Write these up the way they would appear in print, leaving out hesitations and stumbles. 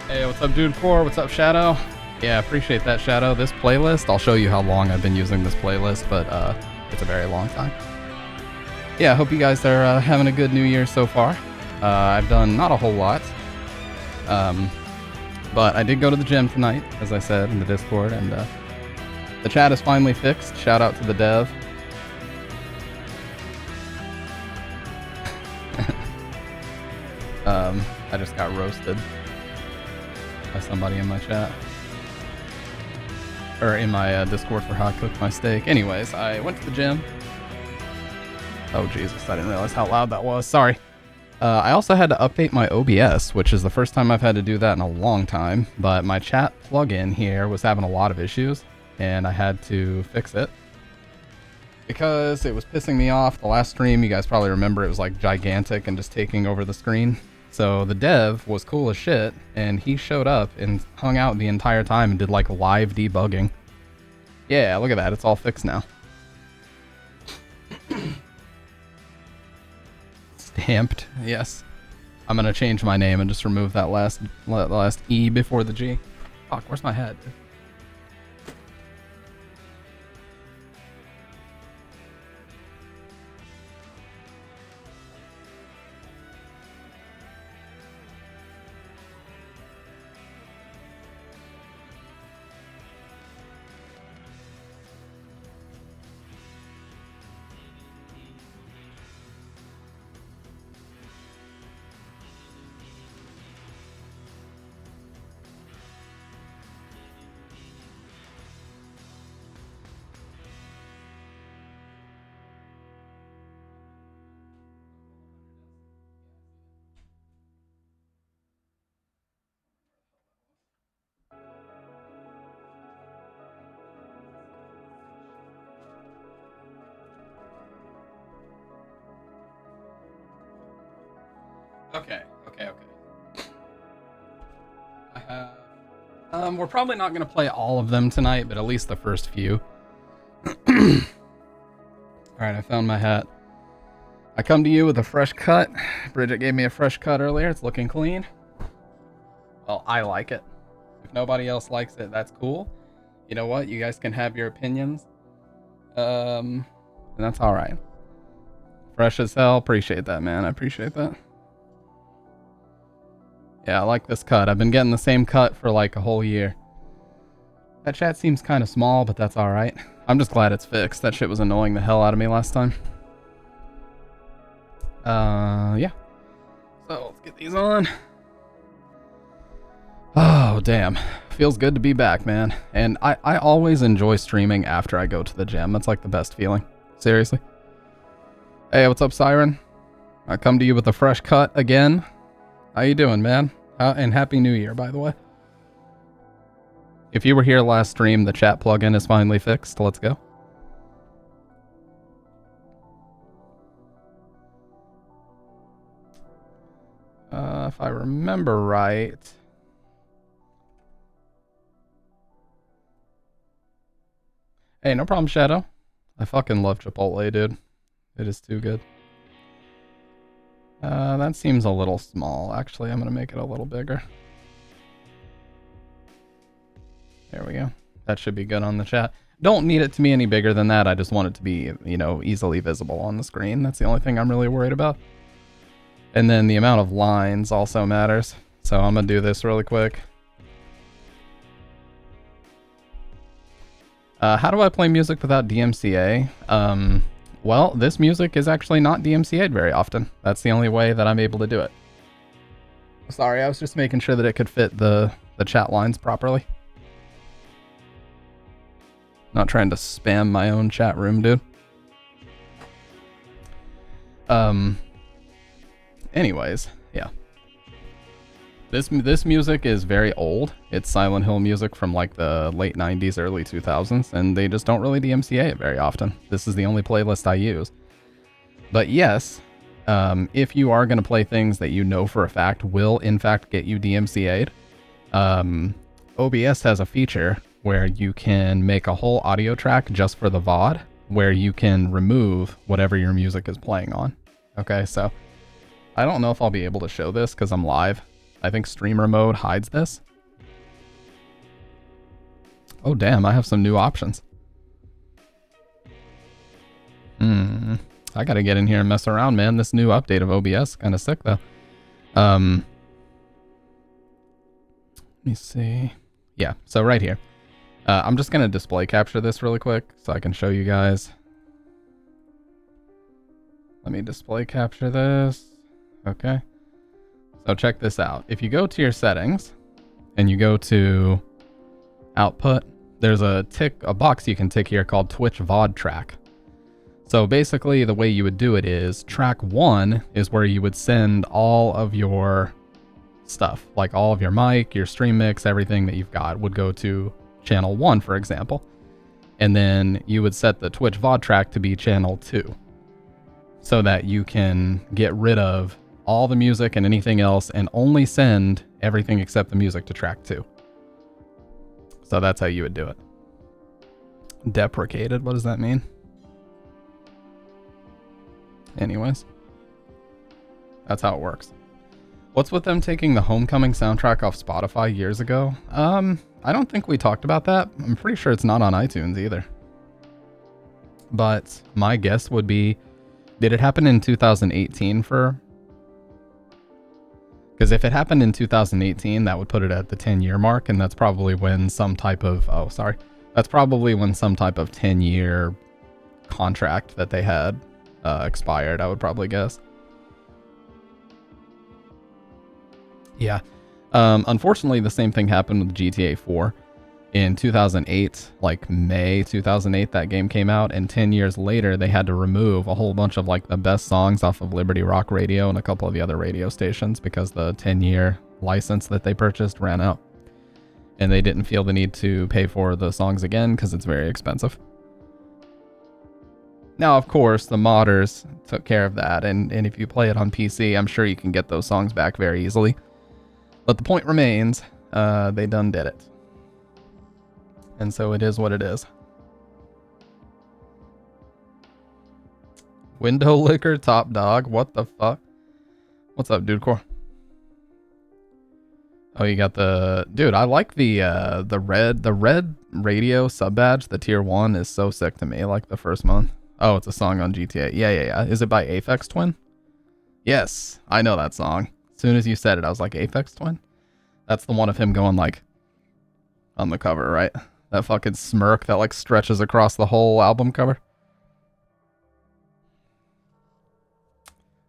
Hey, what's up, Dude Core? What's up, Shadow? Yeah, appreciate that, Shadow. This playlist, I'll show you how long I've been using this playlist, but it's a very long time. Yeah, I hope you guys are having a good new year so far. I've done not a whole lot, but I did go to the gym tonight, as I said in the Discord, and the chat is finally fixed. Shout out to the dev. I just got roasted by somebody in my chat. Or in my Discord for how I cooked my steak. Anyways, I went to the gym. Oh Jesus, I didn't realize how loud that was. Sorry. I also had to update my OBS, which is the first time I've had to do that in a long time. But my chat plugin here was having a lot of issues, and I had to fix it. Because it was pissing me off. The last stream, you guys probably remember, it was like gigantic and just taking over the screen. So the dev was cool as shit, and he showed up and hung out the entire time and did like live debugging. Yeah, look at that. It's all fixed now. Stamped, yes. I'm gonna change my name and just remove that last E before the G. Fuck, where's my head? Okay. I have... we're probably not going to play all of them tonight, but at least the first few. Alright, I found my hat. I come to you with a fresh cut. Bridget gave me a fresh cut earlier. It's looking clean. Well, I like it. If nobody else likes it, that's cool. You know what? You guys can have your opinions. And that's alright. Fresh as hell. Appreciate that, man. I appreciate that. Yeah, I like this cut. I've been getting the same cut for like a whole year. That chat seems kind of small, but that's alright. I'm just glad it's fixed. That shit was annoying the hell out of me last time. Yeah. So, let's get these on. Oh, damn. Feels good to be back, man. And I always enjoy streaming after I go to the gym. That's like the best feeling. Seriously. Hey, what's up, Siren? I come to you with a fresh cut again. How you doing, man? And Happy New Year, by the way. If you were here last stream, the chat plugin is finally fixed. Let's go. If I remember right... Hey, no problem, Shadow. I fucking love Chipotle, dude. It is too good. That seems a little small. Actually, I'm gonna make it a little bigger. There we go. That should be good on the chat. Don't need it to be any bigger than that. I just want it to be, you know, easily visible on the screen. That's the only thing I'm really worried about. And then the amount of lines also matters. So I'm gonna do this really quick. How do I play music without DMCA? Well, this music is actually not DMCA'd very often. That's the only way that I'm able to do it. Sorry, I was just making sure that it could fit the chat lines properly. Not trying to spam my own chat room, dude. Anyways, yeah. This music is very old. It's Silent Hill music from like the late 90s, early 2000s, and they just don't really DMCA it very often. This is the only playlist I use. But yes, if you are going to play things that you know for a fact will in fact get you DMCA'd, OBS has a feature where you can make a whole audio track just for the VOD, where you can remove whatever your music is playing on. Okay, so I don't know if I'll be able to show this because I'm live. I think streamer mode hides this. Oh, damn, I have some new options. I gotta get in here and mess around, man. This new update of OBS kind of sick, though. Let me see. Yeah, so right here. I'm just gonna display capture this really quick so I can show you guys. Let me display capture this. Okay. So check this out. If you go to your settings and you go to output, there's a box you can tick here called Twitch VOD track. So basically the way you would do it is track 1 is where you would send all of your stuff, like all of your mic, your stream mix, everything that you've got would go to channel 1, for example. And then you would set the Twitch VOD track to be channel 2 so that you can get rid of all the music and anything else and only send everything except the music to track 2. So that's how you would do it. Deprecated, what does that mean? Anyways, that's how it works. What's with them taking the Homecoming soundtrack off Spotify years ago? I don't think we talked about that. I'm pretty sure it's not on iTunes either. But my guess would be, did it happen in 2018 for... Because if it happened in 2018, that would put it at the 10-year mark, and that's probably when some type of... Oh, sorry. That's probably when some type of 10-year contract that they had expired, I would probably guess. Yeah. Unfortunately, the same thing happened with GTA 4. In 2008, like May 2008, that game came out, and 10 years later, they had to remove a whole bunch of like the best songs off of Liberty Rock Radio and a couple of the other radio stations because the 10-year license that they purchased ran out. And they didn't feel the need to pay for the songs again because it's very expensive. Now, of course, the modders took care of that, and if you play it on PC, I'm sure you can get those songs back very easily. But the point remains, they done did it. And so it is what it is. Window liquor, top dog, what the fuck? What's up, dude core? Oh, you got the... Dude, I like the red radio sub badge, the tier 1 is so sick to me, like the first month. Oh, it's a song on GTA. Yeah. Is it by Aphex Twin? Yes, I know that song. As soon as you said it, I was like, Aphex Twin? That's the one of him going like, on the cover, right? That fucking smirk that like stretches across the whole album cover.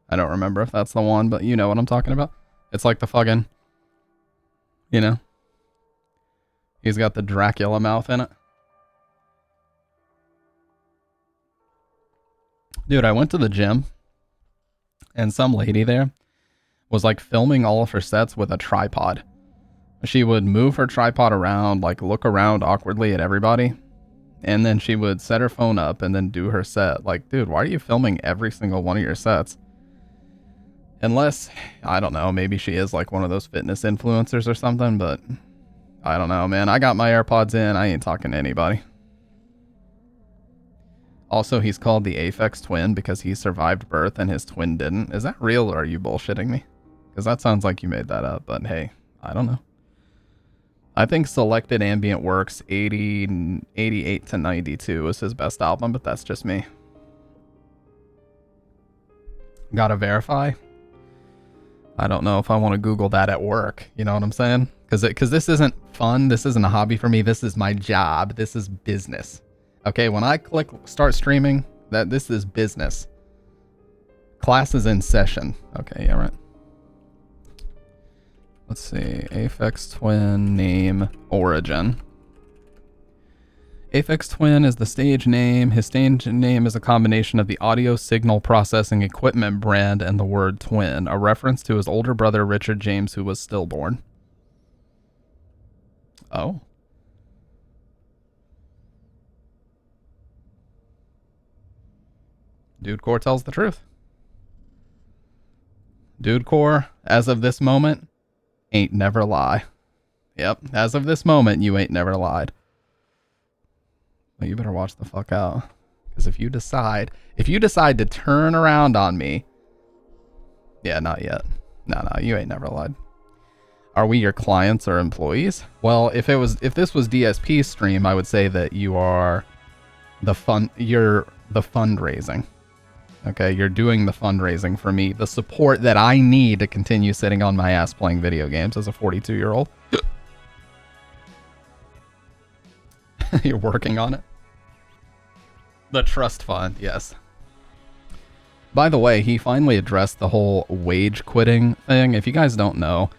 I don't remember if that's the one, but you know what I'm talking about. It's like the fucking, you know, he's got the Dracula mouth in it. Dude, I went to the gym and some lady there was like filming all of her sets with a tripod. She would move her tripod around, like look around awkwardly at everybody. And then she would set her phone up and then do her set. Like, dude, why are you filming every single one of your sets? Unless, I don't know, maybe she is like one of those fitness influencers or something, but I don't know, man. I got my AirPods in. I ain't talking to anybody. Also, he's called the Aphex Twin because he survived birth and his twin didn't. Is that real or are you bullshitting me? Because that sounds like you made that up, but hey, I don't know. I think Selected Ambient Works 88 to 92 was his best album, but that's just me. Gotta verify? I don't know if I want to Google that at work. You know what I'm saying? Because this isn't fun. This isn't a hobby for me. This is my job. This is business. Okay, when I click start streaming, this is business. Class is in session. Okay, yeah, right. Let's see. Aphex Twin name origin. Aphex Twin is the stage name. His stage name is a combination of the audio signal processing equipment brand and the word twin, a reference to his older brother Richard James, who was stillborn. Oh. Dude Core tells the truth. Dude Core, as of this moment, ain't never lie. Yep, as of this moment, you ain't never lied. Well, you better watch the fuck out. Because if you decide to turn around on me, yeah, not yet. No, you ain't never lied. Are we your clients or employees? Well, if this was DSP's stream, I would say that you are you're the fundraising. Okay, you're doing the fundraising for me, the support that I need to continue sitting on my ass playing video games as a 42-year-old. You're working on it. The trust fund, yes. By the way, he finally addressed the whole wage quitting thing. If you guys don't know,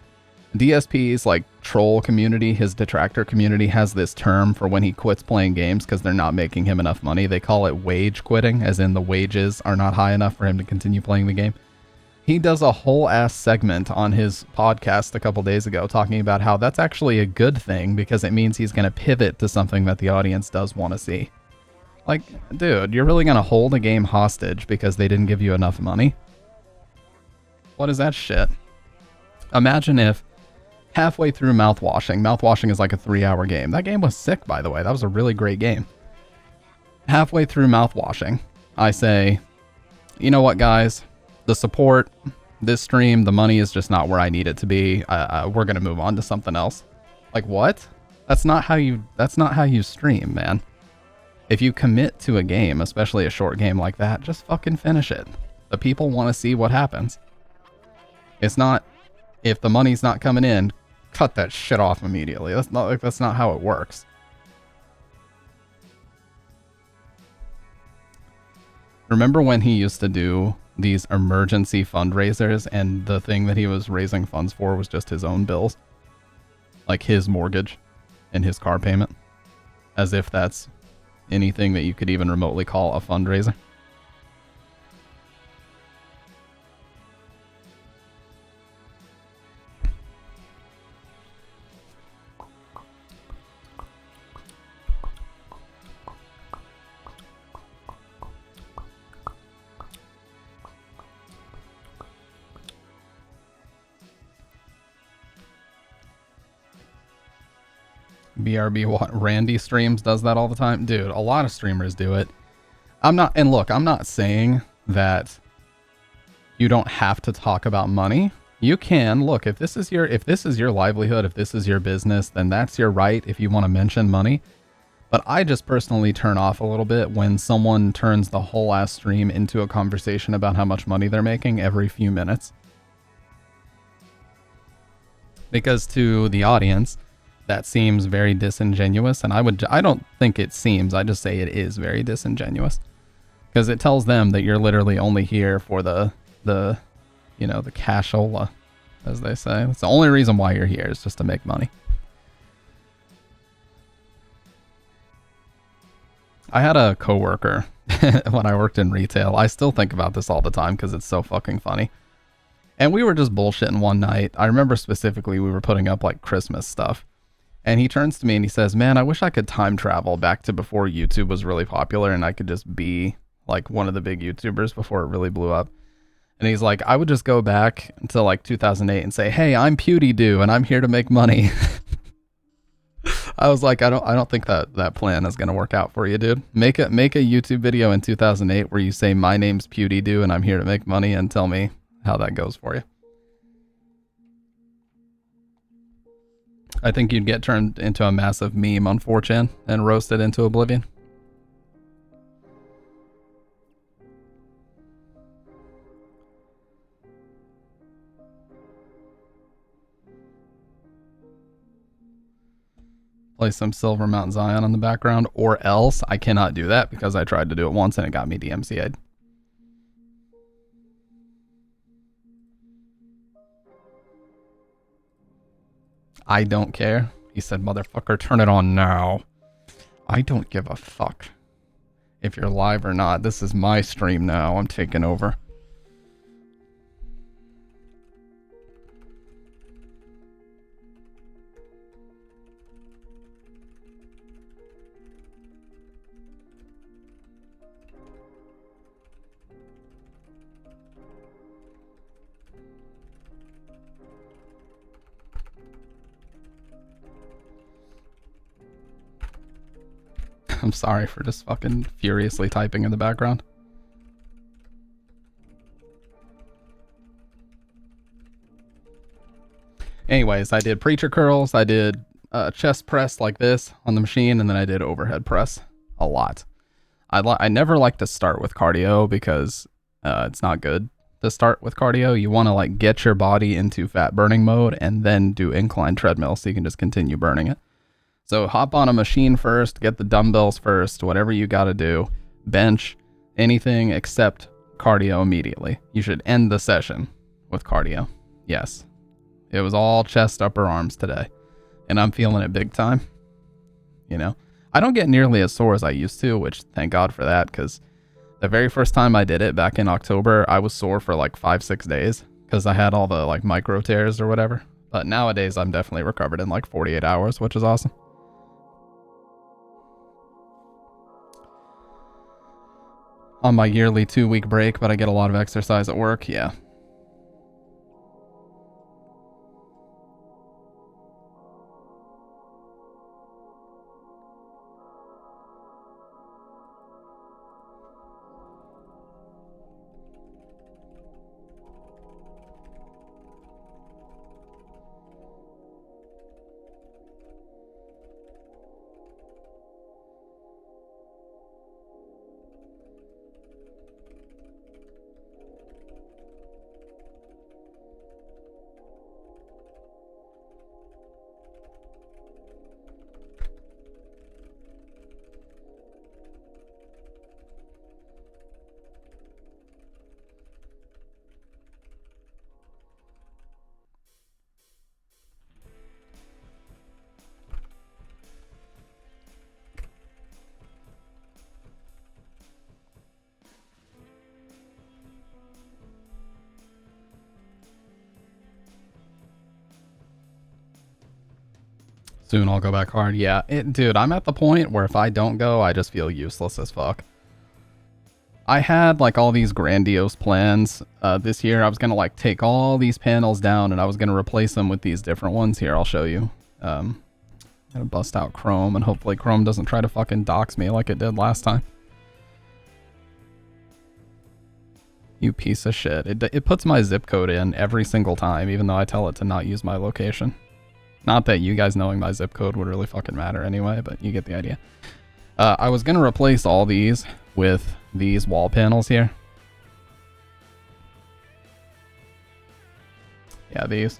DSP's like troll community, his detractor community, has this term for when he quits playing games because they're not making him enough money. They call it wage quitting, as in the wages are not high enough for him to continue playing the game. He does a whole ass segment on his podcast a couple days ago talking about how that's actually a good thing because it means he's going to pivot to something that the audience does want to see. Like, dude, you're really going to hold a game hostage because they didn't give you enough money? What is that shit? Imagine if halfway through mouthwashing is like a 3-hour game. That game was sick, by the way. That was a really great game. Halfway through mouthwashing, I say, you know what, guys? The support, this stream, the money is just not where I need it to be. We're gonna move on to something else. Like, what? That's not how you stream, man. If you commit to a game, especially a short game like that, just fucking finish it. The people want to see what happens. It's not, if the money's not coming in, cut that shit off immediately. That's not how it works. Remember when he used to do these emergency fundraisers and the thing that he was raising funds for was just his own bills? Like his mortgage and his car payment? As if that's anything that you could even remotely call a fundraiser. BRB what? Randy streams does that all the time? Dude, a lot of streamers do it. I'm not saying that you don't have to talk about money. You can. Look, if this is your livelihood, if this is your business, then that's your right if you want to mention money. But I just personally turn off a little bit when someone turns the whole ass stream into a conversation about how much money they're making every few minutes. Because to the audience, that seems very disingenuous, and I don't think it seems, I just say it is very disingenuous. Because it tells them that you're literally only here for the cashola, as they say. That's the only reason why you're here, is just to make money. I had a coworker when I worked in retail. I still think about this all the time because it's so fucking funny. And we were just bullshitting one night. I remember specifically we were putting up like Christmas stuff. And he turns to me and he says, man, I wish I could time travel back to before YouTube was really popular and I could just be like one of the big YouTubers before it really blew up. And he's like, I would just go back until like 2008 and say, hey, I'm PewDieDoo and I'm here to make money. I was like, I don't think that plan is going to work out for you, dude. Make a YouTube video in 2008 where you say, my name's PewDieDoo and I'm here to make money, and tell me how that goes for you. I think you'd get turned into a massive meme on 4chan and roasted into oblivion. Play some Silver Mount Zion in the background, or else I cannot do that because I tried to do it once and it got me DMCA'd. I don't care. He said, motherfucker, turn it on now. I don't give a fuck if you're live or not. This is my stream now. I'm taking over. I'm sorry for just fucking furiously typing in the background. Anyways, I did preacher curls, I did chest press like this on the machine, and then I did overhead press a lot. I never like to start with cardio because it's not good to start with cardio. You want to like get your body into fat burning mode and then do incline treadmill so you can just continue burning it. So hop on a machine first, get the dumbbells first, whatever you got to do, bench, anything except cardio immediately. You should end the session with cardio. Yes. It was all chest, upper arms today, and I'm feeling it big time. You know, I don't get nearly as sore as I used to, which thank God for that, because the very first time I did it back in October, I was sore for like 5-6 days because I had all the like micro tears or whatever. But nowadays I'm definitely recovered in like 48 hours, which is awesome. On my yearly 2-week break, but I get a lot of exercise at work. Yeah. Soon I'll go back hard. Yeah, dude, I'm at the point where if I don't go, I just feel useless as fuck. I had like all these grandiose plans this year. I was gonna like take all these panels down and I was gonna replace them with these different ones. Here, I'll show you. I'm gonna bust out Chrome and hopefully Chrome doesn't try to fucking dox me like it did last time. You piece of shit. It puts my zip code in every single time, even though I tell it to not use my location. Not that you guys knowing my zip code would really fucking matter anyway, but you get the idea. I was going to replace all these with these wall panels here. Yeah, these.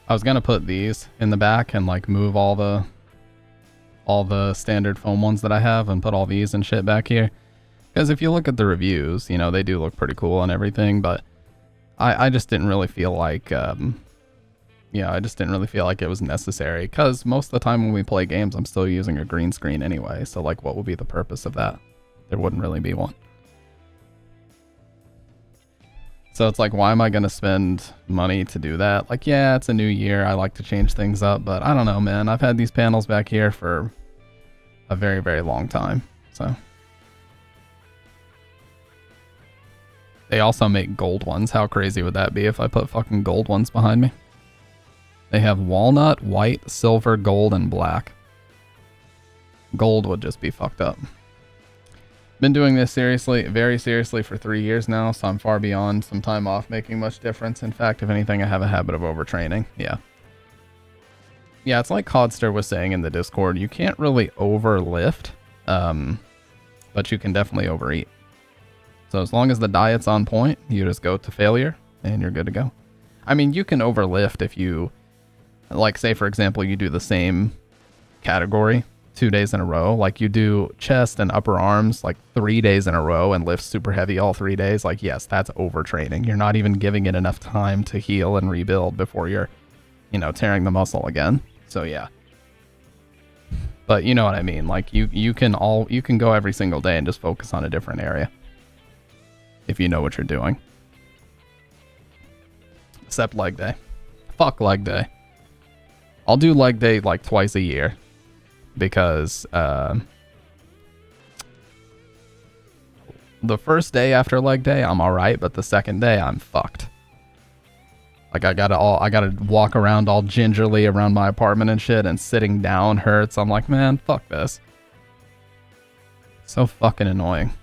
I was going to put these in the back and like move all the standard foam ones that I have and put all these and shit back here. Because if you look at the reviews, you know, they do look pretty cool and everything, but I just didn't really feel like, I just didn't really feel like it was necessary, because most of the time when we play games, I'm still using a green screen anyway, so like what would be the purpose of that? There wouldn't really be one. So it's like, why am I going to spend money to do that? Like, yeah, it's a new year, I like to change things up, but I don't know, man. I've had these panels back here for a very, very long time, so... They also make gold ones. How crazy would that be if I put fucking gold ones behind me? They have walnut, white, silver, gold, and black. Gold would just be fucked up. Been doing this seriously, very seriously for 3 years now, so I'm far beyond some time off making much difference. In fact, if anything, I have a habit of overtraining. Yeah. Yeah, it's like Codster was saying in the Discord, you can't really overlift, but you can definitely overeat. So as long as the diet's on point, you just go to failure and you're good to go. I mean, you can overlift if you, like say for example, you do the same category 2 days in a row. Like you do chest and upper arms like 3 days in a row and lift super heavy all 3 days. Like, yes, that's overtraining. You're not even giving it enough time to heal and rebuild before you're, you know, tearing the muscle again. So yeah. But you know what I mean? Like you can go every single day and just focus on a different area. If you know what you're doing. Except leg day. Fuck leg day. I'll do leg day like twice a year. Because the first day after leg day, I'm alright, but the second day, I'm fucked. Like I gotta walk around all gingerly around my apartment and shit, and sitting down hurts. I'm like, man, fuck this. So fucking annoying.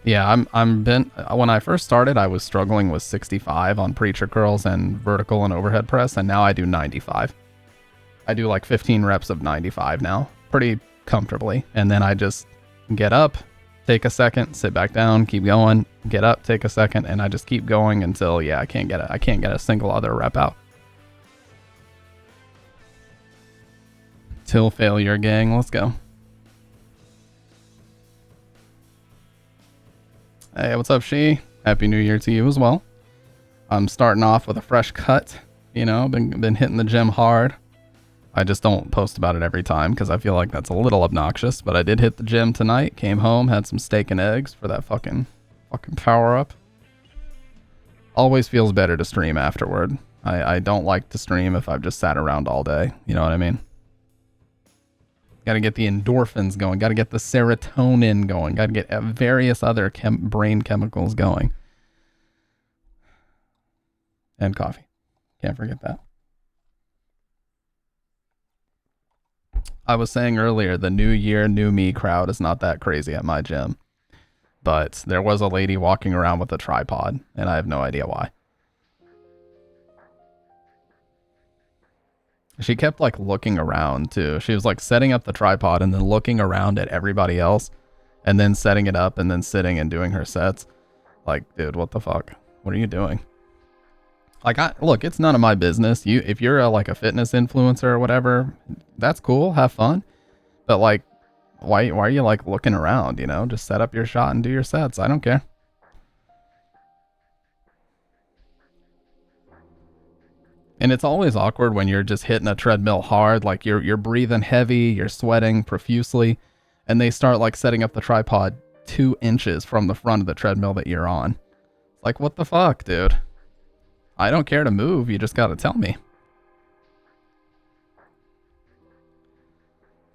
Yeah, when I first started, I was struggling with 65 on preacher curls and vertical and overhead press, and now I do 95. I do like 15 reps of 95 now, pretty comfortably, and then I just get up, take a second, sit back down, keep going, get up, take a second, and I just keep going until I can't get a single other rep out. Till failure, gang. Let's go. Hey, what's up, She? Happy New Year to you as well. I'm starting off with a fresh cut. You know, been hitting the gym hard. I just don't post about it every time because I feel like that's a little obnoxious. But I did hit the gym tonight. Came home, had some steak and eggs for that fucking power up. Always feels better to stream afterward. I don't like to stream if I've just sat around all day. You know what I mean? Got to get the endorphins going. Got to get the serotonin going. Got to get various other brain chemicals going. And coffee. Can't forget that. I was saying earlier, the new year, new me crowd is not that crazy at my gym. But there was a lady walking around with a tripod, and I have no idea why. She kept like looking around too. She was like setting up the tripod and then looking around at everybody else and then setting it up and then sitting and doing her sets. Like, dude, what the fuck? What are you doing? Like, look, it's none of my business. If you're like a fitness influencer or whatever, that's cool. Have fun. But like, why are you like looking around, you know? Just set up your shot and do your sets. I don't care. And it's always awkward when you're just hitting a treadmill hard, like you're breathing heavy, you're sweating profusely, and they start like setting up the tripod 2 inches from the front of the treadmill that you're on. Like, what the fuck, dude? I don't care to move, you just gotta tell me.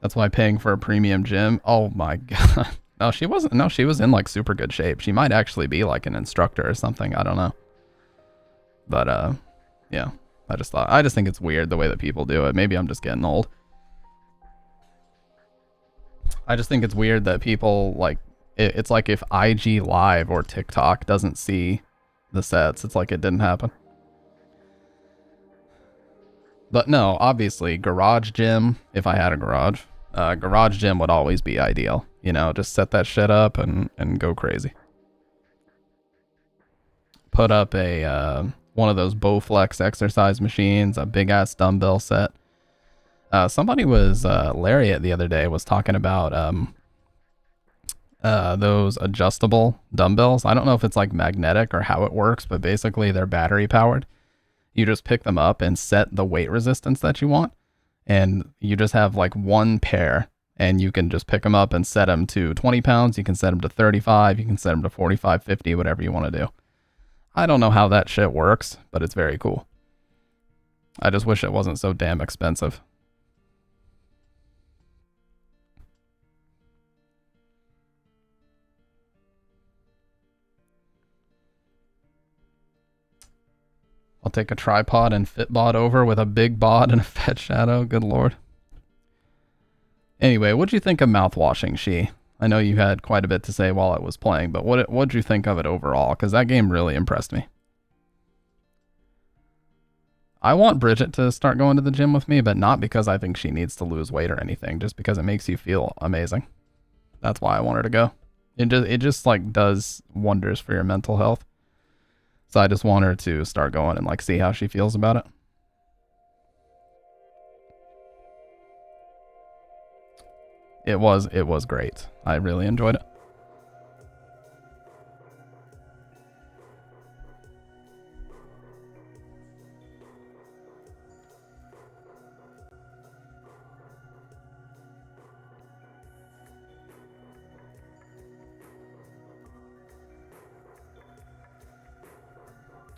That's why paying for a premium gym, oh my god. No, she was in like super good shape. She might actually be like an instructor or something, I don't know. But yeah. I just think it's weird the way that people do it. Maybe I'm just getting old. I just think it's weird that people like it's like if IG Live or TikTok doesn't see the sets, it's like it didn't happen. But no, obviously garage gym, if I had a garage gym would always be ideal. You know, just set that shit up and go crazy. Put up a one of those Bowflex exercise machines, a big ass dumbbell set. Somebody was Lariat the other day was talking about those adjustable dumbbells. I don't know if it's like magnetic or how it works, but basically they're battery powered. You just pick them up and set the weight resistance that you want, and you just have like one pair, and you can just pick them up and set them to 20 pounds. You can set them to 35. You can set them to 45, 50, whatever you want to do. I don't know how that shit works, but it's very cool. I just wish it wasn't so damn expensive. I'll take a tripod and Fitbod over with a big bod and a fat shadow. Good lord. Anyway, what'd you think of mouthwashing, She? I know you had quite a bit to say while I was playing, but what'd you think of it overall? Because that game really impressed me. I want Bridget to start going to the gym with me, but not because I think she needs to lose weight or anything, just because it makes you feel amazing. That's why I want her to go. It just like does wonders for your mental health. So I just want her to start going and like see how she feels about it. It was great. I really enjoyed it.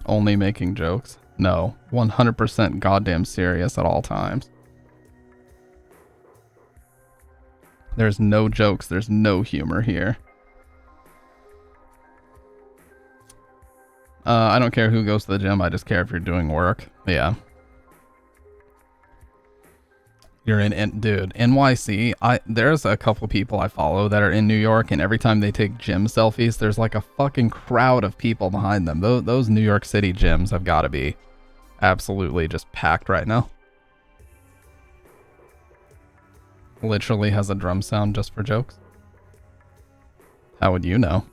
Only making jokes? No, 100% goddamn serious at all times. There's no jokes, there's no humor here. I don't care who goes to the gym, I just care if you're doing work. Yeah. You're dude, NYC. There's a couple people I follow that are in New York, and every time they take gym selfies, there's like a fucking crowd of people behind them. Those New York City gyms have got to be absolutely just packed right now. Literally has a drum sound just for jokes. How would you know?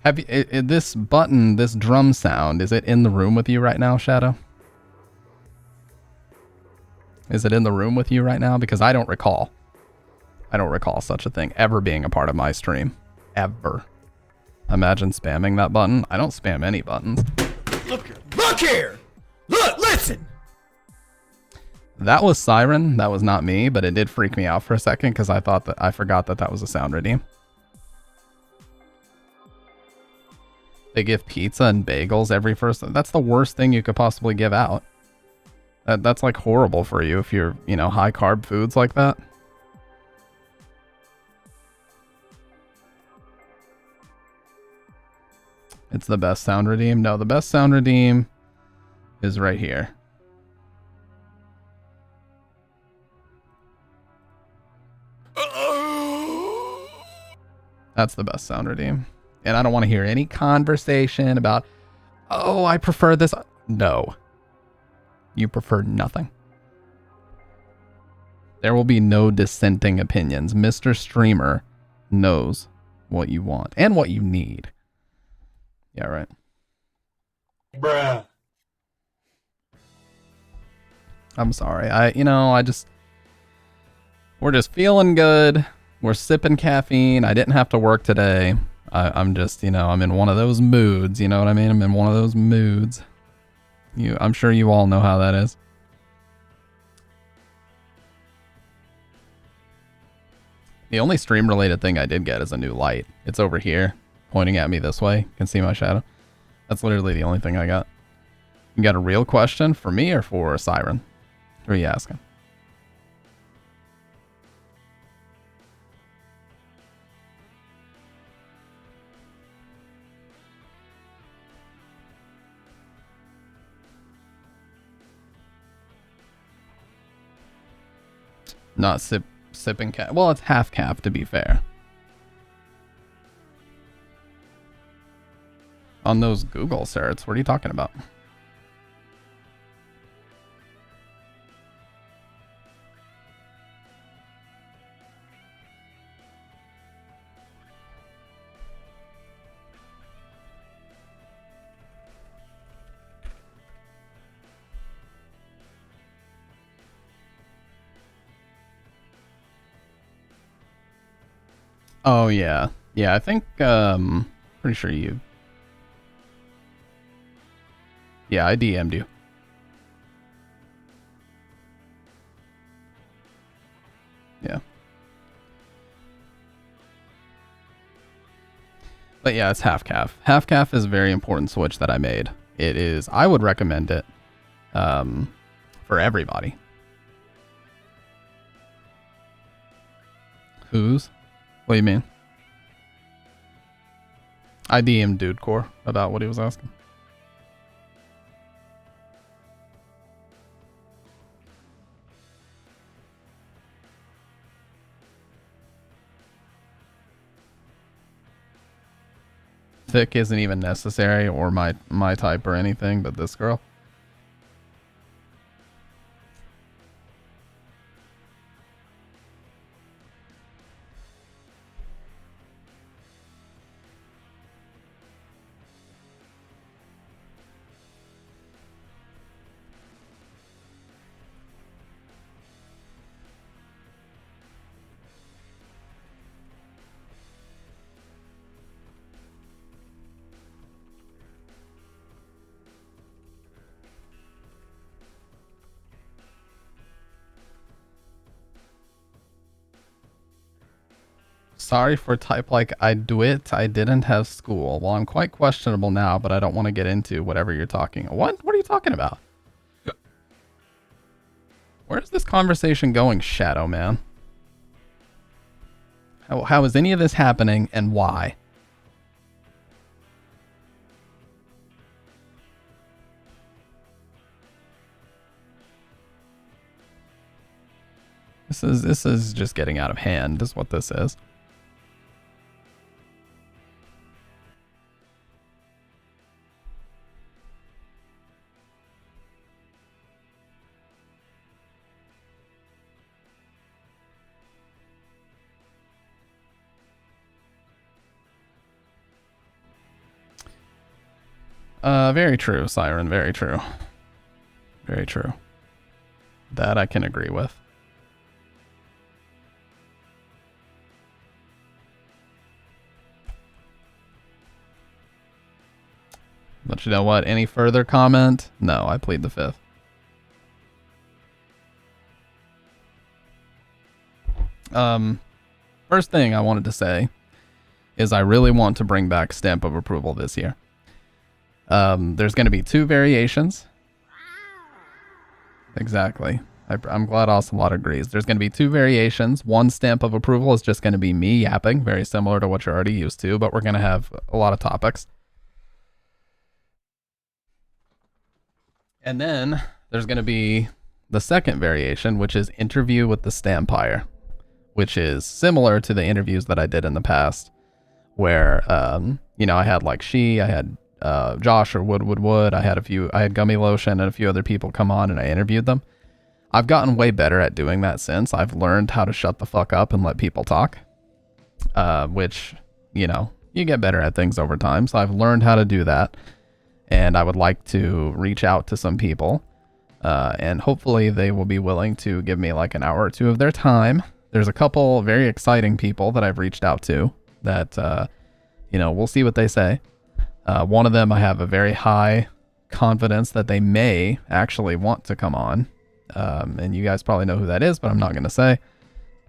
Have you, this button, this drum sound, is it in the room with you right now, Shadow? Is it in the room with you right now? Because I don't recall. I don't recall such a thing ever being a part of my stream. Ever. Imagine spamming that button. I don't spam any buttons. Look here! Look, listen! That was Siren. That was not me, but it did freak me out for a second because I forgot that was a sound redeem. They give pizza and bagels every first. That's the worst thing you could possibly give out. That's like horrible for you if you're, high carb foods like that. It's the best sound redeem. No, the best sound redeem is right here. That's the best sound redeem. And I don't want to hear any conversation about, oh, I prefer this. No. You prefer nothing. There will be no dissenting opinions. Mr. Streamer knows what you want and what you need. Yeah, right. Bruh. I'm sorry. We're just feeling good. We're sipping caffeine. I didn't have to work today. I'm just, I'm in one of those moods. You know what I mean? I'm in one of those moods. I'm sure you all know how that is. The only stream related thing I did get is a new light. It's over here, pointing at me this way. You can see my shadow. That's literally the only thing I got. You got a real question for me or for Siren? What are you asking? Not sipping cap. Well, it's half cap to be fair. On those Google certs, what are you talking about? Oh, yeah. Yeah, I think, pretty sure you... Yeah, I DM'd you. Yeah. But yeah, it's half calf. Half calf is a very important switch that I made. It is, I would recommend it, for everybody. Whose? What do you mean? I DM'd Dude Core about what he was asking. Thick isn't even necessary or my type or anything, but this girl. Sorry for type like I do it. I didn't have school. Well, I'm quite questionable now, but I don't want to get into whatever you're talking. What are you talking about? Where's this conversation going, Shadow Man? How is any of this happening and why? This is just getting out of hand, is what this is. Very true, Siren, very true. Very true. That I can agree with. But you know what? Any further comment? No, I plead the fifth. First thing I wanted to say is I really want to bring back Stamp of Approval this year. There's going to be 2 variations. Exactly. I'm glad Ocelot agrees. There's going to be 2 variations. One Stamp of Approval is just going to be me yapping, very similar to what you're already used to, but we're going to have a lot of topics. And then there's going to be the second variation, which is Interview with the Stampire, which is similar to the interviews that I did in the past, where, I had like I had Josh or Wood, I had Gummy Lotion and a few other people come on and I interviewed them. I've gotten way better at doing that since. I've learned how to shut the fuck up and let people talk, which, you get better at things over time. So I've learned how to do that. And I would like to reach out to some people, and hopefully they will be willing to give me like an hour or 2 of their time. There's a couple very exciting people that I've reached out to that, we'll see what they say. One of them, I have a very high confidence that they may actually want to come on. And you guys probably know who that is, but I'm not going to say,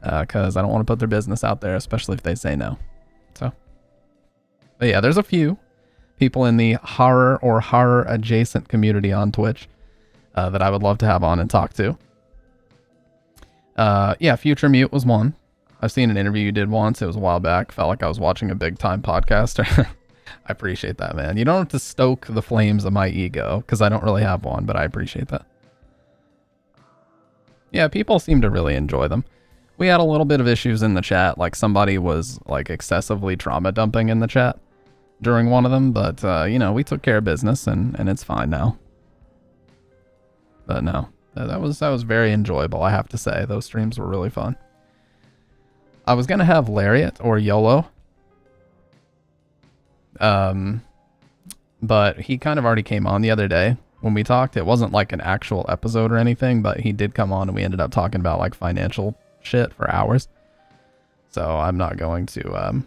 because I don't want to put their business out there, especially if they say no. So, but yeah, there's a few people in the horror or horror adjacent community on Twitch that I would love to have on and talk to. Future Mute was one. I've seen an interview you did once. It was a while back. Felt like I was watching a big time podcast. I appreciate that, man. You don't have to stoke the flames of my ego, because I don't really have one, but I appreciate that. Yeah, people seem to really enjoy them. We had a little bit of issues in the chat, like somebody was like excessively trauma dumping in the chat during one of them, but we took care of business and it's fine now. But no, that was very enjoyable, I have to say. Those streams were really fun. I was gonna have Lariat or YOLO, but he kind of already came on the other day when we talked. It wasn't like an actual episode or anything, but he did come on and we ended up talking about like financial shit for hours. So I'm not going to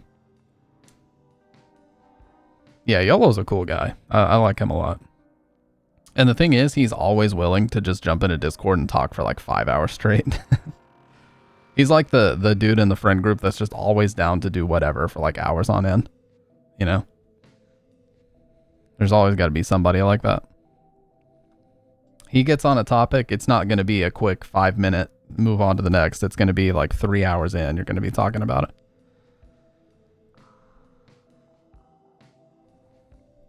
yeah, YOLO's a cool guy. I like him a lot. And the thing is, he's always willing to just jump into Discord and talk for like 5 hours straight. He's like the dude in the friend group that's just always down to do whatever for like hours on end. There's always got to be somebody like that. He gets on a topic, it's not going to be a quick 5-minute move on to the next. It's going to be like 3 hours in, you're going to be talking about it.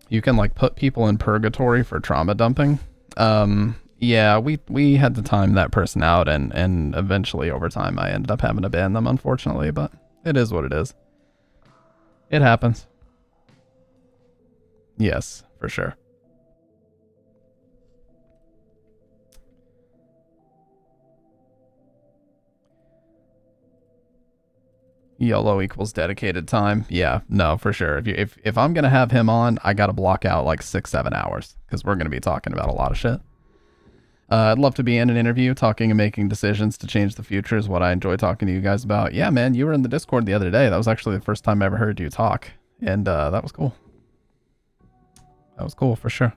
You can like put people in purgatory for trauma dumping. Yeah, we had to time that person out, and eventually over time I ended up having to ban them, unfortunately, but it is what it is. It happens. Yes, for sure. YOLO equals dedicated time. Yeah, no, for sure. If I'm gonna have him on, I gotta block out like 6-7 hours, because we're gonna be talking about a lot of shit. I'd love to be in an interview. Talking and making decisions to change the future is what I enjoy talking to you guys about. Yeah, man, you were in the Discord the other day. That was actually the first time I ever heard you talk, and that was cool. That was cool for sure.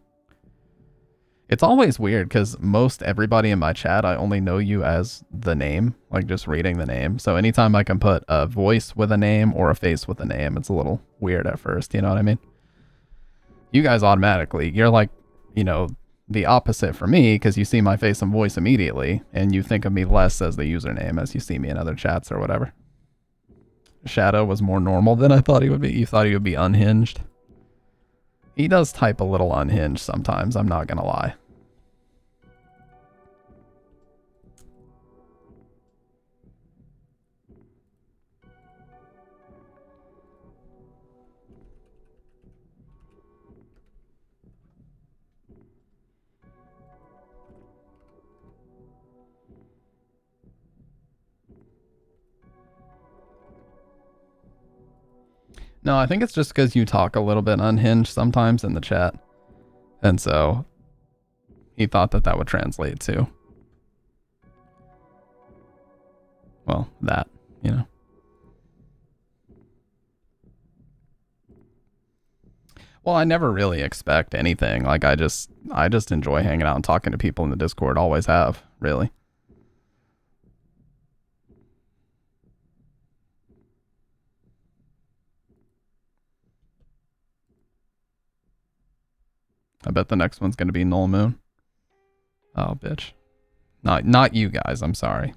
It's always weird because most everybody in my chat, I only know you as the name, like just reading the name. So anytime I can put a voice with a name or a face with a name, it's a little weird at first. You know what I mean? You guys automatically, you're like, the opposite for me, because you see my face and voice immediately and you think of me less as the username as you see me in other chats or whatever. Shadow was more normal than I thought he would be. You thought he would be unhinged. He does type a little unhinged sometimes, I'm not gonna lie. No, I think it's just because you talk a little bit unhinged sometimes in the chat. And so he thought that that would translate to, well, that, you know. Well, I never really expect anything. Like I just enjoy hanging out and talking to people in the Discord. Always have, really. I bet the next one's gonna be Null Moon. Oh, bitch. Not you guys, I'm sorry.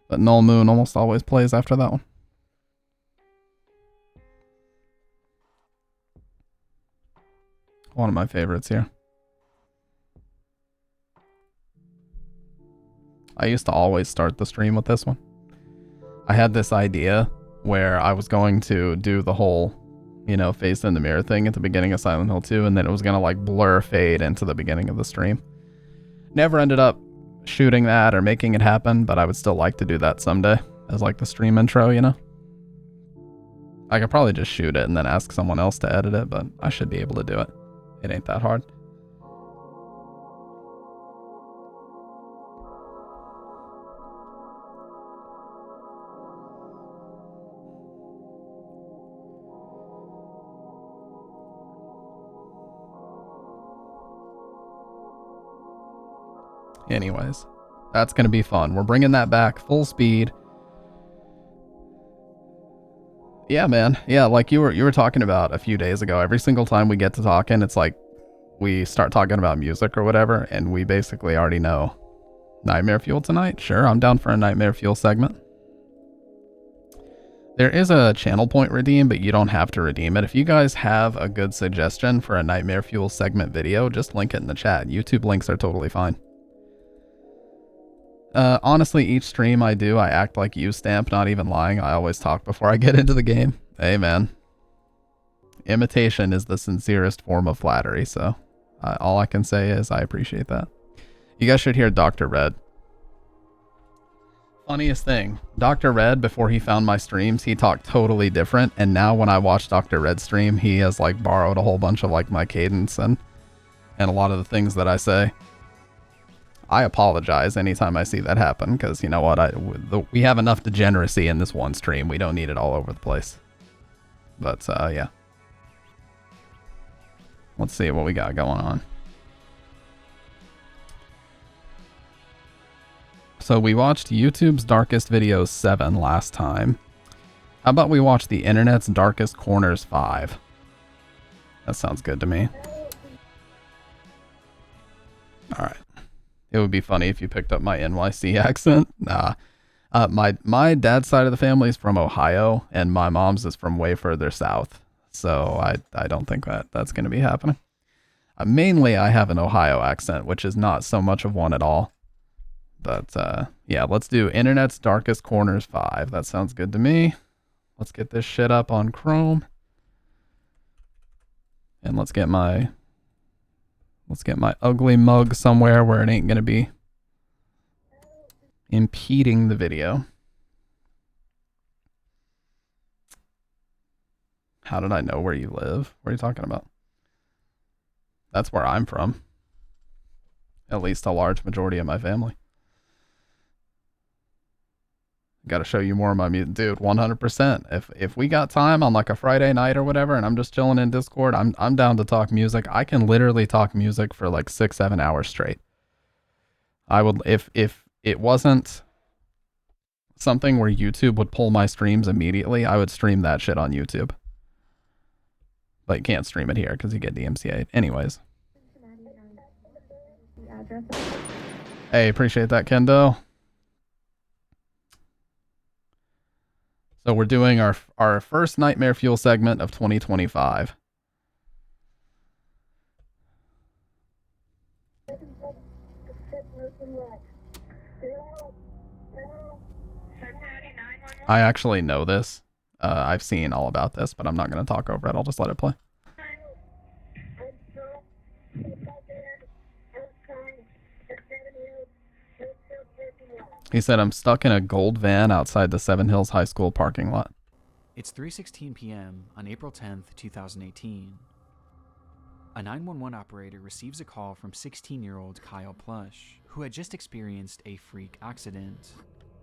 But Null Moon almost always plays after that one. One of my favorites here. I used to always start the stream with this one. I had this idea where I was going to do the whole, you know, face in the mirror thing at the beginning of Silent Hill 2, and then it was going to like blur fade into the beginning of the stream. Never ended up shooting that or making it happen, but I would still like to do that someday as like the stream intro, you know? I could probably just shoot it and then ask someone else to edit it, but I should be able to do it. It ain't that hard. Anyways, that's going to be fun. We're bringing that back full speed. Yeah, man. Yeah, like you were talking about a few days ago. Every single time we get to talking, it's like we start talking about music or whatever, and we basically already know Nightmare Fuel tonight. Sure, I'm down for a Nightmare Fuel segment. There is a channel point redeem, but you don't have to redeem it. If you guys have a good suggestion for a Nightmare Fuel segment video, just link it in the chat. YouTube links are totally fine. Honestly, each stream I do, I act like you, Stamp, not even lying. I always talk before I get into the game. Hey, man. Imitation is the sincerest form of flattery, so all I can say is I appreciate that. You guys should hear Dr. Red. Funniest thing, Dr. Red, before he found my streams, he talked totally different, and now when I watch Dr. Red stream, he has like borrowed a whole bunch of like my cadence and a lot of the things that I say. I apologize anytime I see that happen, because you know what, we have enough degeneracy in this one stream. We don't need it all over the place. But yeah. Let's see what we got going on. So we watched YouTube's Darkest Videos 7 last time. How about we watch the Internet's Darkest Corners 5? That sounds good to me. Alright. It would be funny if you picked up my NYC accent. Nah. My dad's side of the family is from Ohio, and my mom's is from way further south. So I don't think that's going to be happening. Mainly, I have an Ohio accent, which is not so much of one at all. But yeah, let's do Internet's Darkest Corners 5. That sounds good to me. Let's get this shit up on Chrome. And let's get my ugly mug somewhere where it ain't going to be impeding the video. How did I know where you live? What are you talking about? That's where I'm from. At least a large majority of my family. Got to show you more of my music. Dude, 100%. If we got time on like a Friday night or whatever and I'm just chilling in Discord, I'm down to talk music. I can literally talk music for like 6-7 hours straight. I would, if it wasn't something where YouTube would pull my streams immediately, I would stream that shit on YouTube. But you can't stream it here because you get DMCA. Anyways. Hey, appreciate that, Kendo. So we're doing our first Nightmare Fuel segment of 2025. I actually know this. I've seen all about this, but I'm not going to talk over it. I'll just let it play. He said, I'm stuck in a gold van outside the Seven Hills High School parking lot. It's 3:16 p.m. on April 10th, 2018. A 911 operator receives a call from 16-year-old Kyle Plush, who had just experienced a freak accident.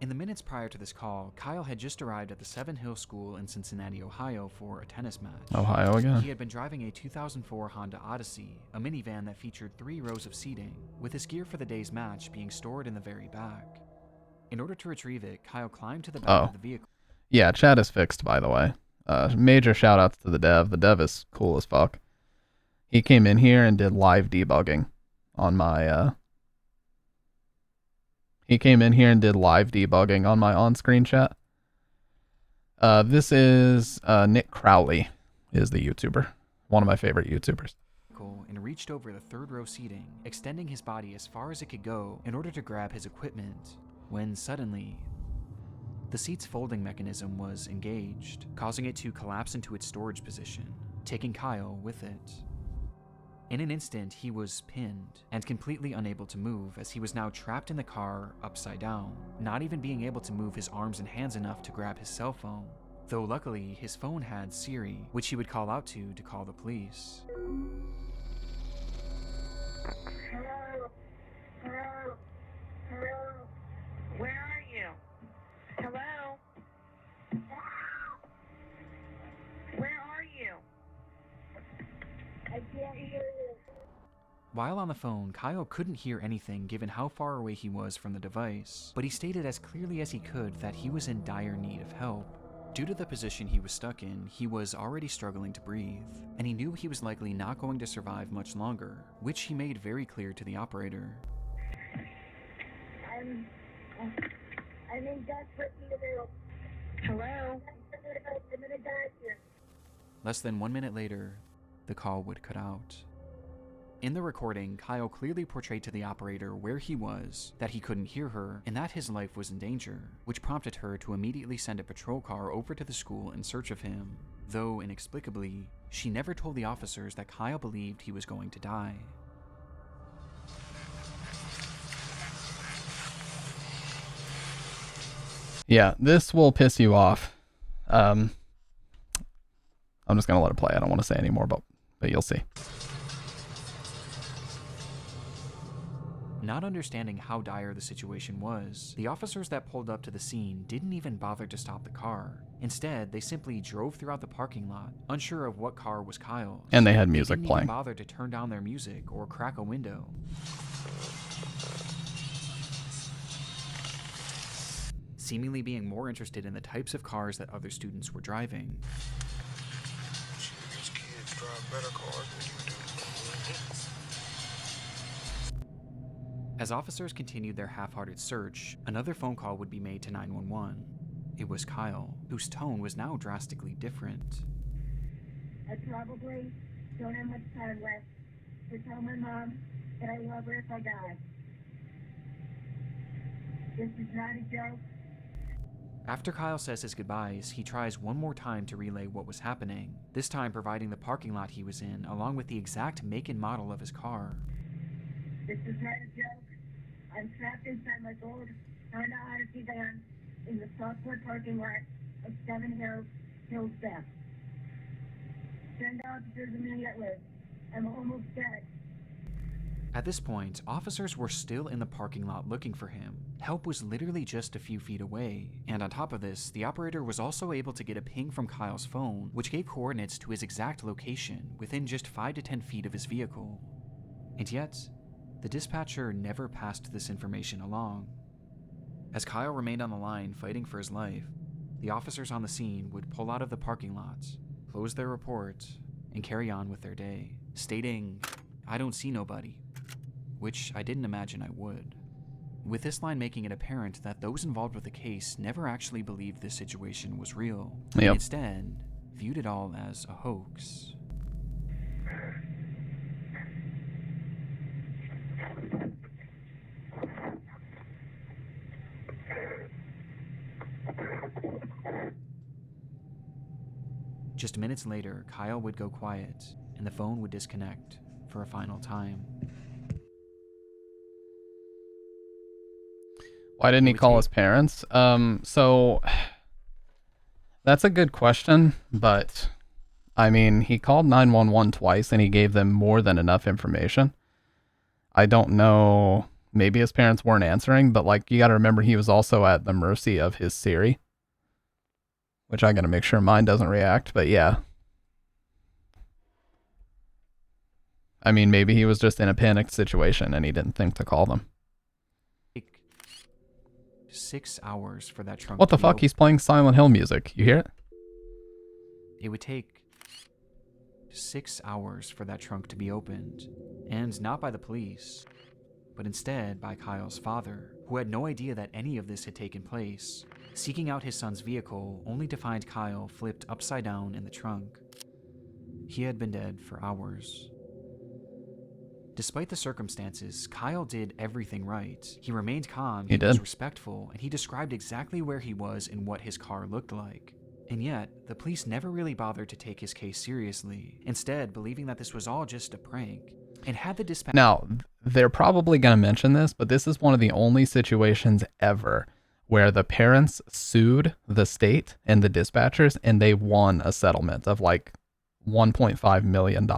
In the minutes prior to this call, Kyle had just arrived at the Seven Hill School in Cincinnati, Ohio for a tennis match. Ohio again. He had been driving a 2004 Honda Odyssey, a minivan that featured 3 rows of seating, with his gear for the day's match being stored in the very back. In order to retrieve it, Kyle climbed to the back of the vehicle. Yeah, chat is fixed, by the way. Major shout outs to the dev. The dev is cool as fuck. He came in here and did live debugging on my on-screen chat. This is Nick Crowley is the YouTuber. One of my favorite YouTubers. And reached over the 3rd row seating, extending his body as far as it could go in order to grab his equipment, when suddenly the seat's folding mechanism was engaged, causing it to collapse into its storage position, taking Kyle with it. In an instant, he was pinned and completely unable to move, as he was now trapped in the car upside down, not even being able to move his arms and hands enough to grab his cell phone, though luckily his phone had Siri, which he would call out to call the police. Hello? Hello? Hello? Where are you? Hello? Where are you? I can't hear you. While on the phone, Kyle couldn't hear anything given how far away he was from the device, but he stated as clearly as he could that he was in dire need of help. Due to the position he was stuck in, he was already struggling to breathe, and he knew he was likely not going to survive much longer, which he made very clear to the operator. I'm in desperate need of help. Hello? I'm gonna die here. Less than 1 minute later, the call would cut out. In the recording, Kyle clearly portrayed to the operator where he was, that he couldn't hear her, and that his life was in danger, which prompted her to immediately send a patrol car over to the school in search of him, though inexplicably, she never told the officers that Kyle believed he was going to die. Yeah, this will piss you off. I'm just gonna let it play. I don't want to say any more, but you'll see. Not understanding how dire the situation was, the officers that pulled up to the scene didn't even bother to stop the car. Instead, they simply drove throughout the parking lot, unsure of what car was Kyle's. And they had music didn't playing. Even bother to turn down their music or crack a window. Seemingly being more interested in the types of cars that other students were driving. These kids drive better cars than you do. As officers continued their half-hearted search, another phone call would be made to 911. It was Kyle, whose tone was now drastically different. I probably don't have much time left to tell my mom that I love her if I die. This is not a joke. After Kyle says his goodbyes, he tries one more time to relay what was happening, this time providing the parking lot he was in, along with the exact make and model of his car. This is not a joke. I'm trapped inside my old Honda Odyssey van in the software parking lot of Seven Hills Theft. Send officers immediately. I'm almost dead. At this point, officers were still in the parking lot looking for him. Help was literally just a few feet away, and on top of this, the operator was also able to get a ping from Kyle's phone, which gave coordinates to his exact location within just 5 to 10 feet of his vehicle. And yet, the dispatcher never passed this information along. As Kyle remained on the line fighting for his life, the officers on the scene would pull out of the parking lot, close their report, and carry on with their day, stating, "I don't see nobody," which I didn't imagine I would. With this line making it apparent that those involved with the case never actually believed this situation was real, and instead viewed it all as a hoax. Just minutes later, Kyle would go quiet, and the phone would disconnect for a final time. Why didn't he call his parents? So That's a good question, but I mean, he called 911 twice and he gave them more than enough information. I don't know. Maybe his parents weren't answering, but like, you got to remember he was also at the mercy of his Siri, which I got to make sure mine doesn't react. But yeah. I mean, maybe he was just in a panicked situation and he didn't think to call them. 6 hours for that trunk. What the fuck? He's playing Silent Hill music. You hear it? It would take 6 hours for that trunk to be opened, and not by the police, but instead by Kyle's father, who had no idea that any of this had taken place, seeking out his son's vehicle only to find Kyle flipped upside down in the trunk. He had been dead for hours. Despite the circumstances, Kyle did everything right. He remained calm, he was respectful, and he described exactly where he was and what his car looked like. And yet, the police never really bothered to take his case seriously, instead believing that this was all just a prank. And had the dispatch... Now, they're probably going to mention this, but this is one of the only situations ever where the parents sued the state and the dispatchers and they won a settlement of like $1.5 million.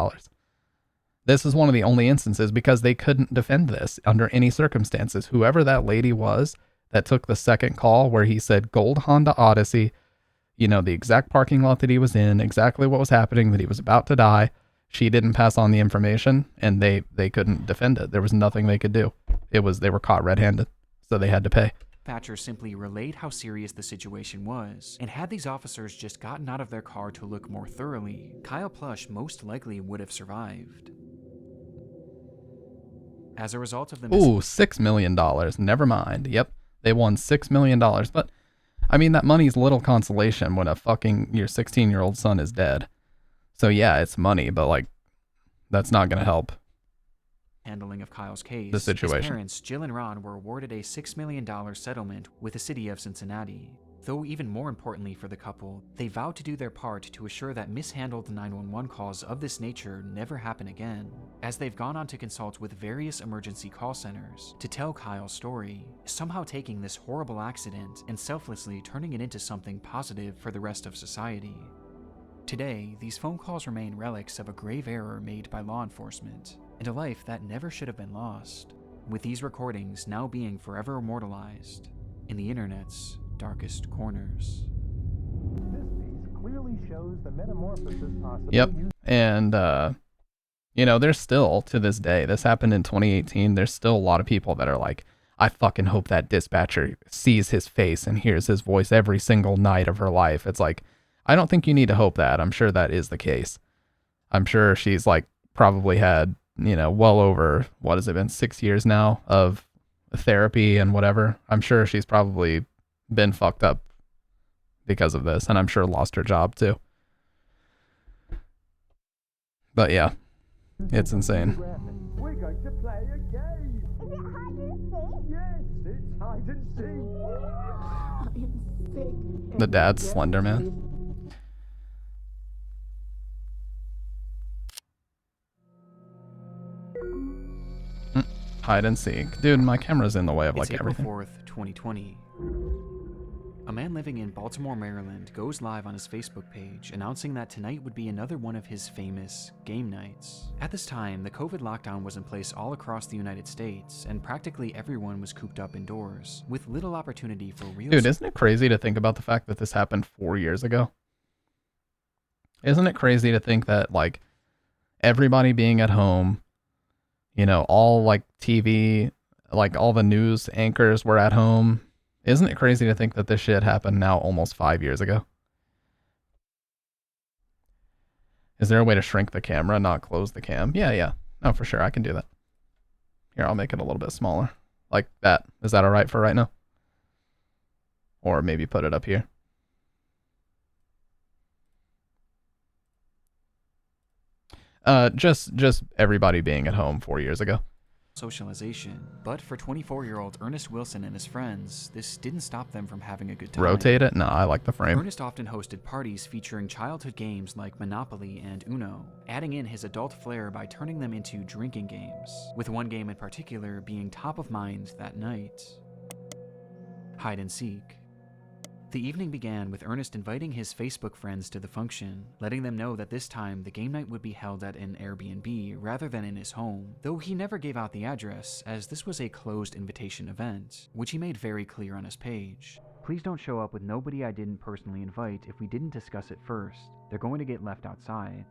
This is one of the only instances because they couldn't defend this under any circumstances. Whoever that lady was that took the second call where he said gold Honda Odyssey, you know, the exact parking lot that he was in, exactly what was happening, that he was about to die. She didn't pass on the information and they couldn't defend it. There was nothing they could do. They were caught red-handed, so they had to pay. Dispatcher simply relayed how serious the situation was, and had these officers just gotten out of their car to look more thoroughly, Kyle Plush most likely would have survived. As a result of the $6 million. Never mind. Yep. They won $6 million. But, I mean, that money's little consolation when your 16-year-old son is dead. So, yeah, it's money, but, like, that's not going to help handling of Kyle's case. The situation. His parents, Jill and Ron, were awarded a $6 million settlement with the city of Cincinnati. Though even more importantly for the couple, they vowed to do their part to assure that mishandled 911 calls of this nature never happen again, as they've gone on to consult with various emergency call centers to tell Kyle's story, somehow taking this horrible accident and selflessly turning it into something positive for the rest of society. Today, these phone calls remain relics of a grave error made by law enforcement, and a life that never should have been lost, with these recordings now being forever immortalized in the internet's darkest corners. This piece clearly shows the metamorphosis possible. Yep. And, you know, there's still, to this day, this happened in 2018, there's still a lot of people that are like, I fucking hope that dispatcher sees his face and hears his voice every single night of her life. It's like, I don't think you need to hope that. I'm sure that is the case. I'm sure she's like probably had, you know, well over, what has it been, 6 years now of therapy and whatever. I'm sure she's probably been fucked up because of this, and I'm sure lost her job too. But yeah, it's insane. We're going to play a game. Is it hide and seek? Yes, it's hide and seek. The dad's Slender Man. Hide and seek. Dude, my camera's in the way of like It's April everything. 4th, 2020. A man living in Baltimore, Maryland goes live on his Facebook page announcing that tonight would be another one of his famous game nights. At this time, the COVID lockdown was in place all across the United States, and practically everyone was cooped up indoors, with little opportunity for real... Dude, isn't it crazy to think about the fact that this happened 4 years ago? Isn't it crazy to think that, like, everybody being at home, you know, all, like, TV, like, all the news anchors were at home. Isn't it crazy to think that this shit happened now almost 5 years ago? Is there a way to shrink the camera, not close the cam? Yeah. No, for sure, I can do that. Here, I'll make it a little bit smaller. Like that. Is that alright for right now? Or maybe put it up here. Just everybody being at home 4 years ago. Socialization, but for 24-year-old Ernest Wilson and his friends, this didn't stop them from having a good time. Rotate it? No, I like the frame. Ernest often hosted parties featuring childhood games like Monopoly and Uno, adding in his adult flair by turning them into drinking games, with one game in particular being top of mind that night: hide and seek. The evening began with Ernest inviting his Facebook friends to the function, letting them know that this time the game night would be held at an Airbnb rather than in his home, though he never gave out the address as this was a closed invitation event, which he made very clear on his page. Please don't show up with nobody I didn't personally invite if we didn't discuss it first. They're going to get left outside.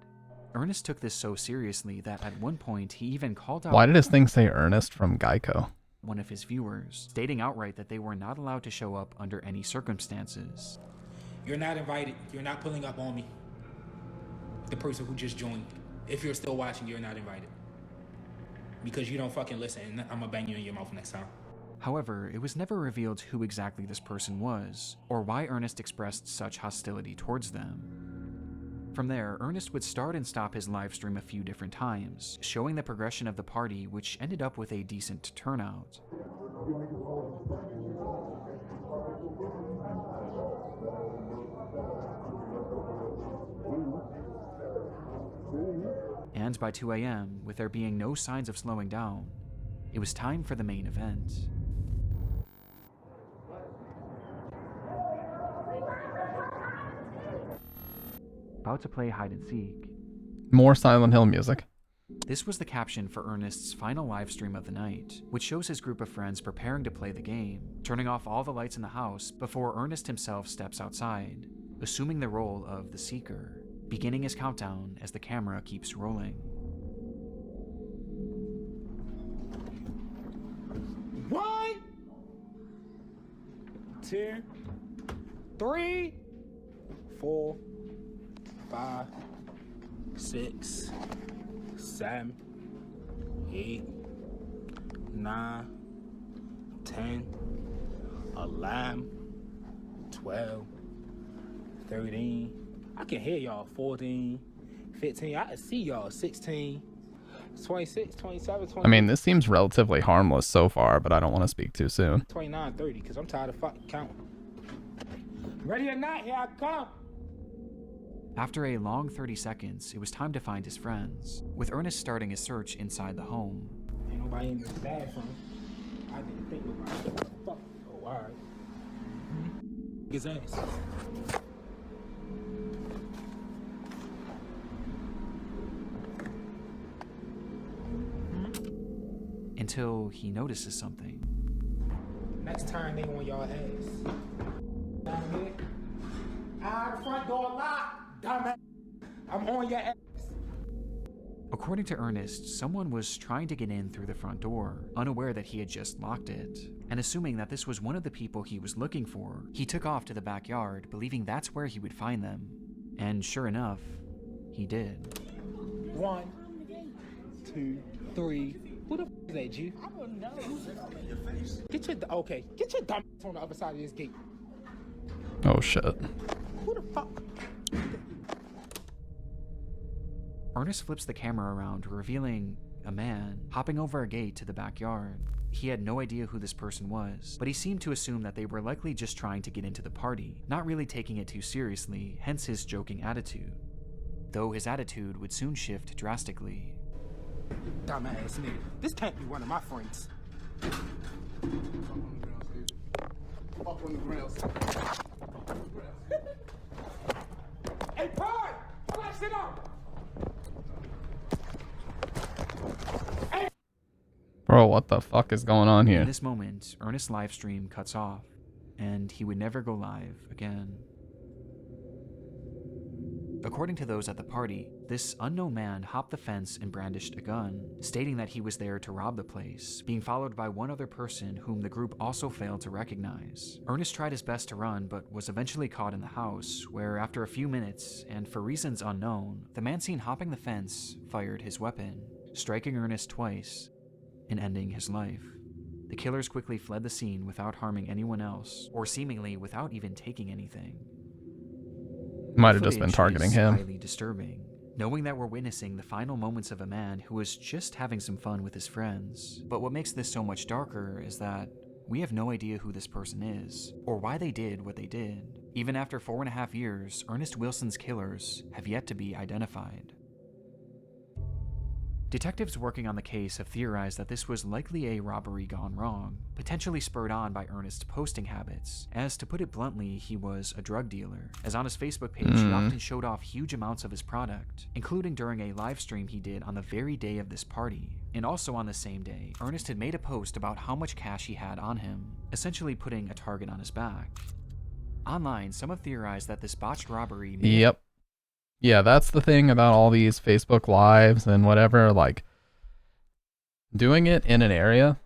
Ernest took this so seriously that at one point he even called out— Why did his thing say Ernest from Geico? —one of his viewers, stating outright that they were not allowed to show up under any circumstances. You're not invited. You're not pulling up on me. The person who just joined. If you're still watching, you're not invited. Because you don't fucking listen, and I'm gonna bang you in your mouth next time. However, it was never revealed who exactly this person was, or why Ernest expressed such hostility towards them. From there, Ernest would start and stop his live stream a few different times, showing the progression of the party, which ended up with a decent turnout. And by 2 a.m., with there being no signs of slowing down, it was time for the main event. About to play hide and seek. More Silent Hill music. This was the caption for Ernest's final live stream of the night, which shows his group of friends preparing to play the game, turning off all the lights in the house before Ernest himself steps outside, assuming the role of the Seeker, beginning his countdown as the camera keeps rolling. 1, 2, 3, 4, 5, 6, 7, 8, 9, 10, 11, 12, 13. I can hear y'all. 14, 15. I can see y'all. 16, 26, 27, 28. I mean, this seems relatively harmless so far, but I don't want to speak too soon. 29, 30, because I'm tired of fucking counting. Ready or not, here I come. After a long 30 seconds, it was time to find his friends, with Ernest starting his search inside the home. Ain't nobody in this bathroom. I didn't think nobody. Fuck. Oh, alright. His ass. Until he notices something. Next time they on y'all ass. Down here. The front door locked. Dumbass. I'm on your ass. According to Ernest, someone was trying to get in through the front door, unaware that he had just locked it. And assuming that this was one of the people he was looking for, he took off to the backyard, believing that's where he would find them. And sure enough, he did. 1, 2, 3. Who the f is that, G? I don't know. Get your dumb ass on the other side of this gate. Oh shit. Who the fuck? Ernest flips the camera around, revealing a man hopping over a gate to the backyard. He had no idea who this person was, but he seemed to assume that they were likely just trying to get into the party, not really taking it too seriously, hence his joking attitude. Though his attitude would soon shift drastically. Dumbass nigga. This can't be one of my friends. Hey, Pride! Pull that shit up! Bro, what the fuck is going on In here? this moment, Ernest's live stream cuts off, and he would never go live again. According to those at the party, this unknown man hopped the fence and brandished a gun, stating that he was there to rob the place, being followed by one other person whom the group also failed to recognize. Ernest tried his best to run, but was eventually caught in the house, where after a few minutes, and for reasons unknown, the man seen hopping the fence fired his weapon, striking Ernest twice and ending his life. The killers quickly fled the scene without harming anyone else, or seemingly without even taking anything. Might have just been Footage targeting is him. highly disturbing, knowing that we're witnessing the final moments of a man who was just having some fun with his friends. But what makes this so much darker is that we have no idea who this person is, or why they did what they did. Even after 4.5 years, Ernest Wilson's killers have yet to be identified. Detectives working on the case have theorized that this was likely a robbery gone wrong, potentially spurred on by Ernest's posting habits, as to put it bluntly, he was a drug dealer, as on his Facebook page he often showed off huge amounts of his product, including during a live stream he did on the very day of this party. And also on the same day, Ernest had made a post about how much cash he had on him, essentially putting a target on his back. Online, some have theorized that this botched robbery Yep. Yeah, that's the thing about all these Facebook Lives and whatever, like, doing it in an area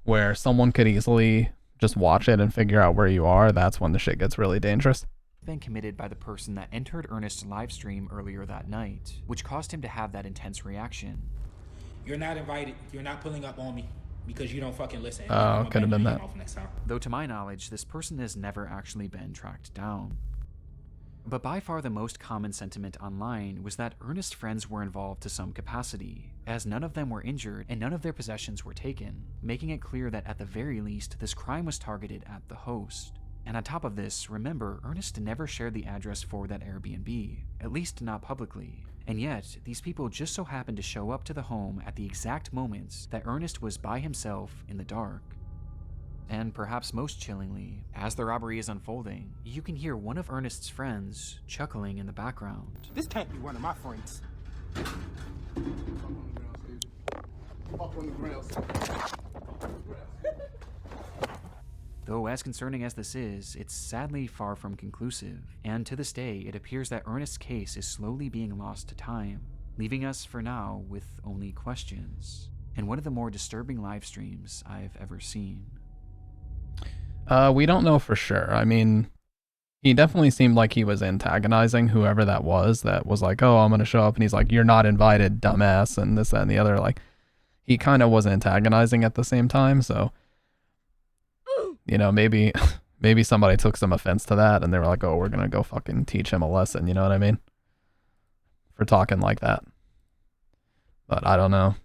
where someone could easily just watch it and figure out where you are, that's when the shit gets really dangerous. Been committed by the person that entered Ernest's live stream earlier that night, which caused him to have that intense reaction. You're not invited. You're not pulling up on me because you don't fucking listen. Oh, could have been that. Though to my knowledge, this person has never actually been tracked down. But by far the most common sentiment online was that Ernest's friends were involved to some capacity, as none of them were injured and none of their possessions were taken, making it clear that at the very least this crime was targeted at the host. And on top of this, remember, Ernest never shared the address for that Airbnb, at least not publicly. And yet, these people just so happened to show up to the home at the exact moments that Ernest was by himself in the dark. And perhaps most chillingly, as the robbery is unfolding, you can hear one of Ernest's friends chuckling in the background. This can't be one of my friends. Though as concerning as this is, it's sadly far from conclusive, and to this day it appears that Ernest's case is slowly being lost to time, leaving us for now with only questions, and one of the more disturbing live streams I've ever seen. We don't know for sure. I mean, he definitely seemed like he was antagonizing whoever that was like, oh, I'm going to show up. And he's like, you're not invited, dumbass, and this, that, and the other. Like, he kind of was antagonizing at the same time. So, you know, maybe somebody took some offense to that and they were like, oh, we're going to go fucking teach him a lesson. You know what I mean? For talking like that. But I don't know.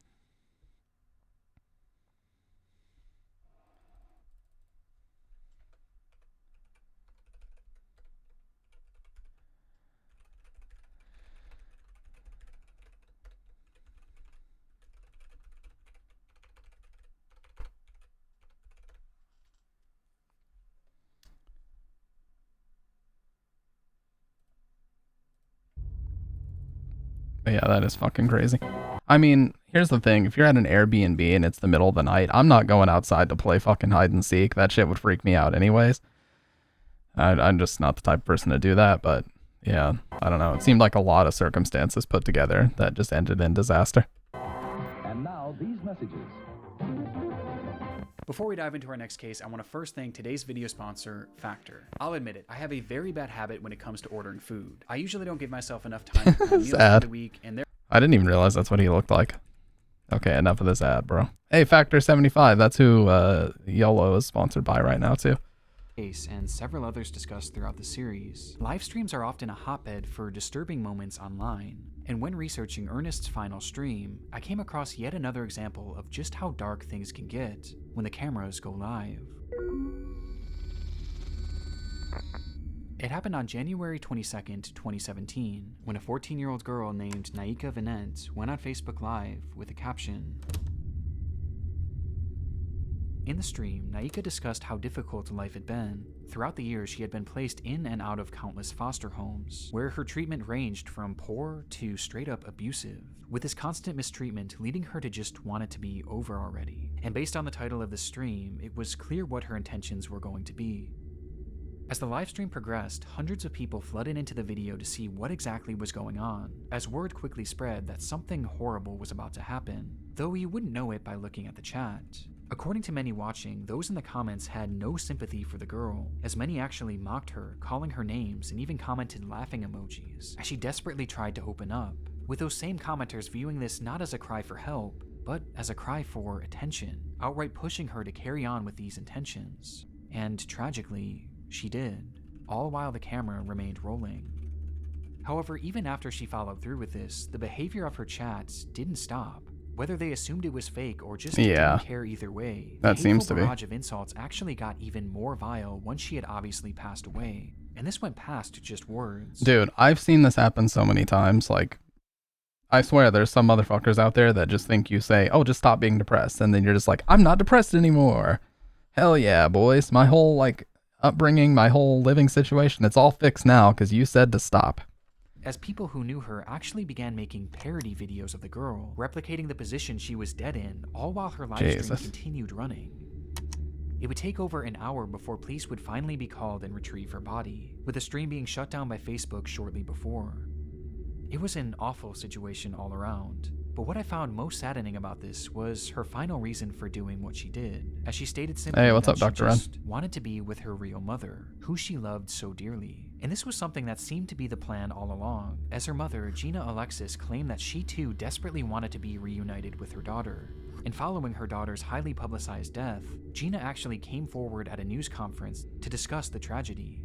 But yeah, that is fucking crazy. I mean, here's the thing. If you're at an Airbnb and it's the middle of the night, I'm not going outside to play fucking hide and seek. That shit would freak me out anyways. I'm just not the type of person to do that, but yeah, I don't know. It seemed like a lot of circumstances put together that just ended in disaster. And now these messages. Before we dive into our next case, I want to first thank today's video sponsor, Factor. I'll admit it, I have a very bad habit when it comes to ordering food. I usually don't give myself enough time for meals for the week, and I didn't even realize that's what he looked like. Okay, enough of this ad, bro. Hey, Factor 75, that's who YOLO is sponsored by right now, too. Case and several others discussed throughout the series, live streams are often a hotbed for disturbing moments online. And when researching Ernest's final stream, I came across yet another example of just how dark things can get when the cameras go live. It happened on January 22nd, 2017, when a 14-year-old girl named Naika Vinent went on Facebook Live with a caption. In the stream, Naika discussed how difficult life had been. Throughout the years, she had been placed in and out of countless foster homes, where her treatment ranged from poor to straight-up abusive, with this constant mistreatment leading her to just want it to be over already. And based on the title of the stream, it was clear what her intentions were going to be. As the livestream progressed, hundreds of people flooded into the video to see what exactly was going on, as word quickly spread that something horrible was about to happen, though you wouldn't know it by looking at the chat. According to many watching, those in the comments had no sympathy for the girl, as many actually mocked her, calling her names and even commented laughing emojis, as she desperately tried to open up, with those same commenters viewing this not as a cry for help, but as a cry for attention, outright pushing her to carry on with these intentions. And tragically, she did, all while the camera remained rolling. However, even after she followed through with this, the behavior of her chats didn't stop. Whether they assumed it was fake or just didn't care either way, that seems to be. The barrage of insults actually got even more vile once she had obviously passed away, and this went past just words. Dude, I've seen this happen so many times. Like, I swear there's some motherfuckers out there that just think you say, oh, just stop being depressed. And then you're just like, I'm not depressed anymore. Hell yeah, boys. My whole, like, upbringing, my whole living situation, it's all fixed now because you said to stop. As people who knew her actually began making parody videos of the girl, replicating the position she was dead in, all while her live stream continued running. It would take over an hour before police would finally be called and retrieve her body, with the stream being shut down by Facebook shortly before. It was an awful situation all around, but what I found most saddening about this was her final reason for doing what she did, as she stated simply that she just wanted to be with her real mother, who she loved so dearly. And this was something that seemed to be the plan all along, as her mother, Gina Alexis, claimed that she too desperately wanted to be reunited with her daughter. And following her daughter's highly publicized death, Gina actually came forward at a news conference to discuss the tragedy.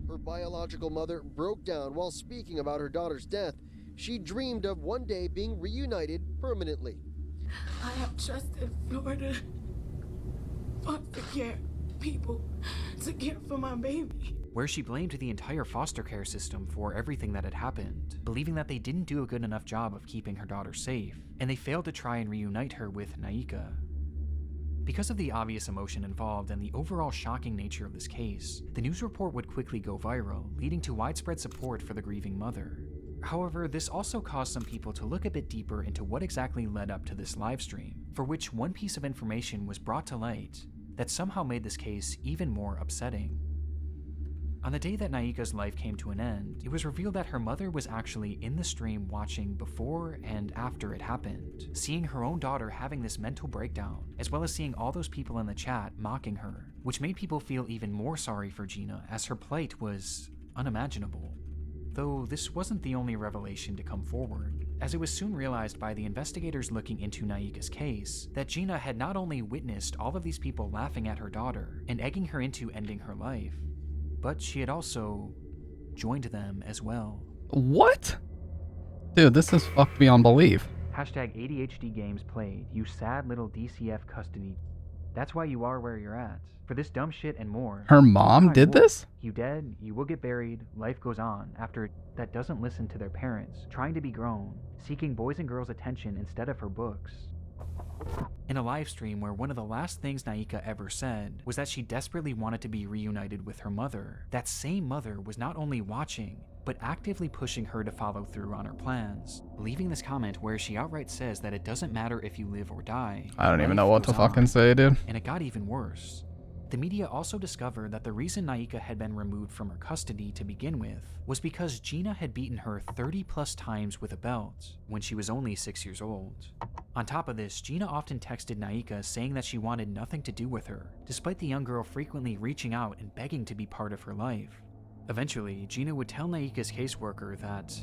Her biological mother broke down while speaking about her daughter's death. She dreamed of one day being reunited permanently. I have trusted Florida foster care people to care for my baby. Where she blamed the entire foster care system for everything that had happened, believing that they didn't do a good enough job of keeping her daughter safe, and they failed to try and reunite her with Naika. Because of the obvious emotion involved and the overall shocking nature of this case, the news report would quickly go viral, leading to widespread support for the grieving mother. However, this also caused some people to look a bit deeper into what exactly led up to this livestream, for which one piece of information was brought to light that somehow made this case even more upsetting. On the day that Naika's life came to an end, it was revealed that her mother was actually in the stream watching before and after it happened, seeing her own daughter having this mental breakdown, as well as seeing all those people in the chat mocking her, which made people feel even more sorry for Gina as her plight was unimaginable. Though this wasn't the only revelation to come forward, as it was soon realized by the investigators looking into Naika's case that Gina had not only witnessed all of these people laughing at her daughter and egging her into ending her life, but she had also joined them as well. What? Dude, this is fucked beyond belief. Hashtag ADHD games played, you sad little DCF custody. That's why you are where you're at. For this dumb shit and more. Her mom did this? You dead, you will get buried, life goes on after that doesn't listen to their parents, trying to be grown, seeking boys and girls' attention instead of her books. In a live stream where one of the last things Naika ever said was that she desperately wanted to be reunited with her mother, that same mother was not only watching, but actively pushing her to follow through on her plans, leaving this comment where she outright says that it doesn't matter if you live or die. I don't even know what to fucking say, dude. And it got even worse. The media also discovered that the reason Naika had been removed from her custody to begin with was because Gina had beaten her 30 plus times with a belt when she was only 6 years old. On top of this, Gina often texted Naika saying that she wanted nothing to do with her, despite the young girl frequently reaching out and begging to be part of her life. Eventually, Gina would tell Naika's caseworker that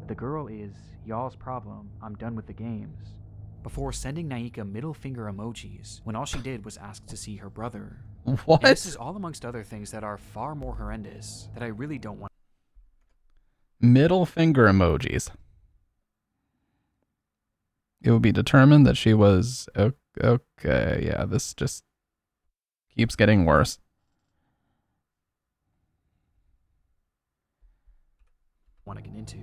the girl is y'all's problem, I'm done with the games, before sending Naika middle finger emojis when all she did was ask to see her brother. What? And this is all amongst other things that are far more horrendous that I really don't want. Middle finger emojis. It would be determined that she was okay. Yeah, this just keeps getting worse. Want to get into.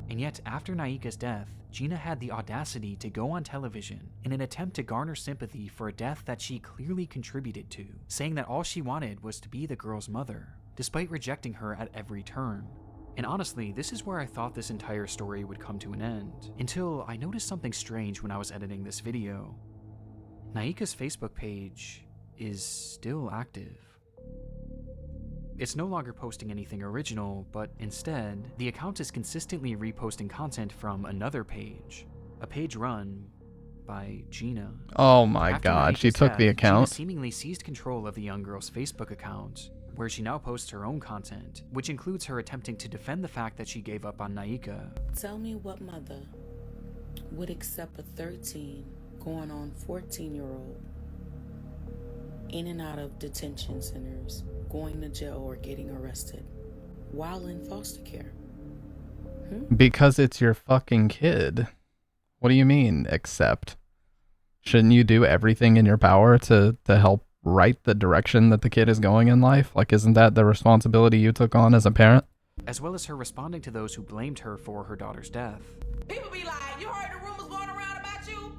And yet, after Naika's death, Gina had the audacity to go on television in an attempt to garner sympathy for a death that she clearly contributed to, saying that all she wanted was to be the girl's mother, despite rejecting her at every turn. And honestly, this is where I thought this entire story would come to an end, until I noticed something strange when I was editing this video. Naika's Facebook page is still active. It's no longer posting anything original, but instead, the account is consistently reposting content from another page, a page run by Gina. Oh my After god, Naika's she took death, the account? Gina seemingly seized control of the young girl's Facebook account, where she now posts her own content, which includes her attempting to defend the fact that she gave up on Naika. Tell me what mother would accept a 13 going on 14-year-old in and out of detention centers, going to jail or getting arrested while in foster care? Because it's your fucking kid. What do you mean, accept? Shouldn't you do everything in your power to help right the direction that the kid is going in life? Like, isn't that the responsibility you took on as a parent? as well as her responding to those who blamed her for her daughter's death. People be like, you heard the rumors going around about you?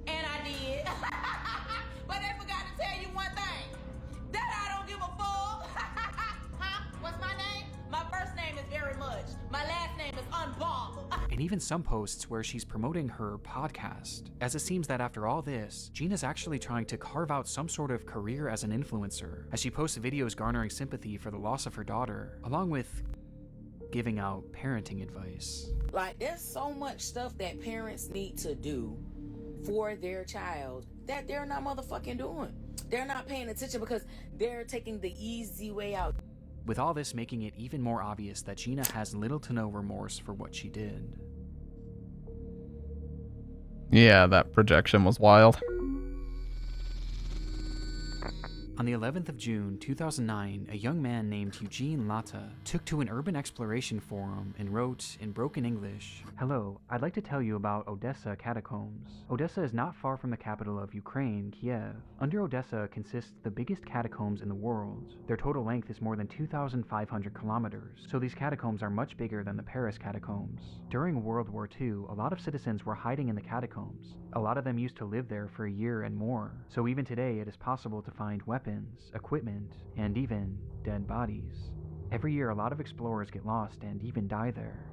And I did. But they forgot to tell you one thing. That I don't give a fuck. Huh? What's my name? My first name is Very Much. My last name is Unbomb. And even some posts where she's promoting her podcast, as it seems that after all this, Gina's actually trying to carve out some sort of career as an influencer, as she posts videos garnering sympathy for the loss of her daughter, along with giving out parenting advice. Like, there's so much stuff that parents need to do for their child that they're not motherfucking doing. They're not paying attention because they're taking the easy way out. With all this making it even more obvious that Gina has little to no remorse for what she did. Yeah, that projection was wild. On the 11th of June 2009, a young man named Eugene Latta took to an urban exploration forum and wrote in broken English, "Hello, I'd like to tell you about Odessa catacombs. Odessa is not far from the capital of Ukraine, Kiev. Under Odessa consists the biggest catacombs in the world. Their total length is more than 2,500 kilometers, so these catacombs are much bigger than the Paris catacombs. During World War II, a lot of citizens were hiding in the catacombs. A lot of them used to live there for a year and more, so even today it is possible to find weapons, equipment, and even dead bodies. Every year a lot of explorers get lost and even die there."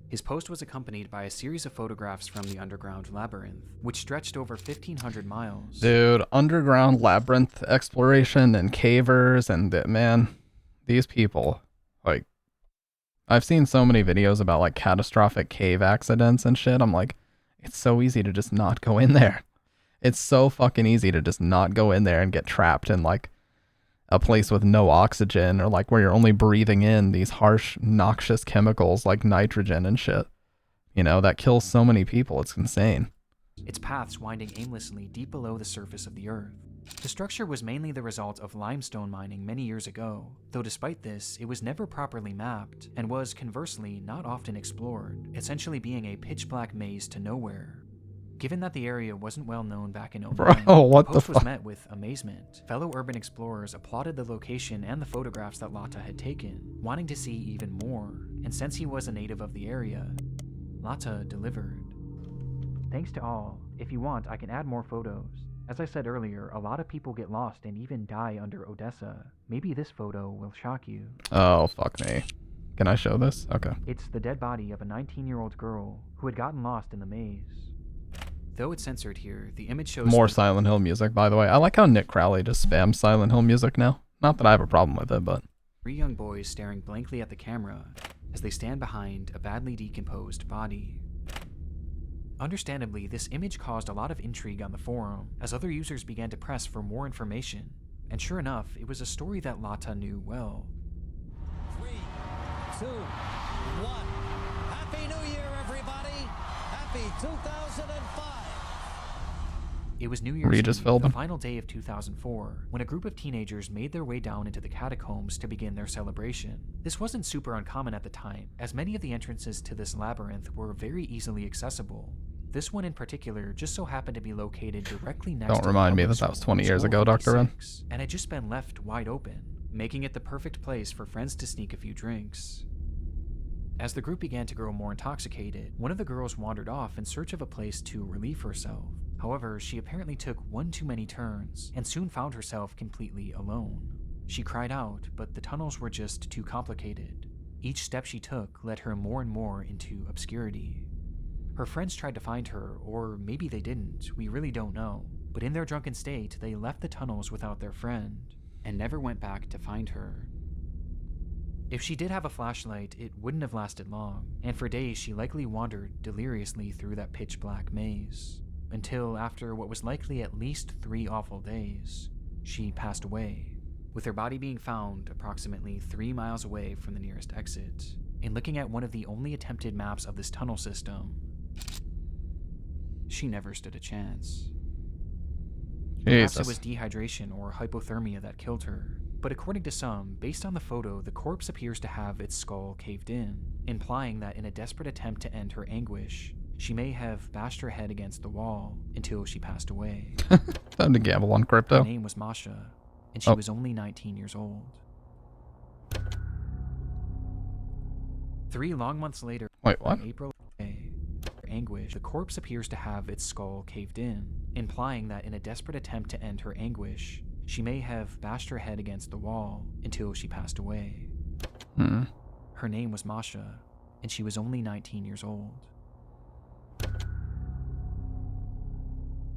His post was accompanied by a series of photographs from the underground labyrinth, which stretched over 1,500 miles. Dude, underground labyrinth exploration and cavers and man, these people, like, I've seen so many videos about like catastrophic cave accidents and shit. I'm like, it's so easy to just not go in there. It's so fucking easy to just not go in there and get trapped in like a place with no oxygen, or like where you're only breathing in these harsh, noxious chemicals like nitrogen and shit. You know, that kills so many people. It's insane. Its paths winding aimlessly deep below the surface of the earth. The structure was mainly the result of limestone mining many years ago, though despite this, it was never properly mapped, and was, conversely, not often explored, essentially being a pitch-black maze to nowhere. Given that the area wasn't well known back in 2009, what the the post was fuck? met with amazement. Fellow urban explorers applauded the location and the photographs that Latta had taken, wanting to see even more, and since he was a native of the area, Latta delivered. "Thanks to all. If you want, I can add more photos. As I said earlier, a lot of people get lost and even die under Odessa. Maybe this photo will shock you." Oh, fuck me. Can I show this? Okay. It's the dead body of a 19-year-old girl who had gotten lost in the maze. Though it's censored here, the image shows More Silent Hill music, by the way. I like how Nick Crowley just spams Silent Hill music now. Not that I have a problem with it, but 3 young boys staring blankly at the camera as they stand behind a badly decomposed body. Understandably, this image caused a lot of intrigue on the forum, as other users began to press for more information. And sure enough, it was a story that Latta knew well. 3, 2, 1. Happy New Year, everybody! Happy 2005! It was New Year's Regis Eve, Philbin. the final day of 2004, when a group of teenagers made their way down into the catacombs to begin their celebration. This wasn't super uncommon at the time, as many of the entrances to this labyrinth were very easily accessible. This one in particular just so happened to be located directly next to don't the remind me public that was school 20 years School ago, Dr. Ren. 56, and had just been left wide open, making it the perfect place for friends to sneak a few drinks. As the group began to grow more intoxicated, one of the girls wandered off in search of a place to relieve herself. However, she apparently took one too many turns and soon found herself completely alone. She cried out, but the tunnels were just too complicated. Each step she took led her more and more into obscurity. Her friends tried to find her, or maybe they didn't, we really don't know. But in their drunken state, they left the tunnels without their friend, and never went back to find her. If she did have a flashlight, it wouldn't have lasted long, and for days she likely wandered deliriously through that pitch-black maze, until after what was likely at least 3 awful days, she passed away, with her body being found approximately 3 miles away from the nearest exit. And looking at one of the only attempted maps of this tunnel system, she never stood a chance. Perhaps it was dehydration or hypothermia that killed her, but according to some, based on the photo, the corpse appears to have its skull caved in, implying that in a desperate attempt to end her anguish, she may have bashed her head against the wall until she passed away. Time to gamble on crypto. Her name was Masha, and she was only 19 years old. 3 long months later, Wait, what? in April, anguish, the corpse appears to have its skull caved in, implying that in a desperate attempt to end her anguish, she may have bashed her head against the wall until she passed away. Her name was Masha, and she was only 19 years old.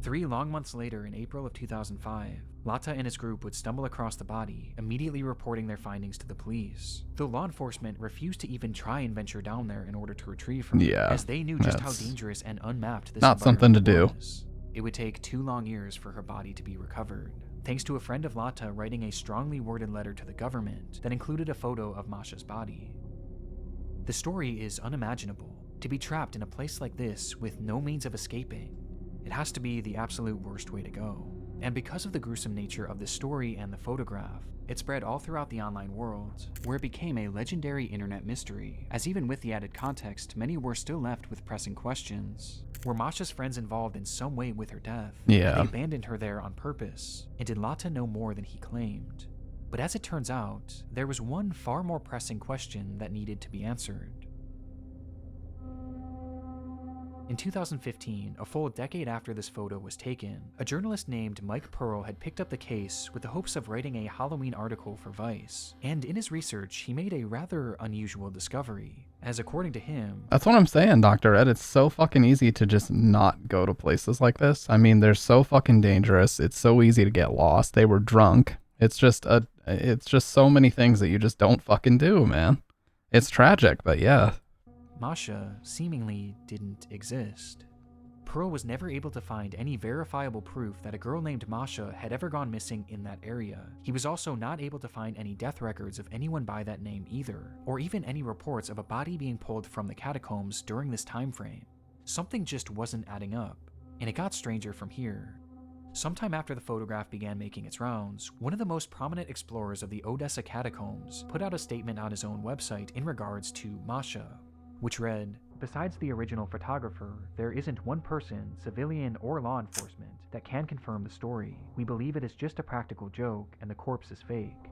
3 long months later, in April of 2005, Lata and his group would stumble across the body, immediately reporting their findings to the police, though law enforcement refused to even try and venture down there in order to retrieve her, as they knew just how dangerous and unmapped this not something to do. was. It would take 2 long years for her body to be recovered, thanks to a friend of Lata writing a strongly worded letter to the government that included a photo of Masha's body. The story is unimaginable. To be trapped in a place like this with no means of escaping, it has to be the absolute worst way to go. And because of the gruesome nature of this story and the photograph, it spread all throughout the online world, where it became a legendary internet mystery, as even with the added context, many were still left with pressing questions. Were Masha's friends involved in some way with her death? Yeah. Had they abandoned her there on purpose? And did Lata know more than he claimed? But as it turns out, there was one far more pressing question that needed to be answered. In 2015, a full decade after this photo was taken, a journalist named Mike Pearl had picked up the case with the hopes of writing a Halloween article for Vice, and in his research, he made a rather unusual discovery, as according to him... That's what I'm saying, Dr. Ed. It's so fucking easy to just not go to places like this. I mean, they're so fucking dangerous. It's so easy to get lost. They were drunk. It's just so many things that you just don't fucking do, man. It's tragic, but yeah. Masha seemingly didn't exist. Pearl was never able to find any verifiable proof that a girl named Masha had ever gone missing in that area. He was also not able to find any death records of anyone by that name either, or even any reports of a body being pulled from the catacombs during this time frame. Something just wasn't adding up, and it got stranger from here. Sometime after the photograph began making its rounds, one of the most prominent explorers of the Odessa catacombs put out a statement on his own website in regards to Masha, which read, "Besides the original photographer, there isn't one person, civilian or law enforcement, that can confirm the story. We believe it is just a practical joke and the corpse is fake."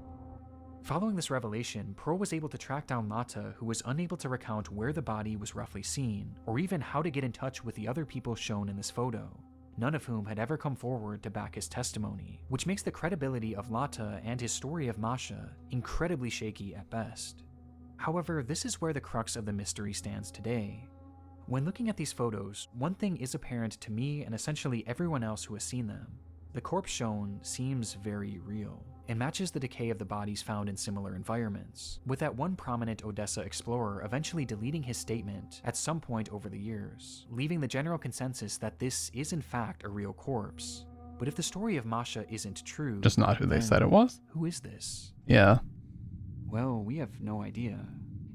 Following this revelation, Pearl was able to track down Lata, who was unable to recount where the body was roughly seen, or even how to get in touch with the other people shown in this photo, none of whom had ever come forward to back his testimony, which makes the credibility of Lata and his story of Masha incredibly shaky at best. However, this is where the crux of the mystery stands today. When looking at these photos, one thing is apparent to me and essentially everyone else who has seen them. The corpse shown seems very real, and matches the decay of the bodies found in similar environments, with that one prominent Odessa explorer eventually deleting his statement at some point over the years, leaving the general consensus that this is in fact a real corpse. But if the story of Masha isn't true, just not who they said it was? Who is this? Yeah. Well, we have no idea.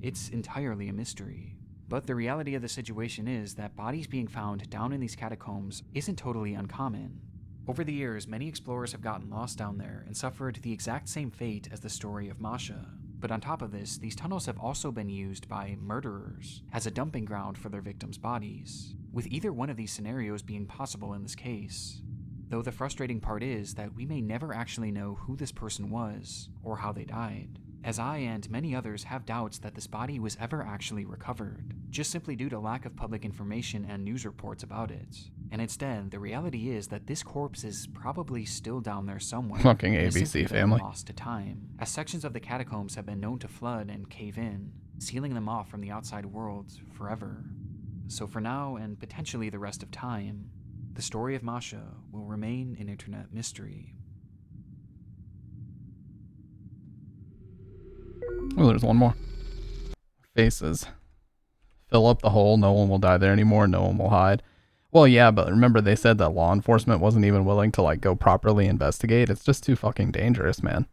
It's entirely a mystery. But the reality of the situation is that bodies being found down in these catacombs isn't totally uncommon. Over the years, many explorers have gotten lost down there and suffered the exact same fate as the story of Masha. But on top of this, these tunnels have also been used by murderers as a dumping ground for their victims' bodies, with either one of these scenarios being possible in this case. Though the frustrating part is that we may never actually know who this person was or how they died, as I and many others have doubts that this body was ever actually recovered, just simply due to lack of public information and news reports about it. And instead, the reality is that this corpse is probably still down there somewhere. Fucking ABC Family. Lost to time, as sections of the catacombs have been known to flood and cave in, sealing them off from the outside world forever. So for now, and potentially the rest of time, the story of Masha will remain an internet mystery. Oh, there's one more. Faces. Fill up the hole, no one will die there anymore, no one will hide. Well, yeah, but remember they said that law enforcement wasn't even willing to, like, go properly investigate. It's just too fucking dangerous, man.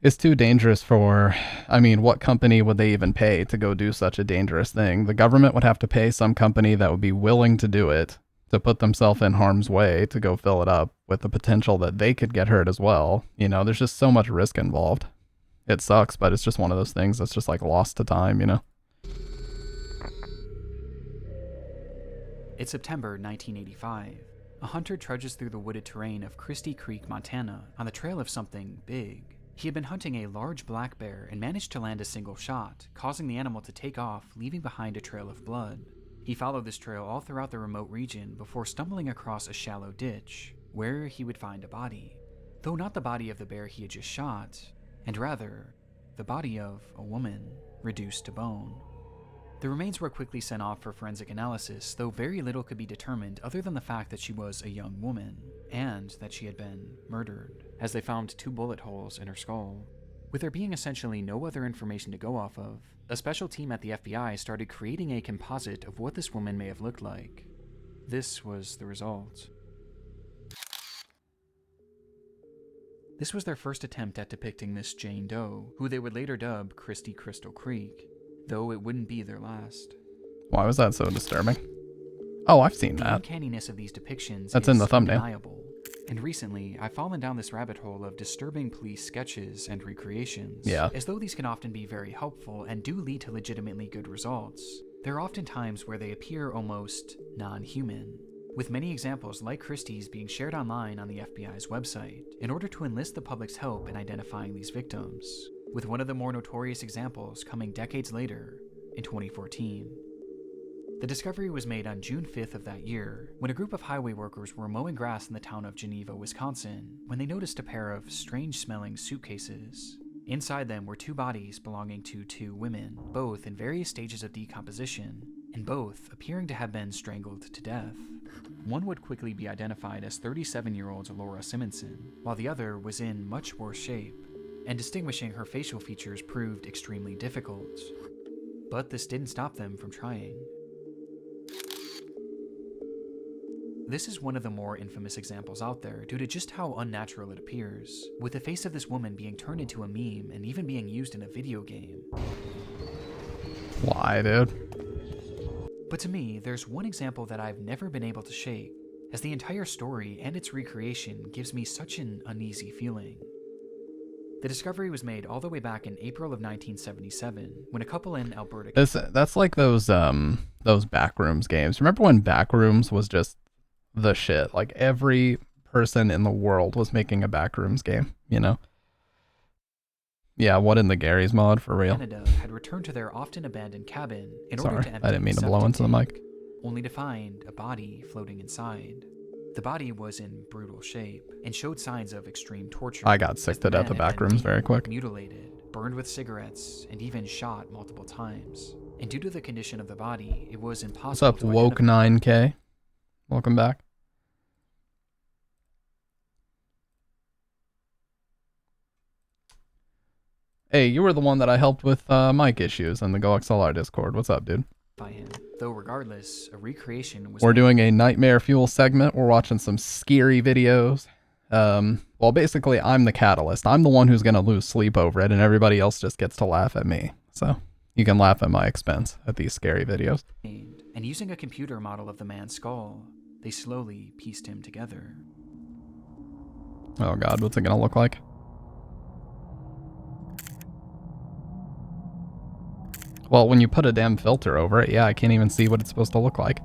It's too dangerous for, I mean, what company would they even pay to go do such a dangerous thing? The government would have to pay some company that would be willing to do it, to put themselves in harm's way to go fill it up with the potential that they could get hurt as well. You know, there's just so much risk involved. It sucks, but it's just one of those things that's just like lost to time, you know? It's September 1985. A hunter trudges through the wooded terrain of Christie Creek, Montana, on the trail of something big. He had been hunting a large black bear and managed to land a single shot, causing the animal to take off, leaving behind a trail of blood. He followed this trail all throughout the remote region before stumbling across a shallow ditch, where he would find a body. Though not the body of the bear he had just shot, and rather, the body of a woman, reduced to bone. The remains were quickly sent off for forensic analysis, though very little could be determined other than the fact that she was a young woman, and that she had been murdered, as they found 2 bullet holes in her skull. With there being essentially no other information to go off of, a special team at the FBI started creating a composite of what this woman may have looked like. This was the result. This was their first attempt at depicting Miss Jane Doe, who they would later dub Christy Crystal Creek, though it wouldn't be their last. Why was that so disturbing? Oh, I've seen that. The uncanniness of these depictions That's is in the thumbnail. undeniable. And recently, I've fallen down this rabbit hole of disturbing police sketches and recreations. Yeah. As though these can often be very helpful and do lead to legitimately good results, there are often times where they appear almost non-human, with many examples like Christie's being shared online on the FBI's website in order to enlist the public's help in identifying these victims, with one of the more notorious examples coming decades later, in 2014. The discovery was made on June 5th of that year, when a group of highway workers were mowing grass in the town of Geneva, Wisconsin, when they noticed a pair of strange-smelling suitcases. Inside them were 2 bodies belonging to 2 women, both in various stages of decomposition, and both appearing to have been strangled to death. One would quickly be identified as 37-year-old Laura Simonson, while the other was in much worse shape, and distinguishing her facial features proved extremely difficult. But this didn't stop them from trying. This is one of the more infamous examples out there due to just how unnatural it appears, with the face of this woman being turned into a meme and even being used in a video game. Why, dude? But to me, there's one example that I've never been able to shake, as the entire story and its recreation gives me such an uneasy feeling. The discovery was made all the way back in April of 1977, when a couple in Alberta... That's like those Backrooms games. Remember when Backrooms was just the shit? Like, every person in the world was making a Backrooms game, you know? Yeah, what in the Gary's mod, for real? Canada had returned to their often abandoned cabin in Sorry, order to empty I didn't mean to the blow septic into the tank, mic. only to find a body floating inside. The body was in brutal shape and showed signs of extreme torture. I got sick to death of Backrooms very quick. Mutilated, burned with cigarettes, and even shot multiple times. And due to the condition of the body, it was impossible What's up, to Woke identify. 9K? Welcome back. Hey, you were the one that I helped with mic issues in the GoXLR Discord. What's up, dude? By him. Though regardless, a recreation was We're doing a Nightmare Fuel segment. We're watching some scary videos. Well, basically, I'm the catalyst. I'm the one who's going to lose sleep over it, and everybody else just gets to laugh at me. So you can laugh at my expense at these scary videos. And using a computer model of the man's skull, they slowly pieced him together. Oh god, what's it going to look like? Well, when you put a damn filter over it, yeah, I can't even see what it's supposed to look like.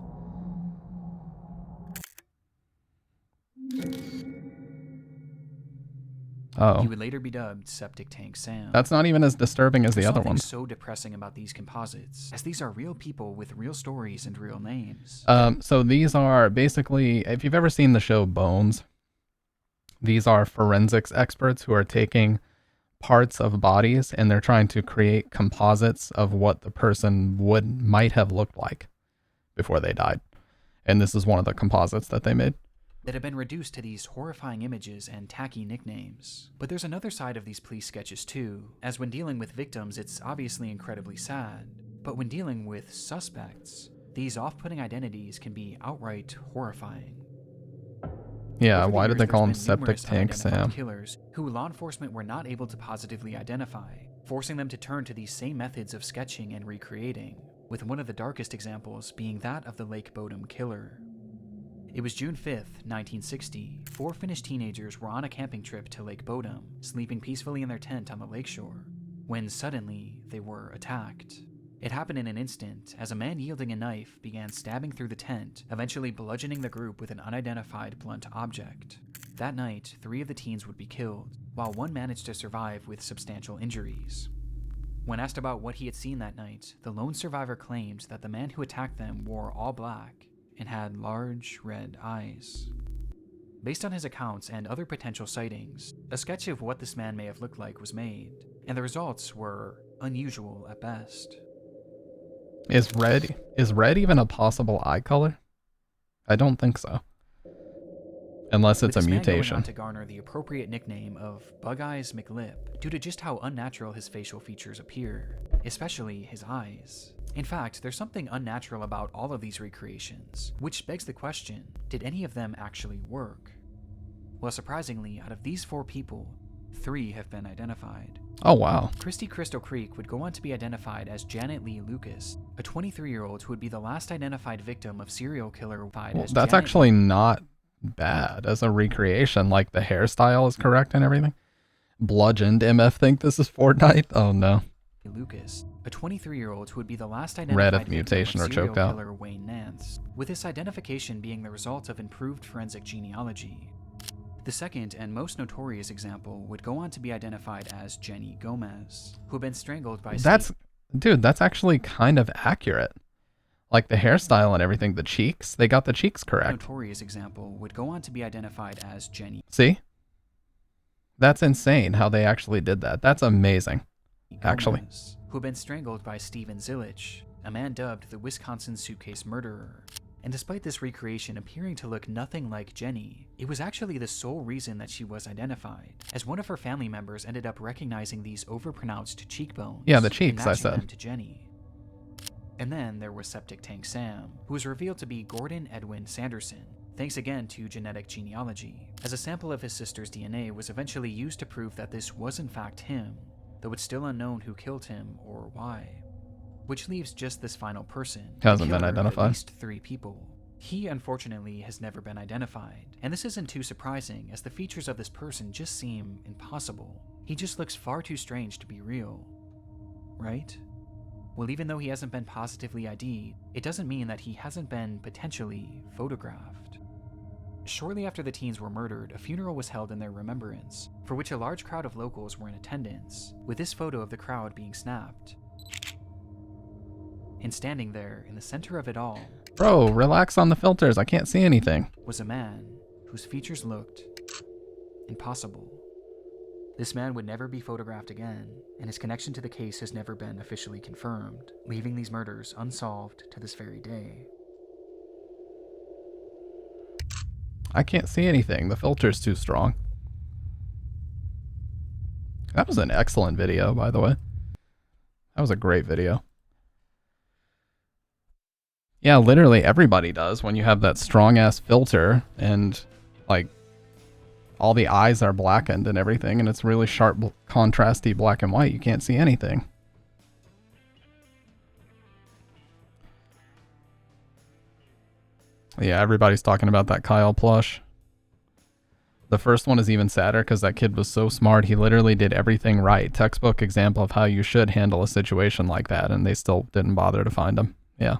Oh. He would later be dubbed Septic Tank Sam. That's not even as disturbing as the other one. What's so depressing about these composites, as these are real people with real stories and real names. So these are basically, if you've ever seen the show Bones, these are forensics experts who are taking parts of bodies and they're trying to create composites of what the person might have looked like before they died. And this is one of the composites that they made. That have been reduced to these horrifying images and tacky nicknames. But there's another side of these police sketches too, as when dealing with victims it's obviously incredibly sad, but when dealing with suspects, these off-putting identities can be outright horrifying. Yeah, Over the why did years, they call him there's been Septic numerous Tank unidentified Sam? Killers who law enforcement were not able to positively identify, forcing them to turn to these same methods of sketching and recreating, with one of the darkest examples being that of the Lake Bodom killer. It was June 5th, 1960. 4 Finnish teenagers were on a camping trip to Lake Bodom, sleeping peacefully in their tent on the lakeshore, when suddenly they were attacked. It happened in an instant, as a man yielding a knife began stabbing through the tent, eventually bludgeoning the group with an unidentified blunt object. That night, 3 of the teens would be killed, while one managed to survive with substantial injuries. When asked about what he had seen that night, the lone survivor claimed that the man who attacked them wore all black and had large red eyes. Based on his accounts and other potential sightings, a sketch of what this man may have looked like was made, and the results were unusual at best. Is red even a possible eye color? I don't think so. Unless it's a mutation. With this man going on to garner the appropriate nickname of Bug Eyes McLip due to just how unnatural his facial features appear, especially his eyes. In fact, there's something unnatural about all of these recreations, which begs the question, did any of them actually work? Well, surprisingly, out of these 4 people, 3 have been identified. Oh, wow. Christy Crystal Creek would go on to be identified as Janet Lee Lucas, a 23-year-old who would be the last identified victim of serial killer. Well, that's actually not bad as a recreation. Like, the hairstyle is correct and everything. Bludgeoned. MF think this is Fortnite? Oh, no. Lucas, a 23-year-old who would be the last identified Red of victim mutation of or serial choked out. killer Wayne Nance, with this identification being the result of improved forensic genealogy. The second and most notorious example would go on to be identified as Jenny Gomez, who had been strangled by Dude, that's actually kind of accurate. Like the hairstyle and everything, the cheeks, they got the cheeks correct. Notorious example would go on to be identified as Jenny. See? That's insane how they actually did that. That's amazing. Gomez, actually. Who had been strangled by Steven Zilich, a man dubbed the Wisconsin Suitcase Murderer. And despite this recreation appearing to look nothing like Jenny, it was actually the sole reason that she was identified, as one of her family members ended up recognizing these overpronounced cheekbones. Yeah, the cheeks, and I matching said. them to Jenny. And then there was Septic Tank Sam, who was revealed to be Gordon Edwin Sanderson, thanks again to genetic genealogy, as a sample of his sister's DNA was eventually used to prove that this was in fact him, though it's still unknown who killed him or why. Which leaves just this final person. Hasn't been the killer of identified. At least 3 people. He, unfortunately, has never been identified. And this isn't too surprising, as the features of this person just seem impossible. He just looks far too strange to be real. Right? Well, even though he hasn't been positively ID'd, it doesn't mean that he hasn't been potentially photographed. Shortly after the teens were murdered, a funeral was held in their remembrance, for which a large crowd of locals were in attendance, with this photo of the crowd being snapped. And standing there, in the center of it all, Bro, relax on the filters. I can't see anything. was a man whose features looked impossible. This man would never be photographed again, and his connection to the case has never been officially confirmed, leaving these murders unsolved to this very day. I can't see anything. The filter's too strong. That was an excellent video, by the way. That was a great video. Yeah, literally everybody does when you have that strong-ass filter and, like, all the eyes are blackened and everything, and it's really sharp, contrasty black and white. You can't see anything. Yeah, everybody's talking about that Kyle plush. The first one is even sadder because that kid was so smart. He literally did everything right. Textbook example of how you should handle a situation like that, and they still didn't bother to find him. Yeah.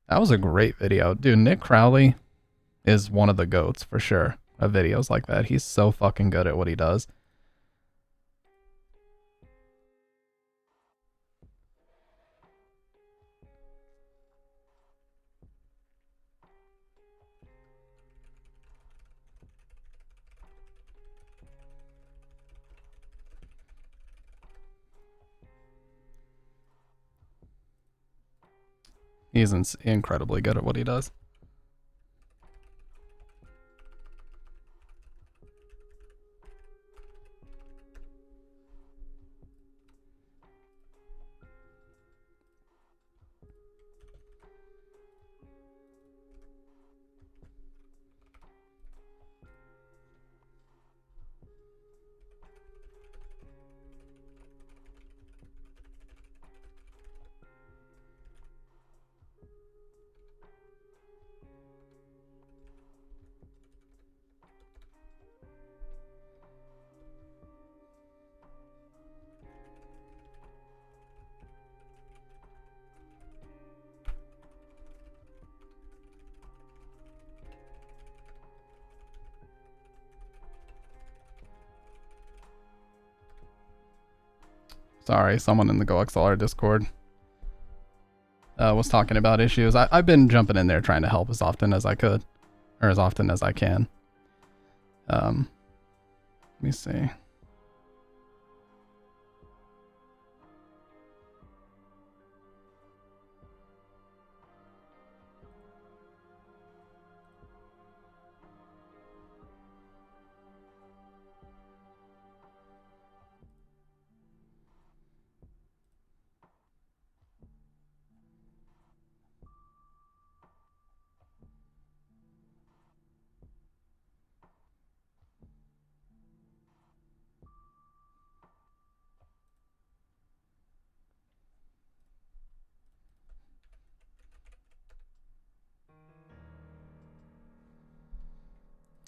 That was a great video. Dude, Nick Crowley is one of the GOATs for sure of videos like that. He's so fucking good at what he does. He's incredibly good at what he does. Sorry, someone in the GoXLR Discord was talking about issues. I've been jumping in there trying to help as often as I could, or as often as I can. Let me see.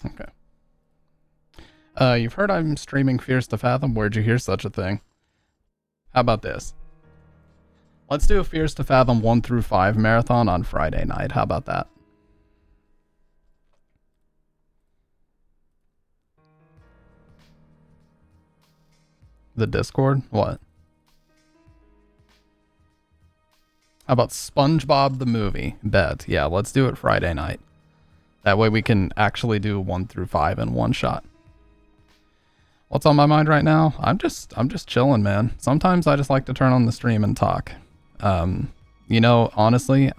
Okay. You've heard I'm streaming Fears to Fathom. Where'd you hear such a thing? How about this? Let's do a Fears to Fathom 1 through 5 marathon on Friday night. How about that? The Discord? What? How about SpongeBob the movie? Bet. Yeah, let's do it Friday night. That way we can actually do 1 through 5 in one shot. What's on my mind right now? I'm just chilling, man. Sometimes I just like to turn on the stream and talk. You know, honestly,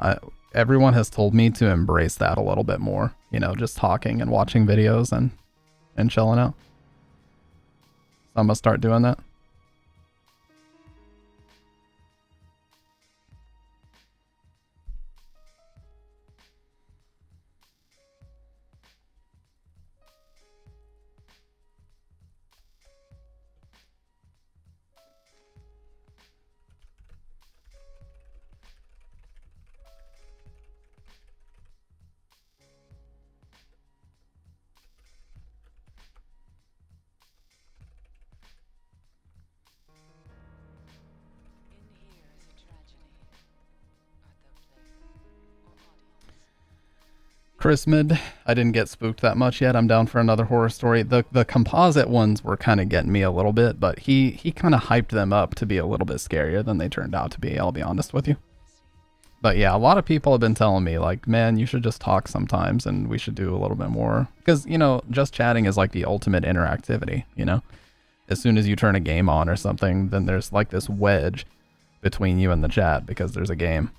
everyone has told me to embrace that a little bit more. You know, just talking and watching videos and chilling out. So I'm gonna start doing that. Chris Mid, I didn't get spooked that much yet. I'm down for another horror story. The composite ones were kind of getting me a little bit, but he kind of hyped them up to be a little bit scarier than they turned out to be, I'll be honest with you. But yeah, a lot of people have been telling me, like, man, you should just talk sometimes and we should do a little bit more. Because, you know, just chatting is like the ultimate interactivity, you know? As soon as you turn a game on or something, then there's like this wedge between you and the chat because there's a game.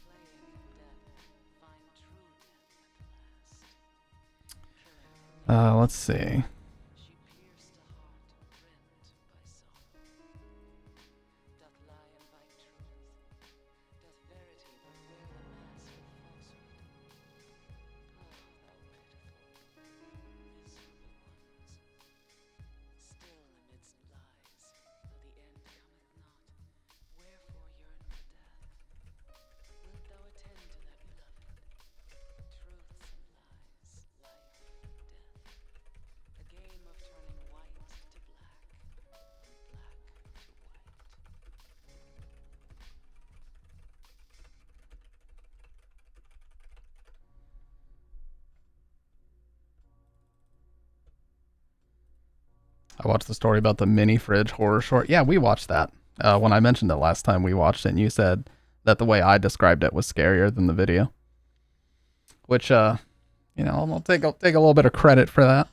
Let's see. I watched the story about the mini fridge horror short. Yeah, we watched that. When I mentioned it last time, we watched it, and you said that the way I described it was scarier than the video. Which, you know, I'll take a little bit of credit for that.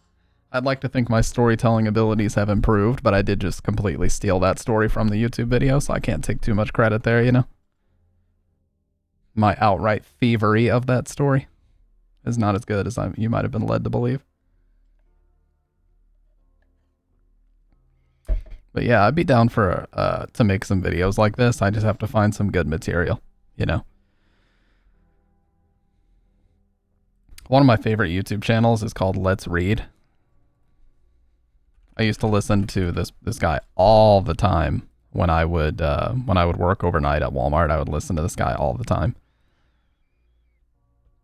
I'd like to think my storytelling abilities have improved, but I did just completely steal that story from the YouTube video, so I can't take too much credit there, you know? My outright thievery of that story is not as good as you might have been led to believe. But yeah, I'd be down for to make some videos like this. I just have to find some good material, you know. One of my favorite YouTube channels is called Let's Read. I used to listen to this guy all the time when I would work overnight at Walmart. I would listen to this guy all the time.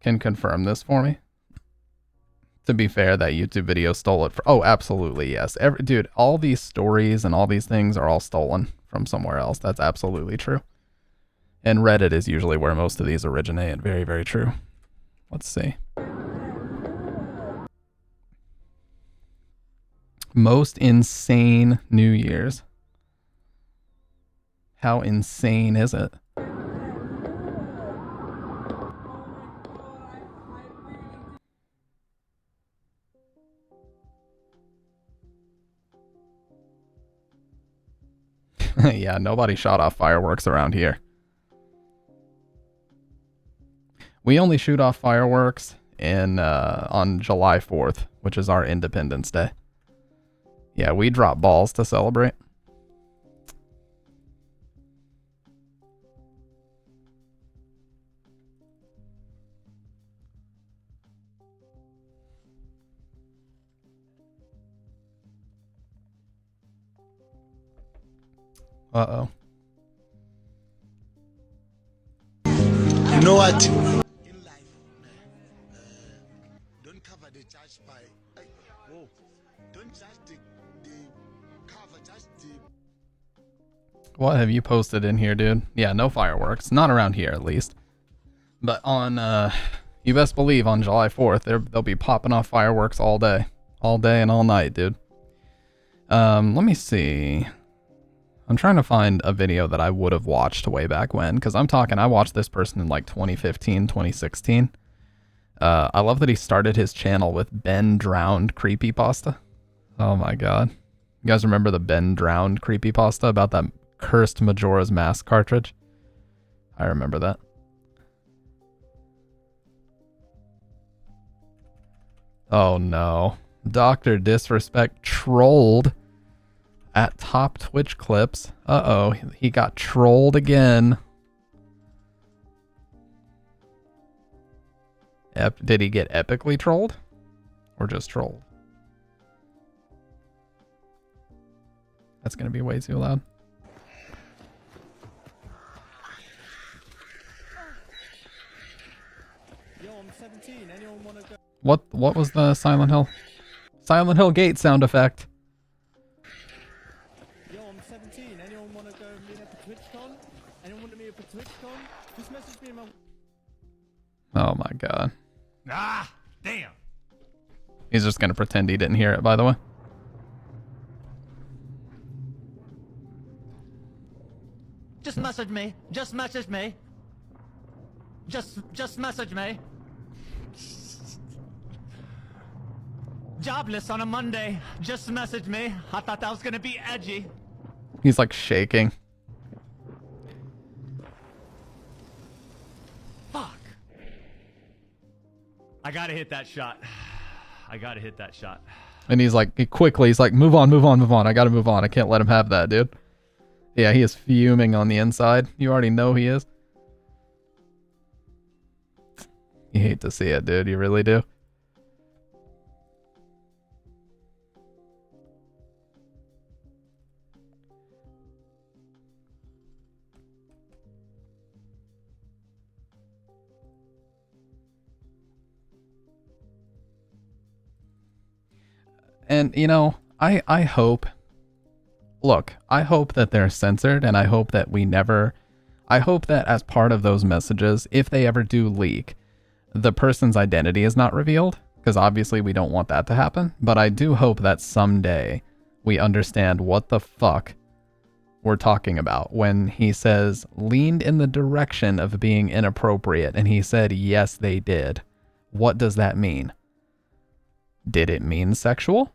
Can confirm this for me? To be fair, that YouTube video stole it. Oh, absolutely, yes. Dude, all these stories and all these things are all stolen from somewhere else. That's absolutely true. And Reddit is usually where most of these originate. Very, very true. Let's see. Most insane New Year's. How insane is it? Yeah, nobody shot off fireworks around here. We only shoot off fireworks on July 4th, which is our Independence Day. Yeah, we drop balls to celebrate. Uh-oh. You know what? In life, don't cover the charge by. Whoa. Don't judge the cover, just the. What have you posted in here, dude? Yeah, no fireworks. Not around here, at least. But on, you best believe on July 4th, they'll be popping off fireworks all day. All day and all night, dude. Let me see. I'm trying to find a video that I would have watched way back when, because I watched this person in like 2015, 2016. I love that he started his channel with Ben Drowned Creepypasta. Oh my god. You guys remember the Ben Drowned Creepypasta about that cursed Majora's Mask cartridge? I remember that. Oh no. Dr. Disrespect trolled at top Twitch clips. Uh-oh, he got trolled again. Did he get epically trolled? Or just trolled? That's gonna be way too loud. Yo, I'm 17. Anyone wanna go? What was the Silent Hill? Silent Hill gate sound effect. Yo, I'm 17. Anyone wanna go meet up at TwitchCon? Anyone want to meet up at TwitchCon? Just message me in my... Oh my god. Ah, damn. He's just gonna pretend he didn't hear it, by the way. Just message me. Just message me. Just message me. Jobless on a Monday. Just message me. I thought that was gonna be edgy. He's like shaking. Fuck. I gotta hit that shot. I gotta hit that shot. And he's like, he's like, move on. I gotta move on. I can't let him have that, dude. Yeah, he is fuming on the inside. You already know he is. You hate to see it, dude. You really do. And, you know, I hope, look, I hope that they're censored, and I hope that I hope that as part of those messages, if they ever do leak, the person's identity is not revealed, because obviously we don't want that to happen, but I do hope that someday we understand what the fuck we're talking about when he says, leaned in the direction of being inappropriate, and he said, yes, they did. What does that mean? Did it mean sexual?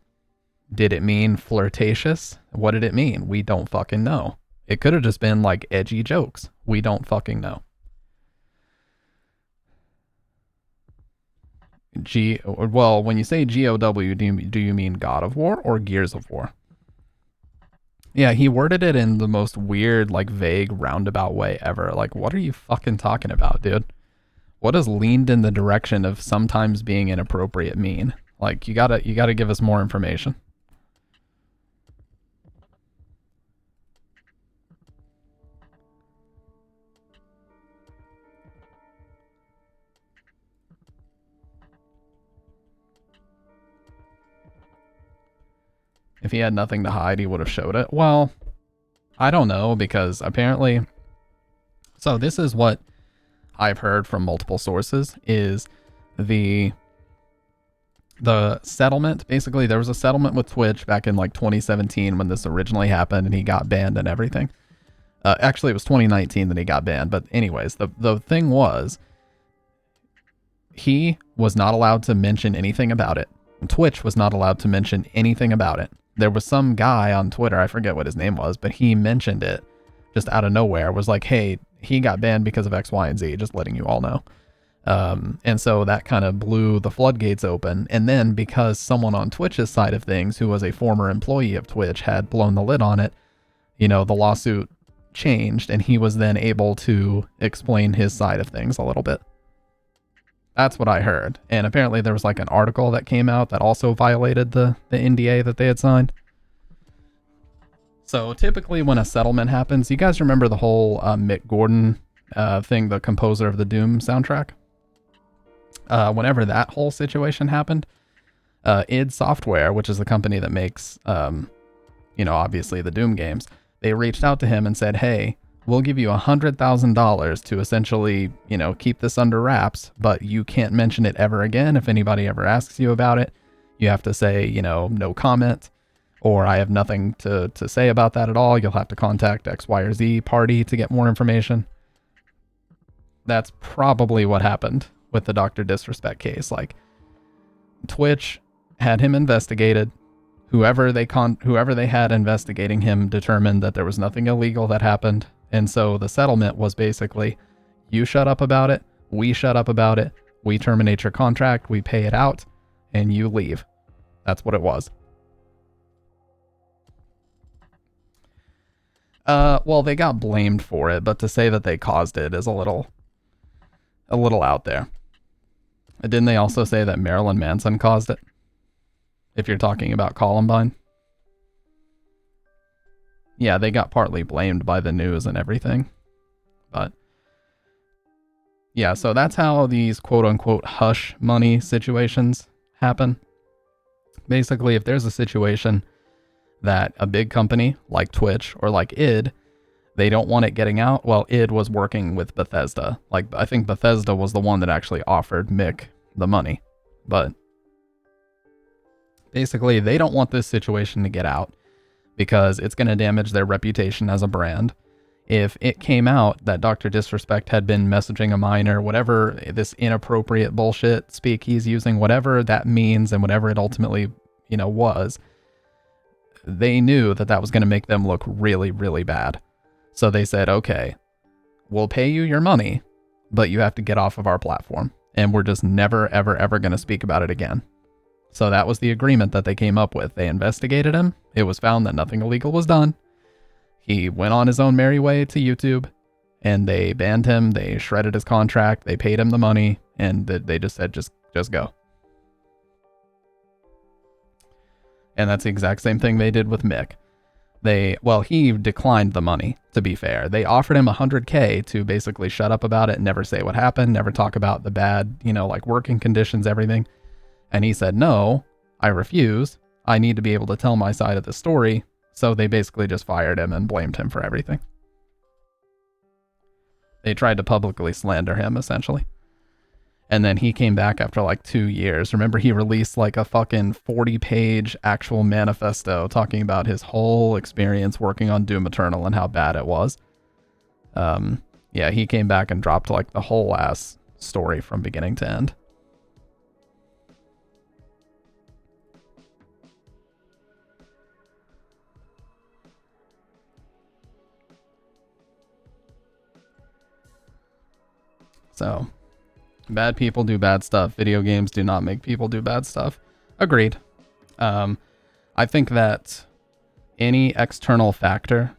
Did it mean flirtatious? What did it mean? We don't fucking know. It could have just been like edgy jokes. We don't fucking know. Well, when you say GOW, do you mean God of War or Gears of War? Yeah, he worded it in the most weird, like vague, roundabout way ever. Like, what are you fucking talking about, dude? What does leaned in the direction of sometimes being inappropriate mean? Like, you gotta give us more information. If he had nothing to hide, he would have showed it. Well, I don't know, because apparently... So this is what I've heard from multiple sources, is the settlement. Basically, there was a settlement with Twitch back in like 2017 when this originally happened and he got banned and everything. Actually, it was 2019 that he got banned. But anyways, the thing was, he was not allowed to mention anything about it. Twitch was not allowed to mention anything about it. There was some guy on Twitter, I forget what his name was, but he mentioned it just out of nowhere. Was like, hey, he got banned because of X, Y, and Z, just letting you all know. And so that kind of blew the floodgates open. And then because someone on Twitch's side of things, who was a former employee of Twitch, had blown the lid on it, you know, the lawsuit changed, and he was then able to explain his side of things a little bit. That's what I heard. And apparently there was like an article that came out that also violated the NDA that they had signed. So typically when a settlement happens, you guys remember the whole Mick Gordon thing, the composer of the Doom soundtrack? Whenever that whole situation happened, id Software, which is the company that makes, you know, obviously the Doom games, they reached out to him and said, hey, we'll give you $100,000 to essentially, you know, keep this under wraps, but you can't mention it ever again. If anybody ever asks you about it, you have to say, you know, no comment, or I have nothing to say about that at all. You'll have to contact X, Y, or Z party to get more information. That's probably what happened with the Dr. Disrespect case. Like, Twitch had him investigated. Whoever they had investigating him determined that there was nothing illegal that happened. And so the settlement was basically, you shut up about it, we shut up about it, we terminate your contract, we pay it out, and you leave. That's what it was. Well, they got blamed for it, but to say that they caused it is a little out there. Didn't they also say that Marilyn Manson caused it? If you're talking about Columbine. Yeah, they got partly blamed by the news and everything. But yeah, so that's how these quote-unquote hush money situations happen. Basically, if there's a situation that a big company like Twitch or like id, they don't want it getting out, well, id was working with Bethesda. Like, I think Bethesda was the one that actually offered Mick the money. But basically, they don't want this situation to get out because it's going to damage their reputation as a brand. If it came out that Dr. Disrespect had been messaging a minor, whatever this inappropriate bullshit speak he's using, whatever that means and whatever it ultimately, you know, was, they knew that that was going to make them look really, really bad. So they said, okay, we'll pay you your money, but you have to get off of our platform. And we're just never, ever, ever going to speak about it again. So that was the agreement that they came up with. They investigated him. It was found that nothing illegal was done. He went on his own merry way to YouTube, and they banned him. They shredded his contract. They paid him the money, and they just said, just go. And that's the exact same thing they did with Mick. He declined the money, to be fair. They offered him $100K to basically shut up about it, never say what happened, never talk about the bad, you know, like working conditions, everything. And he said, no, I refuse. I need to be able to tell my side of the story. So they basically just fired him and blamed him for everything. They tried to publicly slander him, essentially. And then he came back after like 2 years. Remember, he released like a fucking 40-page actual manifesto talking about his whole experience working on Doom Eternal and how bad it was. Yeah, he came back and dropped like the whole ass story from beginning to end. So, bad people do bad stuff. Video games do not make people do bad stuff. Agreed. I think that any external factor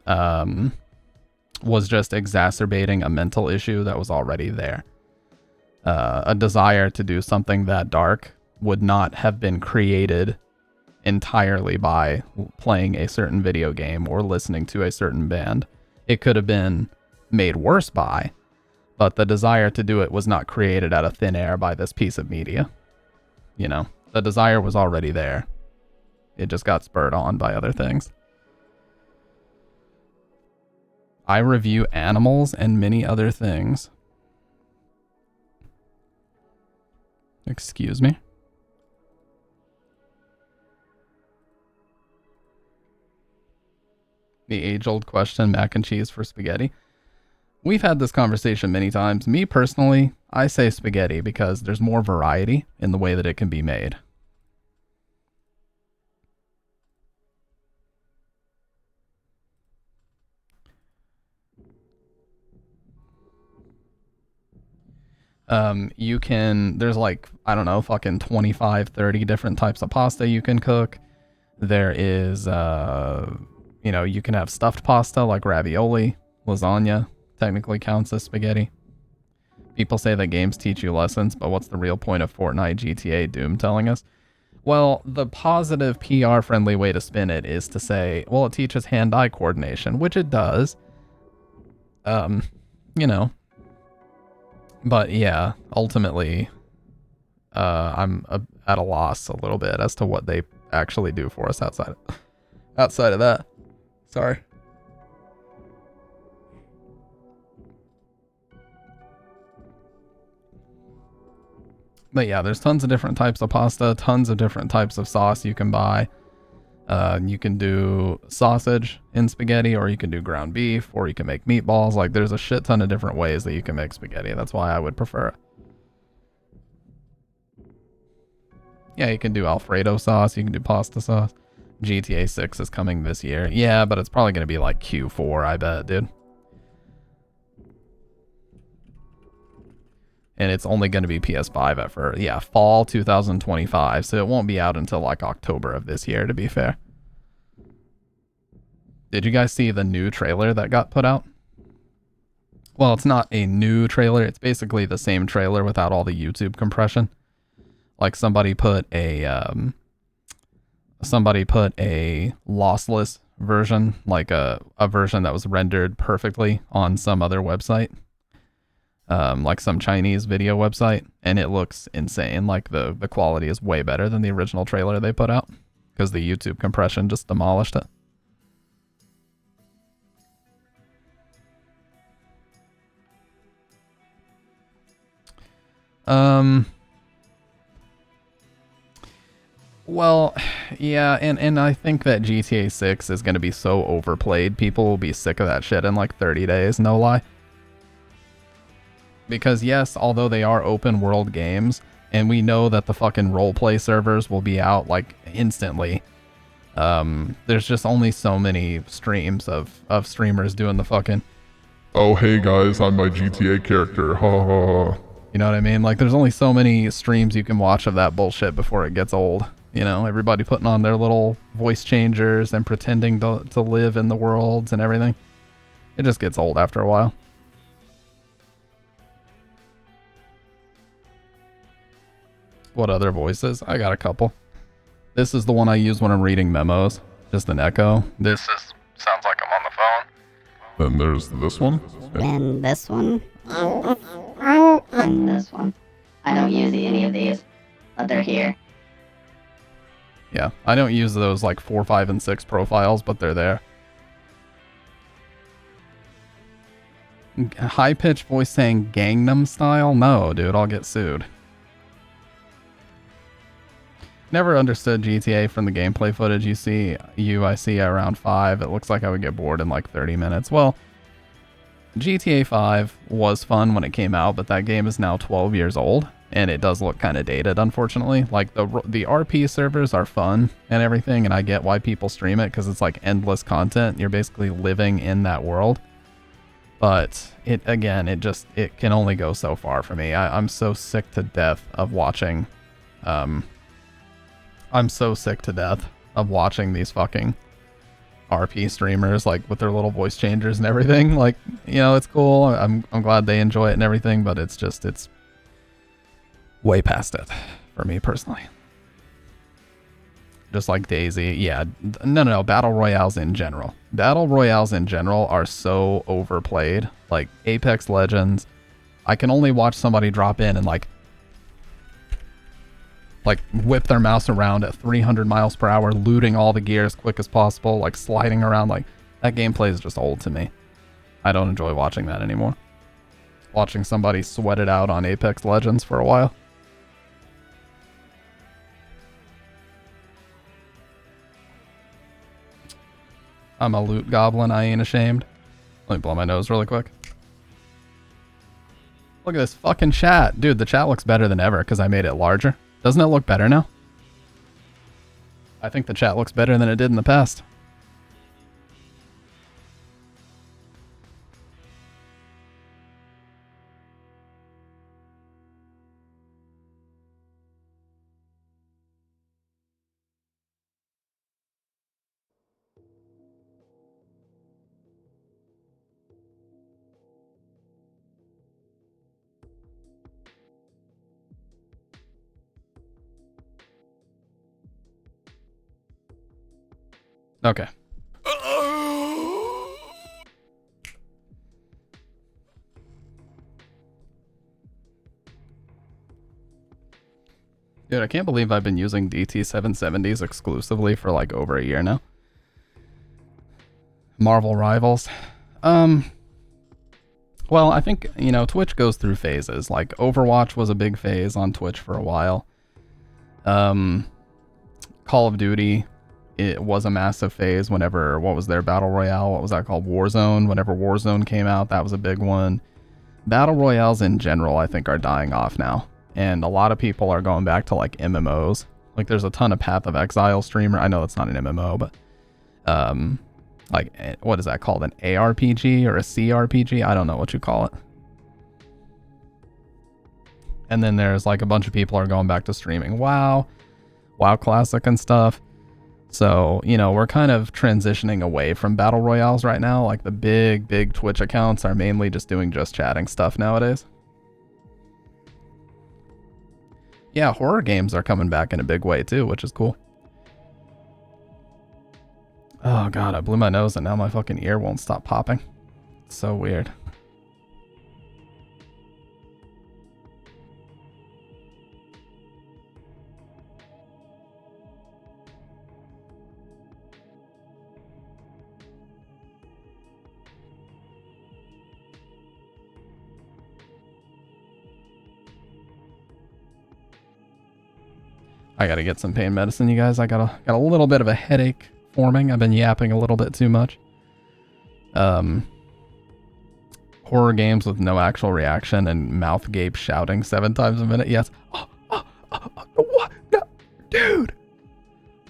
was just exacerbating a mental issue that was already there. A desire to do something that dark would not have been created entirely by playing a certain video game or listening to a certain band. It could have been made worse by, but the desire to do it was not created out of thin air by this piece of media. You know, the desire was already there. It just got spurred on by other things. I review animals and many other things. Excuse me? The age-old question, mac and cheese for spaghetti. We've had this conversation many times. Me personally, I say spaghetti because there's more variety in the way that it can be made. There's like, I don't know, fucking 25, 30 different types of pasta you can cook. There is, you can have stuffed pasta like ravioli, lasagna technically counts as spaghetti. People say that games teach you lessons, but what's the real point of Fortnite, GTA, Doom telling us? Well, the positive PR-friendly way to spin it is to say, well, it teaches hand-eye coordination, which it does. But yeah, ultimately, I'm at a loss a little bit as to what they actually do for us outside of that. Sorry. But yeah, there's tons of different types of pasta, tons of different types of sauce you can buy. You can do sausage in spaghetti, or you can do ground beef, or you can make meatballs. Like, there's a shit ton of different ways that you can make spaghetti. That's why I would prefer it. Yeah, you can do Alfredo sauce. You can do pasta sauce. GTA 6 is coming this year. Yeah, but it's probably going to be like Q4, I bet, dude. And it's only going to be PS5 at first. Yeah, fall 2025. So it won't be out until like October of this year, to be fair. Did you guys see the new trailer that got put out? Well, it's not a new trailer. It's basically the same trailer without all the YouTube compression. Like somebody put a lossless version, like a version that was rendered perfectly on some other website. Like some Chinese video website, and it looks insane. Like the quality is way better than the original trailer they put out because the YouTube compression just demolished it. Well, yeah, and I think that GTA 6 is going to be so overplayed, people will be sick of that shit in like 30 days, no lie. Because yes, although they are open world games, and we know that the fucking roleplay servers will be out like instantly, there's just only so many streams of streamers doing the fucking, oh hey guys, I'm my GTA character, ha ha ha. You know what I mean? Like there's only so many streams you can watch of that bullshit before it gets old. You know, everybody putting on their little voice changers and pretending to live in the worlds and everything. It just gets old after a while. What other voices? I got a couple. This is the one I use when I'm reading memos. Just an echo. Sounds like I'm on the phone. Then there's this one. And this one. And this one. I don't use any of these, but they're here. Yeah, I don't use those like 4, 5, and 6 profiles, but they're there. High-pitched voice saying Gangnam Style? No, dude, I'll get sued. Never understood GTA from the gameplay footage I see at around 5. It looks like I would get bored in like 30 minutes. Well, GTA 5 was fun when it came out, but that game is now 12 years old, and it does look kind of dated, unfortunately. Like, the RP servers are fun and everything, and I get why people stream it, because it's like endless content. You're basically living in that world. But, it can only go so far for me. I'm so sick to death of watching... I'm so sick to death of watching these fucking RP streamers, like, with their little voice changers and everything. Like, you know, it's cool. I'm glad they enjoy it and everything, but it's way past it for me personally. Just like Daisy. Yeah, no, Battle Royales in general. Battle Royales in general are so overplayed. Like, Apex Legends, I can only watch somebody drop in and, like whip their mouse around at 300 miles per hour, looting all the gear as quick as possible, like sliding around. Like, that gameplay is just old to me. I don't enjoy watching that anymore. Watching somebody sweat it out on Apex Legends for a while. I'm a loot goblin, I ain't ashamed. Let me blow my nose really quick. Look at this fucking chat. Dude, the chat looks better than ever because I made it larger. Doesn't it look better now? I think the chat looks better than it did in the past. Okay. Dude, I can't believe I've been using DT770s exclusively for like over a year now. Marvel Rivals. Well, I think, you know, Twitch goes through phases. Like Overwatch was a big phase on Twitch for a while. Call of Duty, it was a massive phase whenever, what was their Battle Royale? What was that called? Warzone. Whenever Warzone came out, that was a big one. Battle Royales in general, I think, are dying off now. And a lot of people are going back to like MMOs. Like there's a ton of Path of Exile streamer. I know it's not an MMO, but like what is that called? An ARPG or a CRPG? I don't know what you call it. And then there's like a bunch of people are going back to streaming WoW Classic and stuff. So, you know, we're kind of transitioning away from Battle Royales right now. Like the big Twitch accounts are mainly just doing just chatting stuff nowadays. Yeah, horror games are coming back in a big way too, which is cool. Oh god, I blew my nose and now my fucking ear won't stop popping. It's so weird. I gotta get some pain medicine, you guys. I got a little bit of a headache forming. I've been yapping a little bit too much. Horror games with no actual reaction and mouth gape shouting 7 times a minute. Yes. What? No. Dude.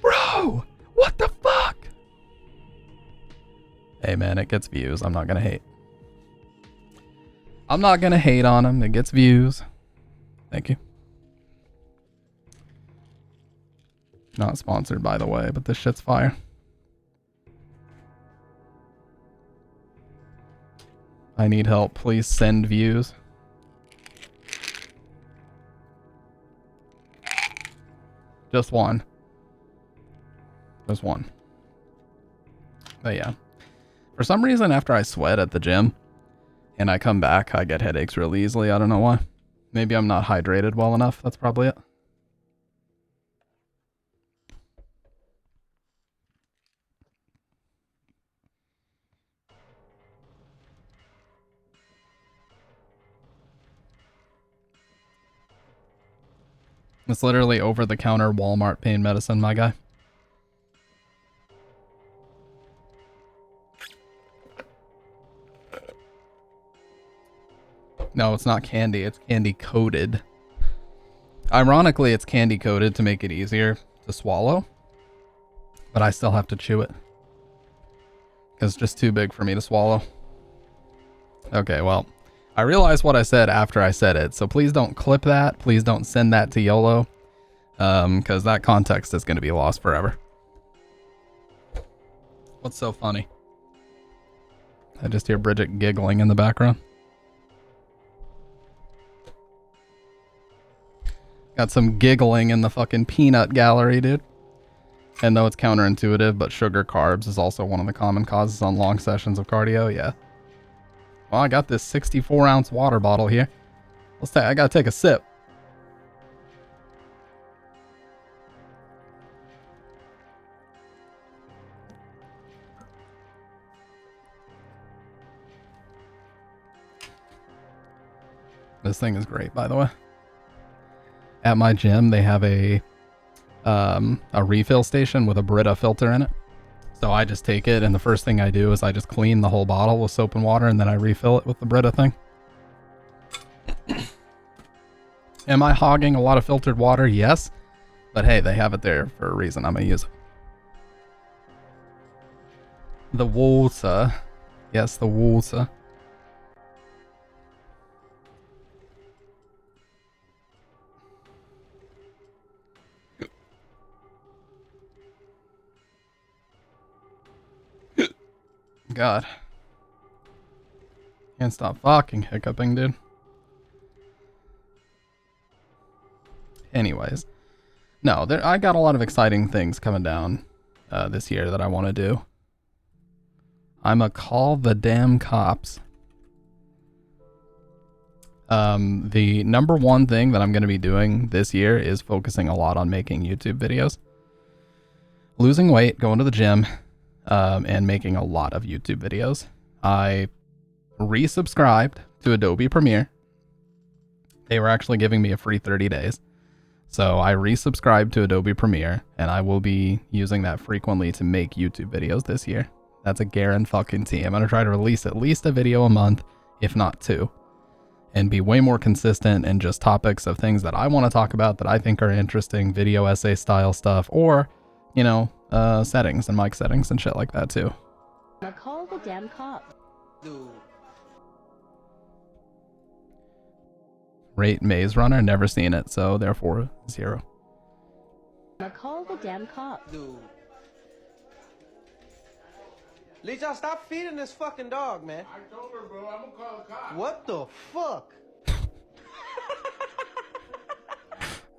Bro. What the fuck? Hey man, it gets views. I'm not gonna hate. I'm not gonna hate on him. It gets views. Thank you. Not sponsored, by the way, but this shit's fire. I need help. Please send views. Just one. Just one. But yeah. For some reason, after I sweat at the gym and I come back, I get headaches real easily. I don't know why. Maybe I'm not hydrated well enough. That's probably it. It's literally over-the-counter Walmart pain medicine, my guy. No, it's not candy. It's candy-coated. Ironically, it's candy-coated to make it easier to swallow. But I still have to chew it. Because it's just too big for me to swallow. Okay, well, I realized what I said after I said it, so please don't clip that. Please don't send that to YOLO. Because that context is going to be lost forever. What's so funny? I just hear Bridget giggling in the background. Got some giggling in the fucking peanut gallery, dude. And though it's counterintuitive, but sugar carbs is also one of the common causes on long sessions of cardio, yeah. Well, I got this 64-ounce water bottle here. I gotta take a sip. This thing is great, by the way. At my gym, they have a refill station with a Brita filter in it. So I just take it, and the first thing I do is I just clean the whole bottle with soap and water, and then I refill it with the Brita thing. Am I hogging a lot of filtered water? Yes. But hey, they have it there for a reason. I'm going to use it. The water. Yes, the water. God. Can't stop fucking hiccuping, dude. Anyways. No, I got a lot of exciting things coming down this year that I want to do. I'ma call the damn cops. The number one thing that I'm going to be doing this year is focusing a lot on making YouTube videos. Losing weight, going to the gym, and making a lot of YouTube videos. I resubscribed to Adobe Premiere. They were actually giving me a free 30 days. So I resubscribed to Adobe Premiere, and I will be using that frequently to make YouTube videos this year. That's a guarantee. I'm going to try to release at least a video a month, if not two. And be way more consistent in just topics of things that I want to talk about that I think are interesting, video essay style stuff, or, you know, settings and mic settings and shit like that too. Call the damn cop. Dude. Rate Maze Runner, never seen it, so therefore 0. Call the damn cop. Dude. Lee, y'all stop feeding this fucking dog, man. I told her, bro, I'm gonna call the cops. What the fuck?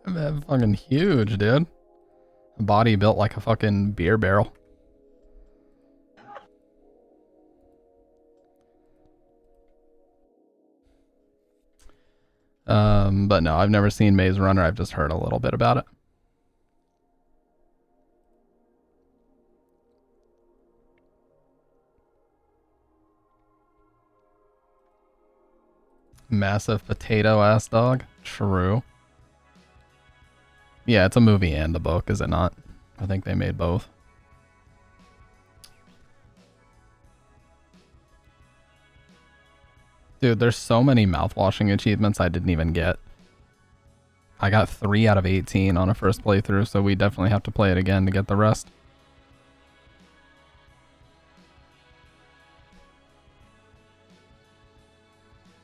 Man, fucking huge, dude. Body built like a fucking beer barrel. But no, I've never seen Maze Runner. I've just heard a little bit about it. Massive potato ass dog. True. Yeah, it's a movie and a book, is it not? I think they made both. Dude, there's so many mouthwashing achievements I didn't even get. I got 3 out of 18 on a first playthrough, so we definitely have to play it again to get the rest.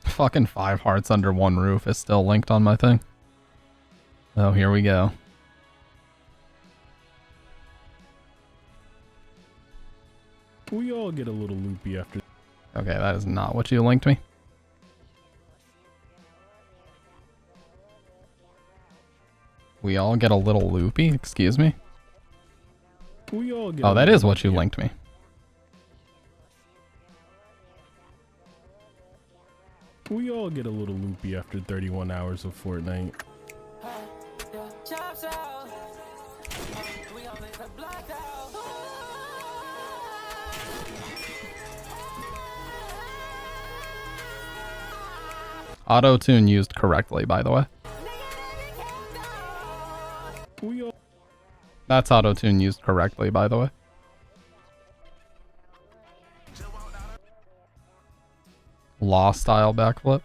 Fucking 5 hearts under one roof is still linked on my thing. Oh, here we go. We all get a little loopy after. Okay, that is not what you linked me. We all get a little loopy? Excuse me? We all get oh, that is what you linked me. We all get a little loopy after 31 hours of Fortnite. Auto-tune used correctly, by the way. That's auto-tune used correctly, by the way. Law style backflip.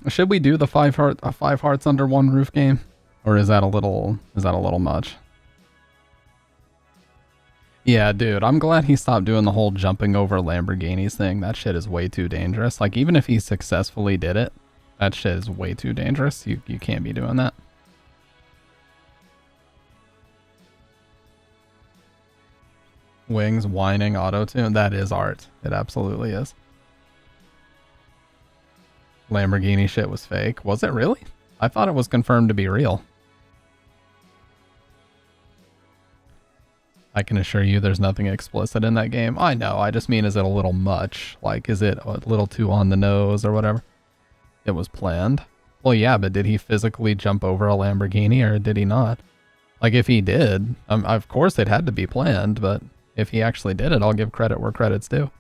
Should we do the 5 hearts under one roof game, or is that a little much? Yeah, dude, I'm glad he stopped doing the whole jumping over Lamborghinis thing. That shit is way too dangerous. Like, even if he successfully did it, that shit is way too dangerous. You can't be doing that. Wings, whining, auto-tune. That is art. It absolutely is. Lamborghini shit was fake. Was it really? I thought it was confirmed to be real. I can assure you there's nothing explicit in that game. I know, I just mean, is it a little much? Like, is it a little too on the nose or whatever? It was planned. Well, yeah, but did he physically jump over a Lamborghini or did he not? Like, if he did, of course it had to be planned, but if he actually did it, I'll give credit where credit's due.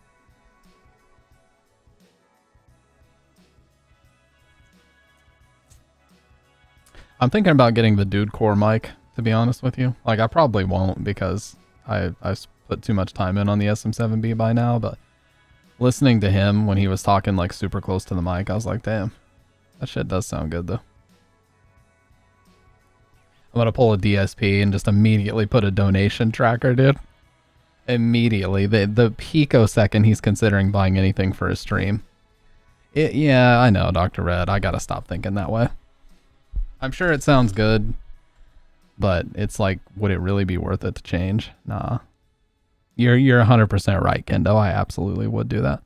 I'm thinking about getting the Dude Core mic to be honest with you. Like, I probably won't because I put too much time in on the SM7B by now, but listening to him when he was talking like super close to the mic, I was like, damn, that shit does sound good though. I'm gonna pull a DSP and just immediately put a donation tracker, dude. Immediately. The picosecond he's considering buying anything for his stream. Yeah, I know, Dr. Red. I gotta stop thinking that way. I'm sure it sounds good, but it's like, would it really be worth it to change? Nah. You're 100% right, Kendo. I absolutely would do that.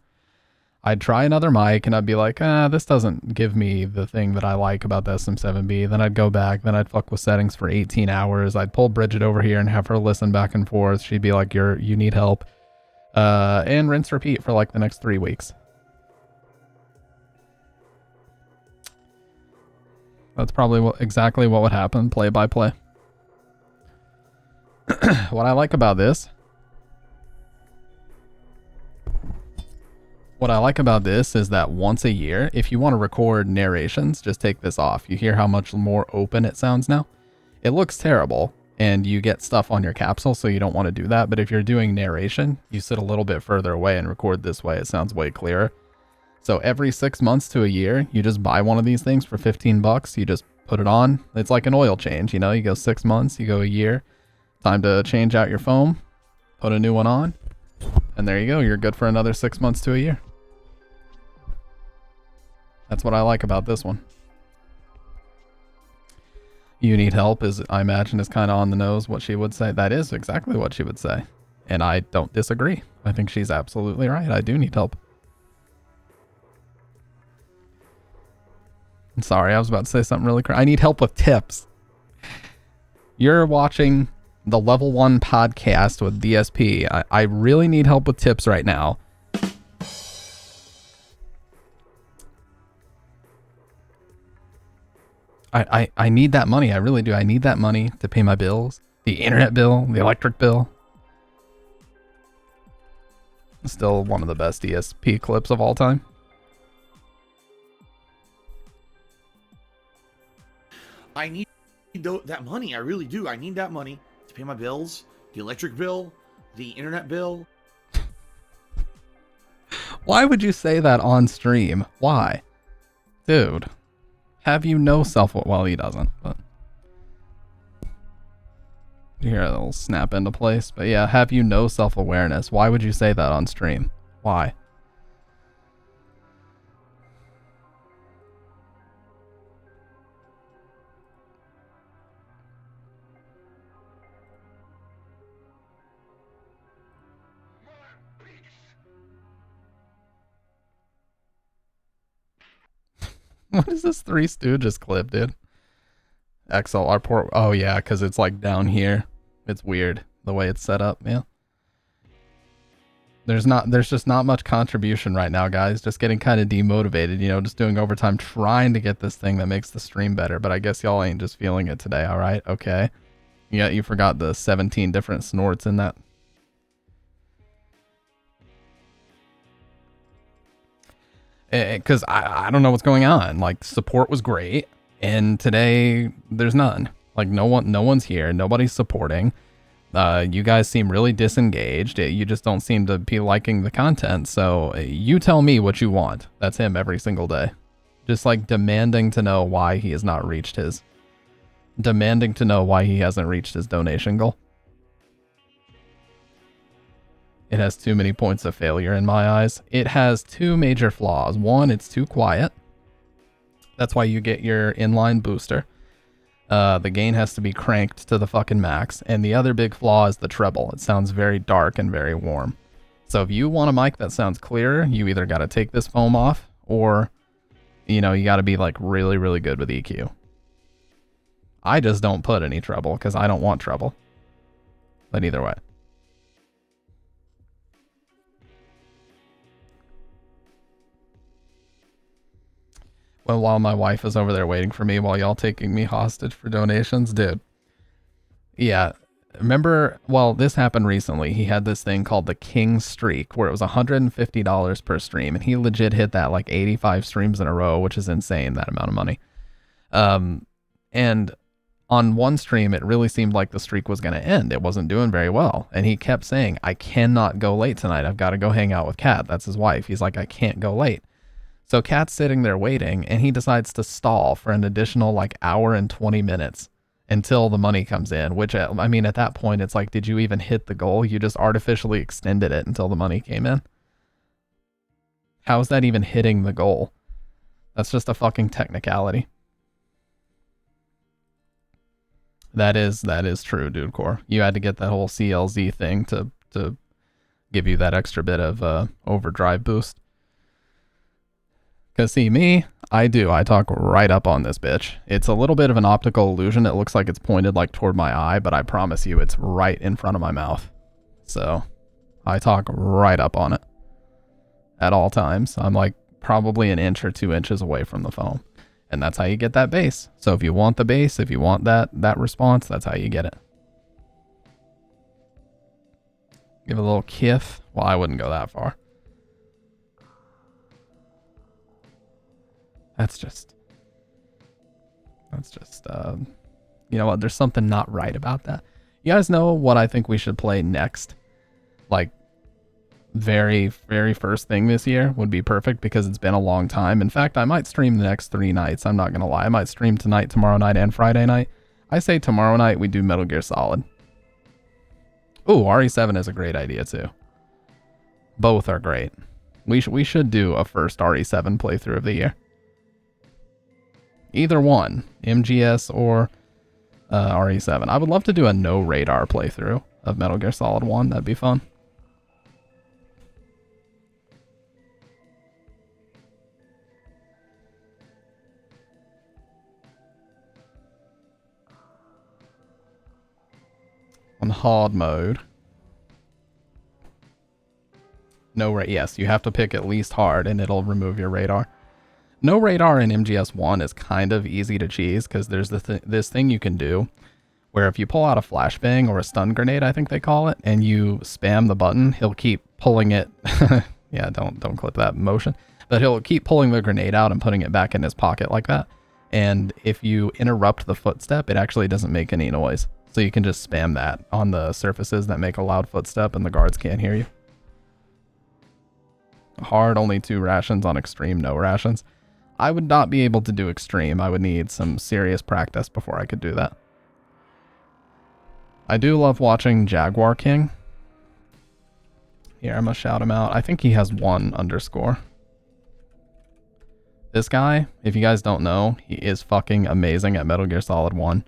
I'd try another mic and I'd be like, this doesn't give me the thing that I like about the SM7B. Then I'd go back, then I'd fuck with settings for 18 hours. I'd pull Bridget over here and have her listen back and forth. She'd be like, you need help. And rinse repeat for like the next 3 weeks. That's probably exactly what would happen, play by play. What I like about this is that once a year, if you want to record narrations, just take this off. You hear how much more open it sounds now? It looks terrible, and you get stuff on your capsule, so you don't want to do that. But if you're doing narration, you sit a little bit further away and record this way. It sounds way clearer. So every 6 months to a year, you just buy one of these things for $15. You just put it on. It's like an oil change, you know? You go 6 months, you go a year. Time to change out your foam, put a new one on, and there you go. You're good for another 6 months to a year. That's what I like about this one. You need help is, I imagine, is kind of on the nose what she would say. That is exactly what she would say. And I don't disagree. I think she's absolutely right. I do need help. I'm sorry, I was about to say something really crazy. I need help with tips. You're watching the Level 1 podcast with DSP. I really need help with tips right now. I need that money. I really do. I need that money to pay my bills. The internet bill, the electric bill. Still one of the best DSP clips of all time. I need that money. I really do. I need that money to pay my bills, the electric bill, the internet bill. Why would you say that on stream? Why? Dude, have you no self... Well, he doesn't, but... You hear a little snap into place. But yeah, have you no self-awareness? Why would you say that on stream? Why? What is this Three Stooges clip, dude? XLR port. Oh yeah, because it's like down here. It's weird the way it's set up, yeah. There's just not much contribution right now, guys. Just getting kind of demotivated, you know, just doing overtime trying to get this thing that makes the stream better. But I guess y'all ain't just feeling it today, all right? Okay. Yeah, you forgot the 17 different snorts in that. Because I don't know what's going on. Like, support was great, and today there's none. Like, no one's here. Nobody's supporting. You guys seem really disengaged. You just don't seem to be liking the content. So you tell me what you want. That's him every single day. Just like demanding to know why he has not reached his. Demanding to know why he hasn't reached his donation goal. It has too many points of failure in my eyes. It has two major flaws. One, it's too quiet. That's why you get your inline booster. The gain has to be cranked to the fucking max. And the other big flaw is the treble. It sounds very dark and very warm. So if you want a mic that sounds clearer, you either got to take this foam off or, you know, you got to be like really, really good with EQ. I just don't put any treble because I don't want treble. But either way. Well, while my wife is over there waiting for me while y'all taking me hostage for donations, dude. Yeah, remember, well, this happened recently. He had this thing called the King Streak where it was $150 per stream, and he legit hit that like 85 streams in a row, which is insane, that amount of money. And on one stream, it really seemed like the streak was going to end. It wasn't doing very well. And he kept saying, I cannot go late tonight. I've got to go hang out with Kat. That's his wife. He's like, I can't go late. So Kat's sitting there waiting, and he decides to stall for an additional like hour and 20 minutes until the money comes in, which, I mean, at that point, it's like, did you even hit the goal? You just artificially extended it until the money came in. How is that even hitting the goal? That's just a fucking technicality. That is true, Dude Core. You had to get that whole CLZ thing to give you that extra bit of overdrive boost. Because see, me, I talk right up on this bitch. It's a little bit of an optical illusion. It looks like it's pointed like toward my eye, but I promise you it's right in front of my mouth. So I talk right up on it at all times. I'm like probably an inch or 2 inches away from the phone. And that's how you get that bass. So if you want the bass, if you want that response, that's how you get it. Give it a little kiff. Well, I wouldn't go that far. That's just, you know what? There's something not right about that. You guys know what I think we should play next? Like, very, very first thing this year would be perfect because it's been a long time. In fact, I might stream the next 3 nights. I'm not going to lie. I might stream tonight, tomorrow night, and Friday night. I say tomorrow night we do Metal Gear Solid. Ooh, RE7 is a great idea too. Both are great. We should do a first RE7 playthrough of the year. Either one, MGS or RE7. I would love to do a no radar playthrough of Metal Gear Solid 1. That'd be fun. On hard mode. Yes, you have to pick at least hard and it'll remove your radar. No radar in MGS1 is kind of easy to cheese because there's this thing you can do where if you pull out a flashbang or a stun grenade, I think they call it, and you spam the button, he'll keep pulling it. Yeah, don't clip that motion. But he'll keep pulling the grenade out and putting it back in his pocket like that. And if you interrupt the footstep, it actually doesn't make any noise. So you can just spam that on the surfaces that make a loud footstep and the guards can't hear you. Hard, only 2 rations. On extreme, no rations. I would not be able to do extreme. I would need some serious practice before I could do that. I do love watching Jaguar King. Here, I'm gonna shout him out. I think he has 1_. This guy, if you guys don't know, he is fucking amazing at Metal Gear Solid 1.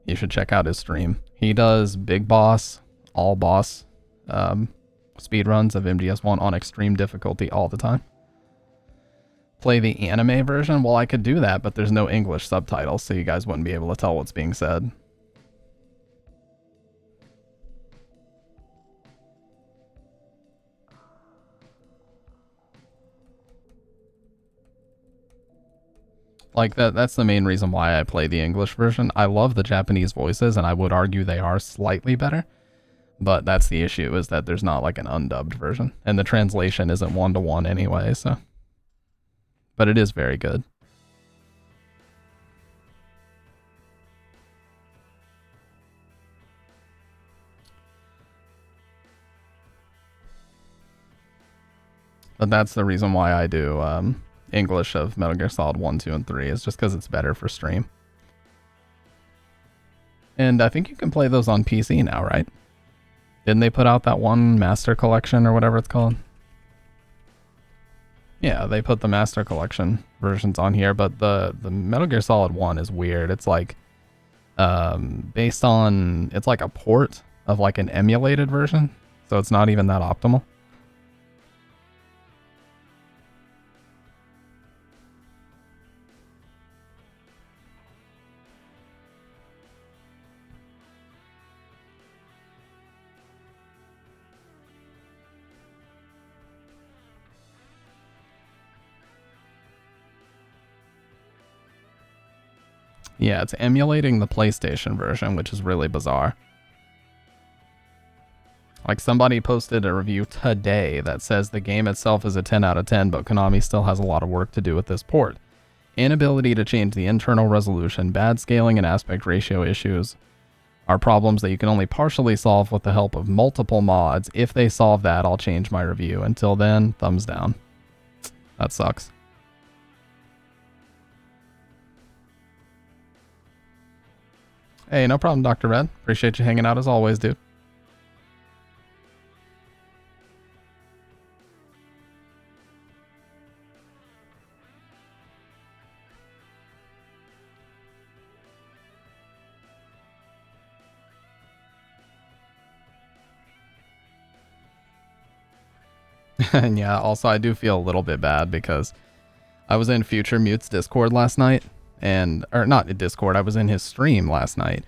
You should check out his stream. He does big boss, all boss speedruns of MGS1 on extreme difficulty all the time. Play the anime version? Well, I could do that, but there's no English subtitles, so you guys wouldn't be able to tell what's being said. Like, that's the main reason why I play the English version. I love the Japanese voices, and I would argue they are slightly better. But that's the issue, is that there's not like an undubbed version. And the translation isn't 1-to-1 anyway, so. But it is very good. But that's the reason why I do English of Metal Gear Solid 1, 2, and 3, is just because it's better for stream. And I think you can play those on PC now, right? Didn't they put out that one Master Collection or whatever it's called? Yeah, they put the Master Collection versions on here, but the Metal Gear Solid 1 is weird. It's like based on, it's like a port of like an emulated version, so it's not even that optimal. Yeah, it's emulating the PlayStation version, which is really bizarre. Like, somebody posted a review today that says the game itself is a 10 out of 10, but Konami still has a lot of work to do with this port. Inability to change the internal resolution, bad scaling and aspect ratio issues are problems that you can only partially solve with the help of multiple mods. If they solve that, I'll change my review. Until then, thumbs down. That sucks. Hey, no problem, Dr. Red. Appreciate you hanging out as always, dude. And yeah, also I do feel a little bit bad because I was in Future Mute's Discord last night, or not Discord, I was in his stream last night,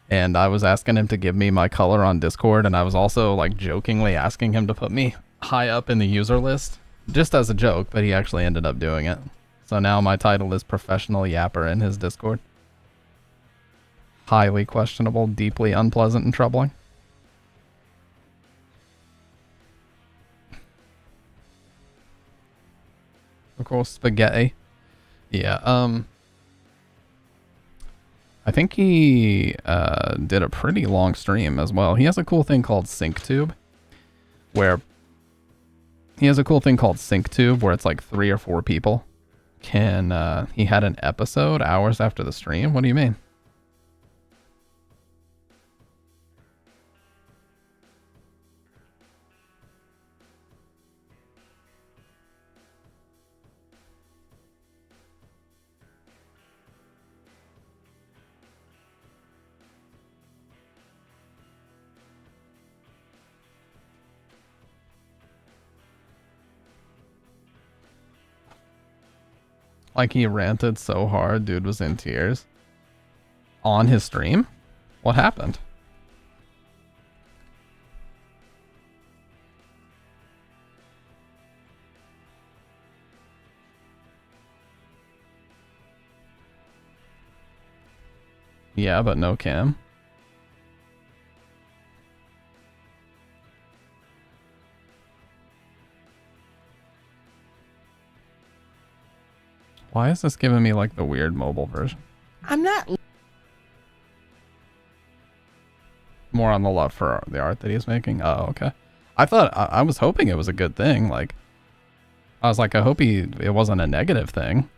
and I was asking him to give me my color on Discord, and I was also like jokingly asking him to put me high up in the user list, just as a joke, but he actually ended up doing it. So now my title is Professional Yapper in his Discord. Highly questionable, deeply unpleasant, and troubling. Of course, spaghetti. Yeah, I think he did a pretty long stream as well. He has a cool thing called SyncTube, where it's like 3 or 4 people can, he had an episode hours after the stream? What do you mean? Like he ranted so hard, dude was in tears. On his stream? What happened? Yeah, but no cam. Why is this giving me like the weird mobile version? I'm not. More on the love for the art that he's making. Oh, okay. I was hoping it was a good thing. Like, I was like, I hope it wasn't a negative thing.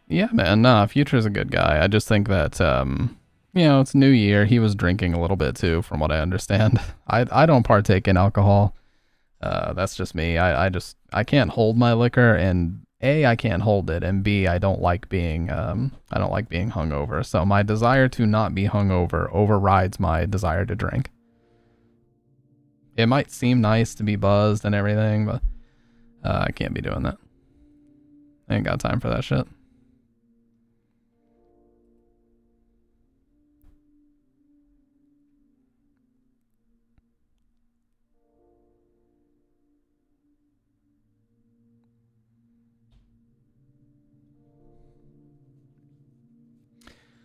Yeah, man. Nah, Future's a good guy. I just think that, you know, it's New Year. He was drinking a little bit too, from what I understand. I don't partake in alcohol. That's just me. I can't hold my liquor, and A, I can't hold it, and B, I don't like being hungover. So my desire to not be hungover overrides my desire to drink. It might seem nice to be buzzed and everything, but I can't be doing that. I ain't got time for that shit.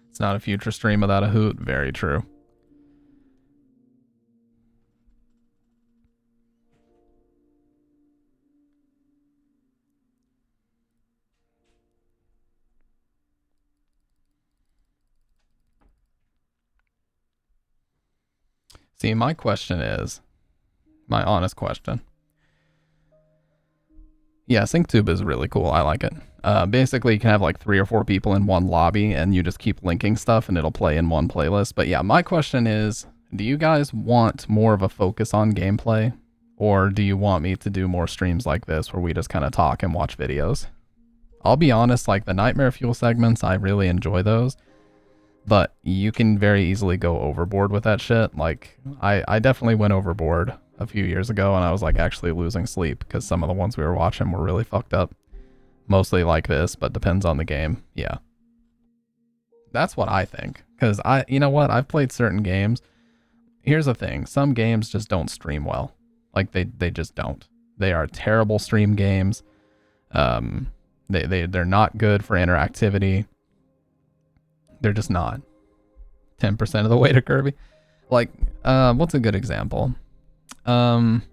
It's not a Future stream without a hoot. Very true. See, my question is, my honest question. Yeah, SyncTube is really cool. I like it. Basically, you can have like 3 or 4 people in one lobby and you just keep linking stuff and it'll play in one playlist. But yeah, my question is, do you guys want more of a focus on gameplay? Or do you want me to do more streams like this where we just kind of talk and watch videos? I'll be honest, like the Nightmare Fuel segments, I really enjoy those. But you can very easily go overboard with that shit. Like, I definitely went overboard a few years ago and I was like actually losing sleep because some of the ones we were watching were really fucked up. Mostly like this, but depends on the game. Yeah. That's what I think. Because you know what? I've played certain games. Here's the thing. Some games just don't stream well. Like they just don't. They are terrible stream games. They're not good for interactivity. They're just not. 10% of the way to Kirby. Like, what's a good example? I'm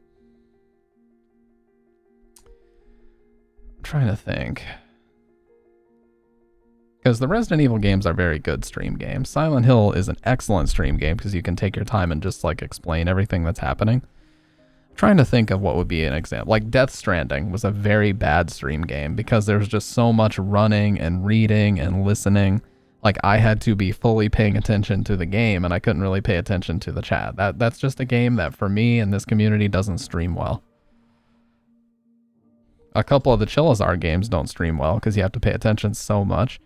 trying to think. Because the Resident Evil games are very good stream games. Silent Hill is an excellent stream game because you can take your time and just like explain everything that's happening. I'm trying to think of what would be an example. Like Death Stranding was a very bad stream game because there was just so much running and reading and listening. Like I had to be fully paying attention to the game and I couldn't really pay attention to the chat. That's just a game that for me and this community doesn't stream well. A couple of the Chillazar games don't stream well because you have to pay attention so much.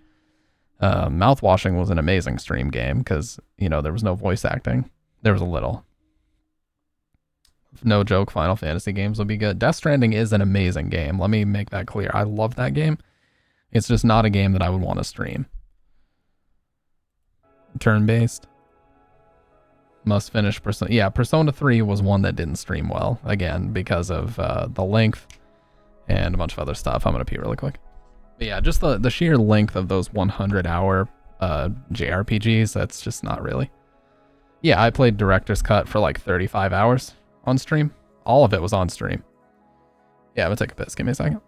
Mouthwashing was an amazing stream game because, you know, there was no voice acting. There was a little. No joke, Final Fantasy games will be good. Death Stranding is an amazing game. Let me make that clear. I love that game. It's just not a game that I would want to stream. Turn-based. Must finish Persona. Yeah, Persona 3 was one that didn't stream well. Again, because of the length and a bunch of other stuff. I'm going to pee really quick. But yeah, just the sheer length of those 100-hour JRPGs, that's just not really. Yeah, I played Director's Cut for like 35 hours on stream. All of it was on stream. Yeah, I'm gonna take a piss. Give me a second.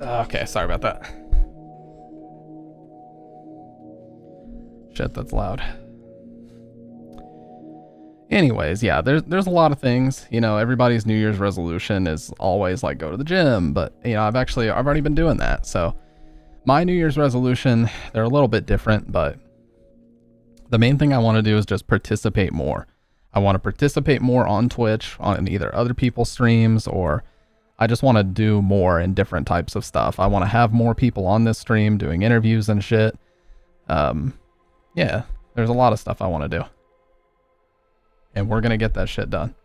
Okay, sorry about that. Shit, that's loud. Anyways, yeah, there's a lot of things. You know, everybody's New Year's resolution is always like go to the gym, but you know, I've already been doing that. So my New Year's resolution, they're a little bit different, but the main thing I want to do is just participate more. I want to participate more on Twitch, on either other people's streams, or I just want to do more in different types of stuff. I want to have more people on this stream doing interviews and shit. Yeah, there's a lot of stuff I want to do. And we're going to get that shit done.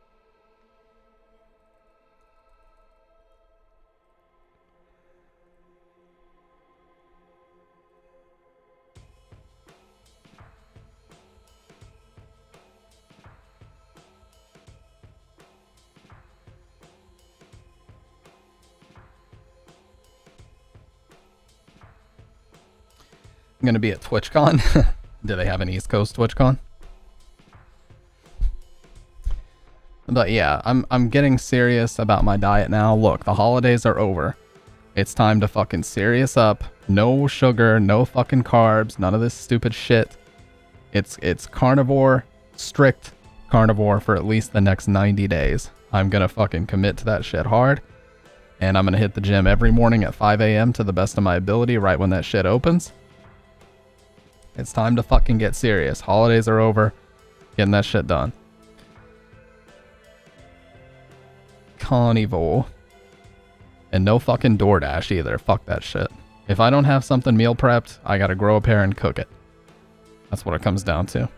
I'm gonna be at TwitchCon. Do they have an East Coast TwitchCon? But yeah, I'm getting serious about my diet now. Look, the holidays are over. It's time to fucking serious up. No sugar, no fucking carbs, none of this stupid shit. It's carnivore, strict carnivore for at least the next 90 days. I'm gonna fucking commit to that shit hard. And I'm gonna hit the gym every morning at 5 a.m. to the best of my ability right when that shit opens. It's time to fucking get serious. Holidays are over. Getting that shit done. Carnivore. And no fucking DoorDash either. Fuck that shit. If I don't have something meal prepped, I gotta grow a pair and cook it. That's what it comes down to.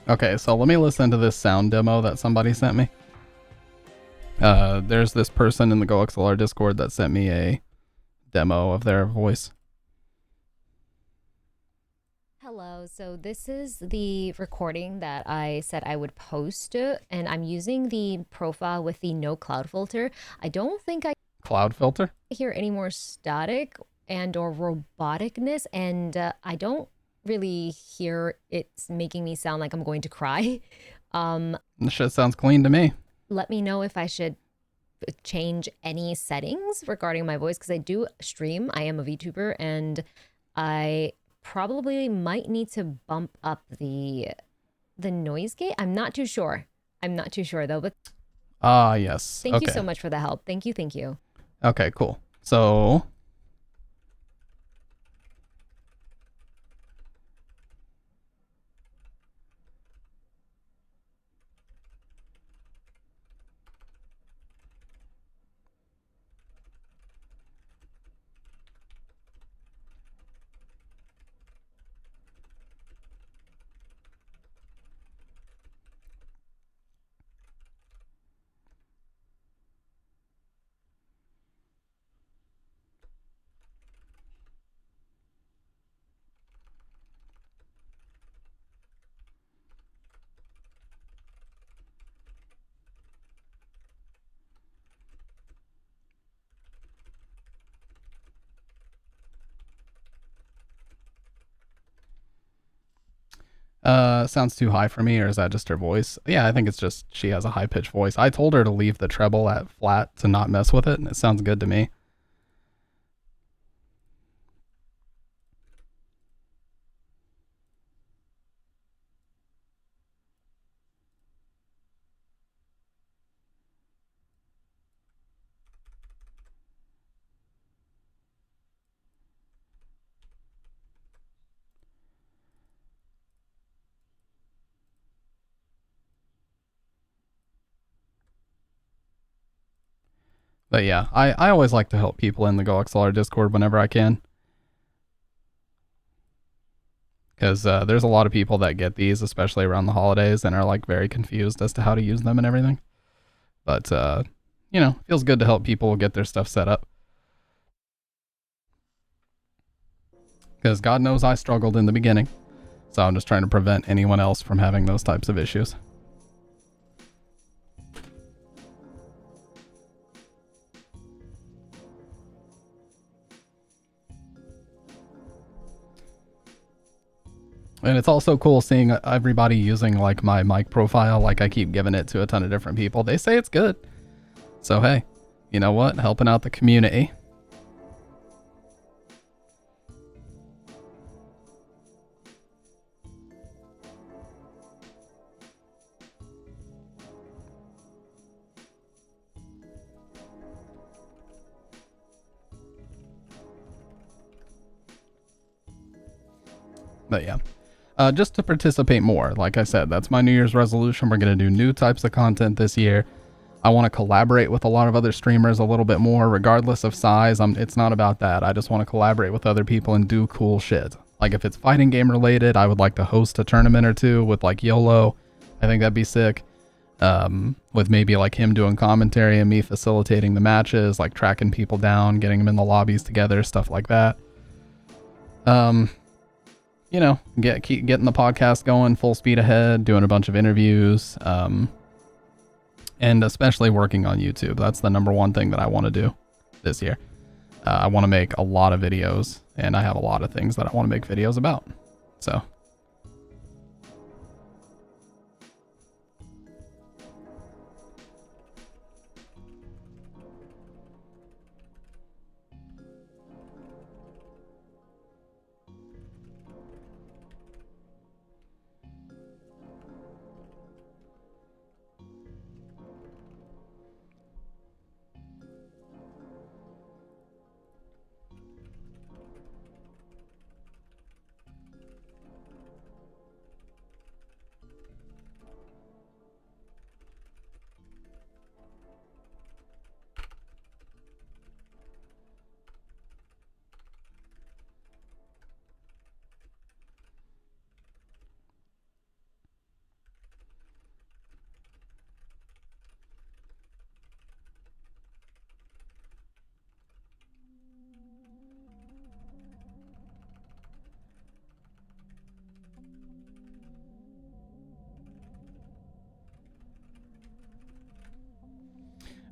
Okay, so let me listen to this sound demo that somebody sent me. There's this person in the GoXLR Discord that sent me a demo of their voice. Hello, so this is the recording that I said I would post, and I'm using the profile with the no cloud filter. I don't think I Cloud filter? hear any more static and or roboticness, and I don't really hear it's making me sound like I'm going to cry. This shit sounds clean to me. Let me know if I should change any settings regarding my voice, because I do stream. I am a VTuber, and I probably might need to bump up the noise gate. I'm not too sure. I'm not too sure though, but Yes. thank you Okay. so much for the help. Thank you, thank you. Okay, cool. So sounds too high for me, or is that just her voice? Yeah, I think it's just she has a high pitched voice. I told her to leave the treble at flat to not mess with it, and it sounds good to me. But yeah, I always like to help people in the GoXLR Discord whenever I can. Because there's a lot of people that get these, especially around the holidays, and are like very confused as to how to use them and everything. But, you know, feels good to help people get their stuff set up. Because God knows I struggled in the beginning. So I'm just trying to prevent anyone else from having those types of issues. And it's also cool seeing everybody using like my mic profile. Like I keep giving it to a ton of different people. They say it's good. So hey, you know what? Helping out the community. But yeah, just to participate more. Like I said, that's my New Year's resolution. We're going to do new types of content this year. I want to collaborate with a lot of other streamers a little bit more, regardless of size. It's not about that. I just want to collaborate with other people and do cool shit. Like if it's fighting game related, I would like to host a tournament or two with like YOLO. I think that'd be sick. With maybe like him doing commentary and me facilitating the matches, like tracking people down, getting them in the lobbies together, stuff like that. You know, keep getting the podcast going full speed ahead, doing a bunch of interviews, and especially working on YouTube. That's the number one thing that I want to do this year. I want to make a lot of videos, and I have a lot of things that I want to make videos about. So.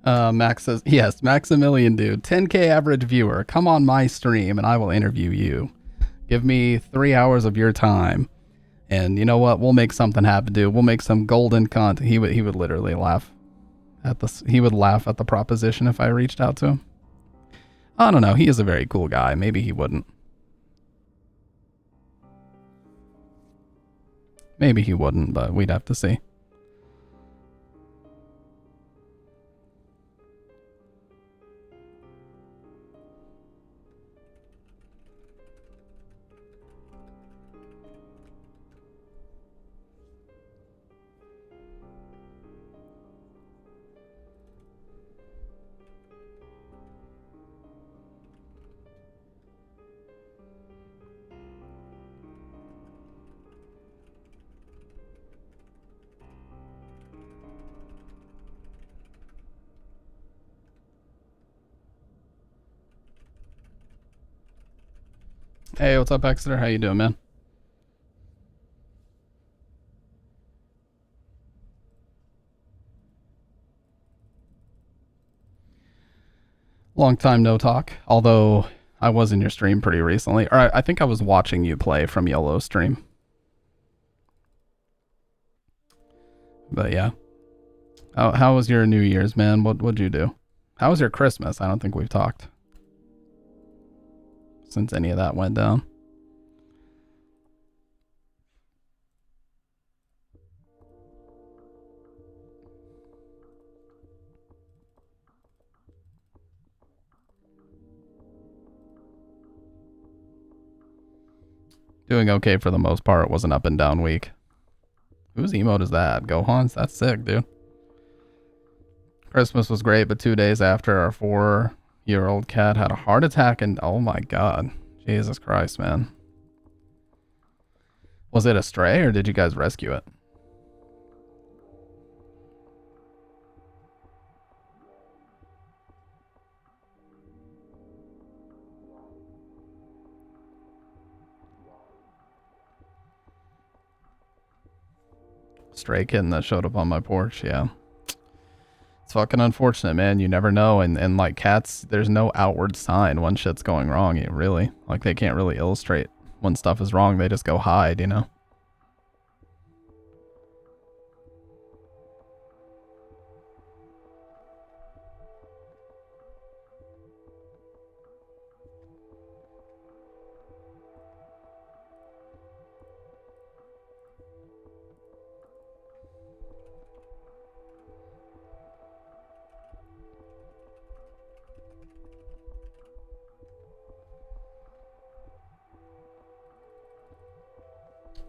Max says, yes, Maximilian dude, 10K average viewer. Come on my stream and I will interview you. Give me 3 hours of your time. And you know what? We'll make something happen, dude. We'll make some golden content. He would literally laugh at the proposition if I reached out to him. I don't know. He is a very cool guy. Maybe he wouldn't. Maybe he wouldn't, but we'd have to see. Hey, what's up, Exeter? How you doing, man? Long time no talk, although I was in your stream pretty recently. Or I think I was watching you play from YOLO stream. But yeah. How was your New Year's, man? What'd you do? How was your Christmas? I don't think we've talked since any of that went down. Doing okay for the most part. It was an up and down week. Whose emote is that? Gohan's? That's sick, dude. Christmas was great, but 2 days after, our 4-year-old cat had a heart attack and oh my god. Jesus Christ, man. Was it a stray or did you guys rescue it? Stray kitten that showed up on my porch, yeah. It's fucking unfortunate, man. You never know. And like cats, there's no outward sign when shit's going wrong, really. Like they can't really illustrate when stuff is wrong. They just go hide, you know?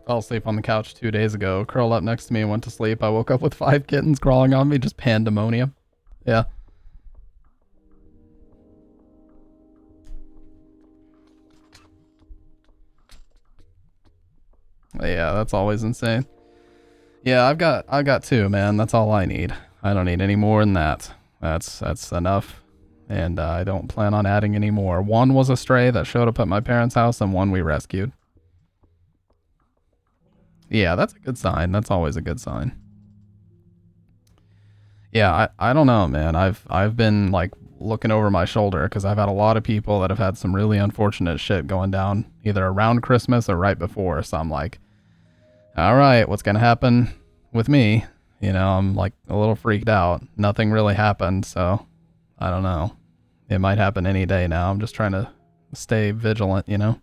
Fell asleep on the couch 2 days ago. Curled up next to me and went to sleep. I woke up with 5 kittens crawling on me, just pandemonium. Yeah. Yeah, that's always insane. Yeah, I've got 2, man. That's all I need. I don't need any more than that. That's enough. And I don't plan on adding any more. 1 was a stray that showed up at my parents' house, and 1 we rescued. Yeah, that's a good sign. That's always a good sign. Yeah, I don't know, man. I've been like looking over my shoulder because I've had a lot of people that have had some really unfortunate shit going down either around Christmas or right before. So I'm like, all right, what's gonna happen with me? You know, I'm like a little freaked out. Nothing really happened, so I don't know. It might happen any day now. I'm just trying to stay vigilant, you know?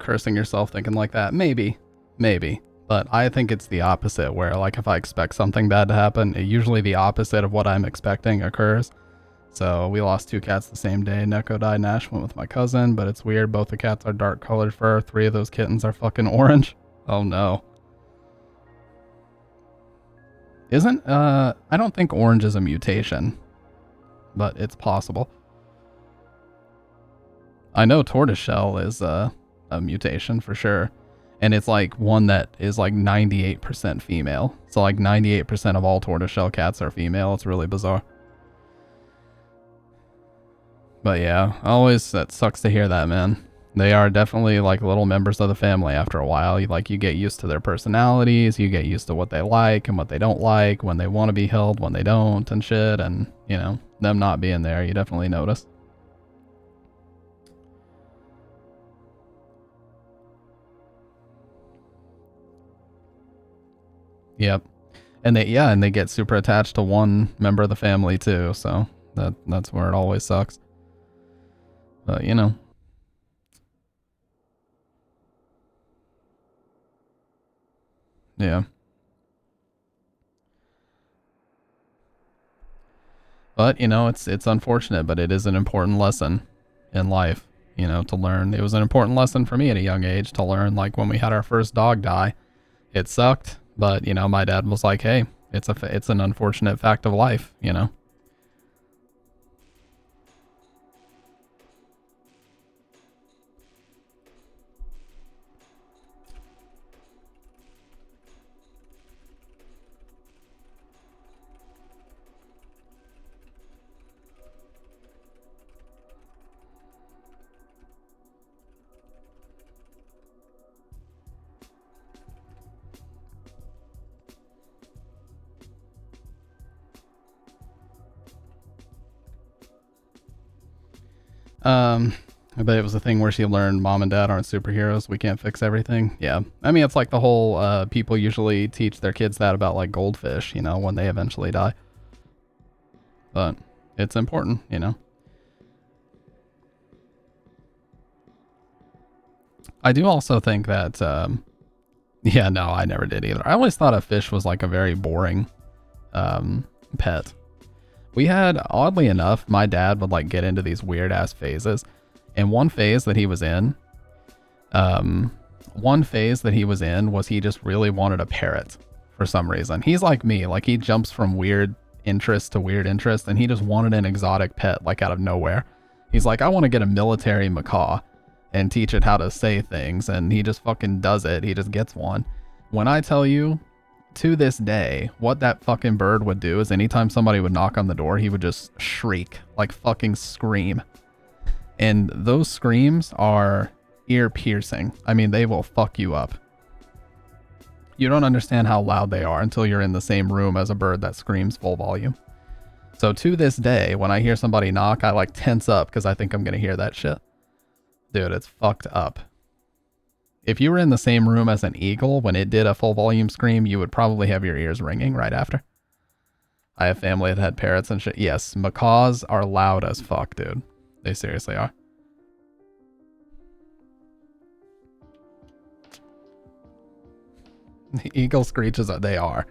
Cursing yourself thinking like that. Maybe. But I think it's the opposite where like if I expect something bad to happen, usually the opposite of what I'm expecting occurs. So we lost 2 cats the same day. Neko died, Nash went with my cousin, but it's weird. Both the cats are dark colored fur. 3 of those kittens are fucking orange. Oh no. I don't think orange is a mutation, but it's possible. I know tortoiseshell is a mutation for sure. And it's like one that is like 98% female. So like 98% of all tortoiseshell cats are female. It's really bizarre. But yeah, always, that sucks to hear that, man. They are definitely like little members of the family after a while. You get used to their personalities. You get used to what they like and what they don't like, when they want to be held, when they don't and shit. And, you know, them not being there, you definitely notice. Yep. And they get super attached to one member of the family too, so that's where it always sucks. But you know. Yeah. But you know, it's unfortunate, but it is an important lesson in life, you know, to learn. It was an important lesson for me at a young age to learn, like when we had our first dog die. It sucked. But, you know, my dad was like, hey, it's an unfortunate fact of life, you know? I bet it was a thing where she learned mom and dad aren't superheroes. We can't fix everything. Yeah. I mean, it's like the whole, people usually teach their kids that about like goldfish, you know, when they eventually die. But it's important, you know. I do also think that, yeah, no, I never did either. I always thought a fish was like a very boring, pet. We had, oddly enough, my dad would like get into these weird ass phases. And one phase that he was in was he just really wanted a parrot for some reason. He's like me, like he jumps from weird interest to weird interest, and he just wanted an exotic pet like out of nowhere. He's like, I want to get a military macaw and teach it how to say things, and he just fucking does it. He just gets one. When I tell you, to this day, what that fucking bird would do is anytime somebody would knock on the door, he would just shriek, like fucking scream. And those screams are ear piercing. I mean, they will fuck you up. You don't understand how loud they are until you're in the same room as a bird that screams full volume. So to this day, when I hear somebody knock, I like tense up because I think I'm going to hear that shit. Dude, it's fucked up. If you were in the same room as an eagle when it did a full volume scream, you would probably have your ears ringing right after. I have family that had parrots and shit. Yes, macaws are loud as fuck, dude. They seriously are. The eagle screeches, they are.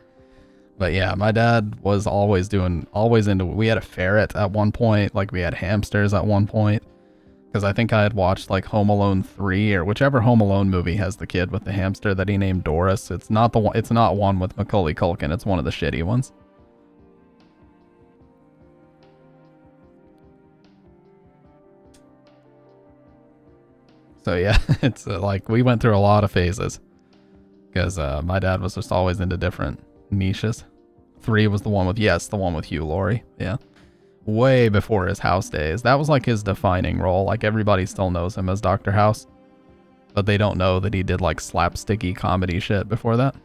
But yeah, my dad was always into, we had a ferret at one point, like we had hamsters at one point. Because I think I had watched like Home Alone 3 or whichever Home Alone movie has the kid with the hamster that he named Doris. It's not the one, it's not one with Macaulay Culkin, it's one of the shitty ones. So yeah, it's like we went through a lot of phases. Because my dad was just always into different niches. 3 was the one with, yes, the one with Hugh Laurie. Yeah. Way before his House days. That was like his defining role. Like everybody still knows him as Dr. House. But they don't know that he did like slapsticky comedy shit before that.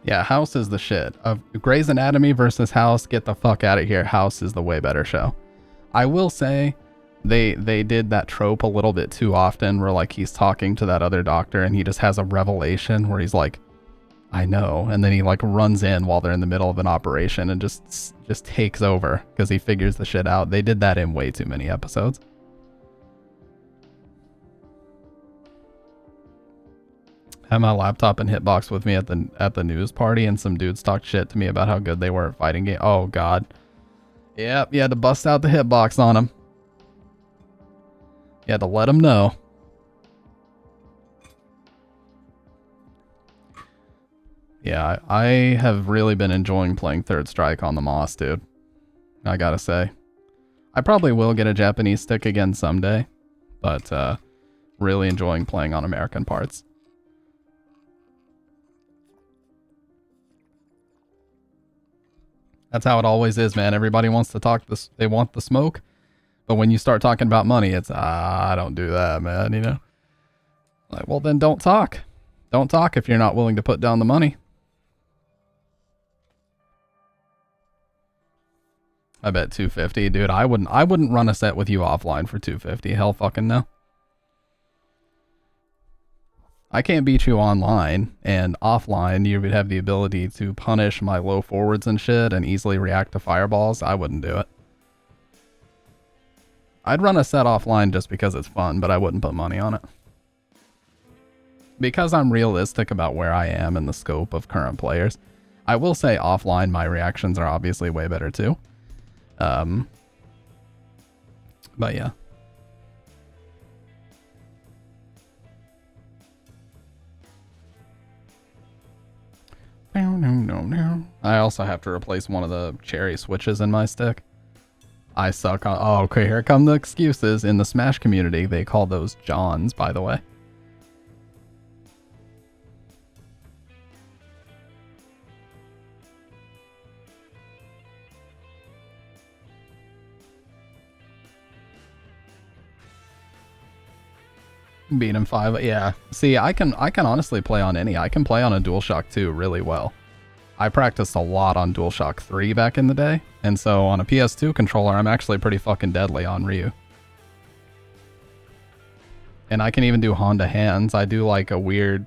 Yeah, House is the shit. Of Grey's Anatomy versus House, get the fuck out of here. House is the way better show. I will say they did that trope a little bit too often where like he's talking to that other doctor and he just has a revelation where he's like, I know, and then he like runs in while they're in the middle of an operation and just takes over because he figures the shit out. They did that in way too many episodes. Had my laptop and hitbox with me at the news party, and some dudes talked shit to me about how good they were at fighting game. Oh god. Yep, you had to bust out the hitbox on them. You had to let them know. Yeah, I have really been enjoying playing Third Strike on the Moss, dude. I gotta say. I probably will get a Japanese stick again someday, but really enjoying playing on American parts. That's how it always is, man. Everybody wants to talk this. They want the smoke. But when you start talking about money, it's, I don't do that, man, you know? Like, well, then don't talk. Don't talk if you're not willing to put down the money. I bet 250, dude. I wouldn't run a set with you offline for 250. Hell fucking no. I can't beat you online, and offline you would have the ability to punish my low forwards and shit and easily react to fireballs. I wouldn't do it. I'd run a set offline just because it's fun, but I wouldn't put money on it. Because I'm realistic about where I am in the scope of current players, I will say offline my reactions are obviously way better too. But yeah. I also have to replace one of the cherry switches in my stick. I suck on... Oh, okay, here come the excuses. In the Smash community, they call those Johns, by the way. Beat him 5, yeah. See, I can honestly play on any. I can play on a DualShock 2 really well. I practiced a lot on DualShock 3 back in the day, and so on a PS2 controller, I'm actually pretty fucking deadly on Ryu. And I can even do Honda hands. I do like a weird,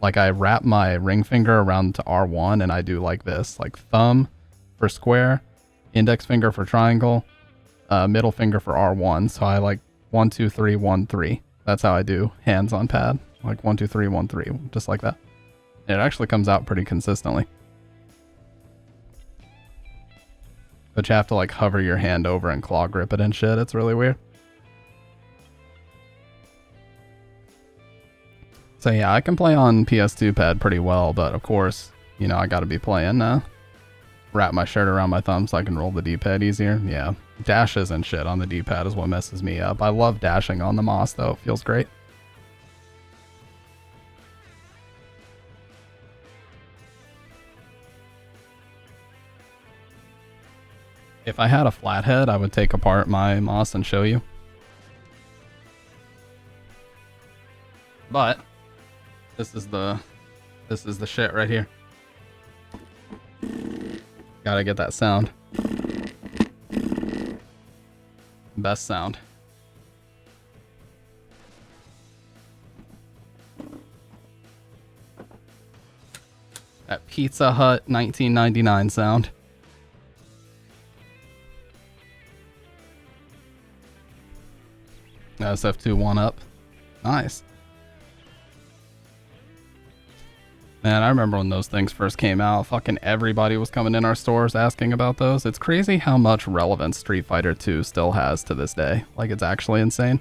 like I wrap my ring finger around to R1 and I do like this, like thumb for square, index finger for triangle, middle finger for R1. So I like 1, 2, 3, 1, 3. That's how I do hands on pad. Like 1, 2, 3, 1, 3, just like that. And it actually comes out pretty consistently. But you have to like hover your hand over and claw grip it and shit. It's really weird. So yeah, I can play on PS2 pad pretty well, but of course, you know, I gotta be playing, wrap my shirt around my thumb so I can roll the D-pad easier. Yeah, dashes and shit on the D-pad is what messes me up. I love dashing on the mouse though, it feels great. If I had a flathead, I would take apart my mouse and show you. But this is the shit right here. Gotta get that sound. Best sound. That Pizza Hut 1999 sound. SF2 1-up. Nice. Man, I remember when those things first came out, fucking everybody was coming in our stores asking about those. It's crazy how much relevance Street Fighter 2 still has to this day. Like, it's actually insane.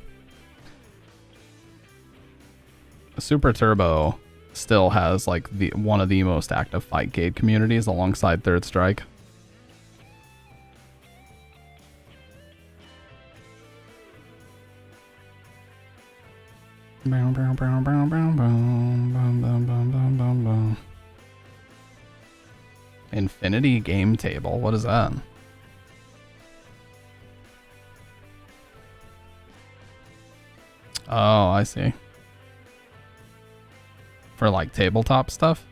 Super Turbo still has, like, one of the most active Fightcade communities alongside Third Strike. Infinity Game Table, what is that? Oh, I see. For like tabletop stuff?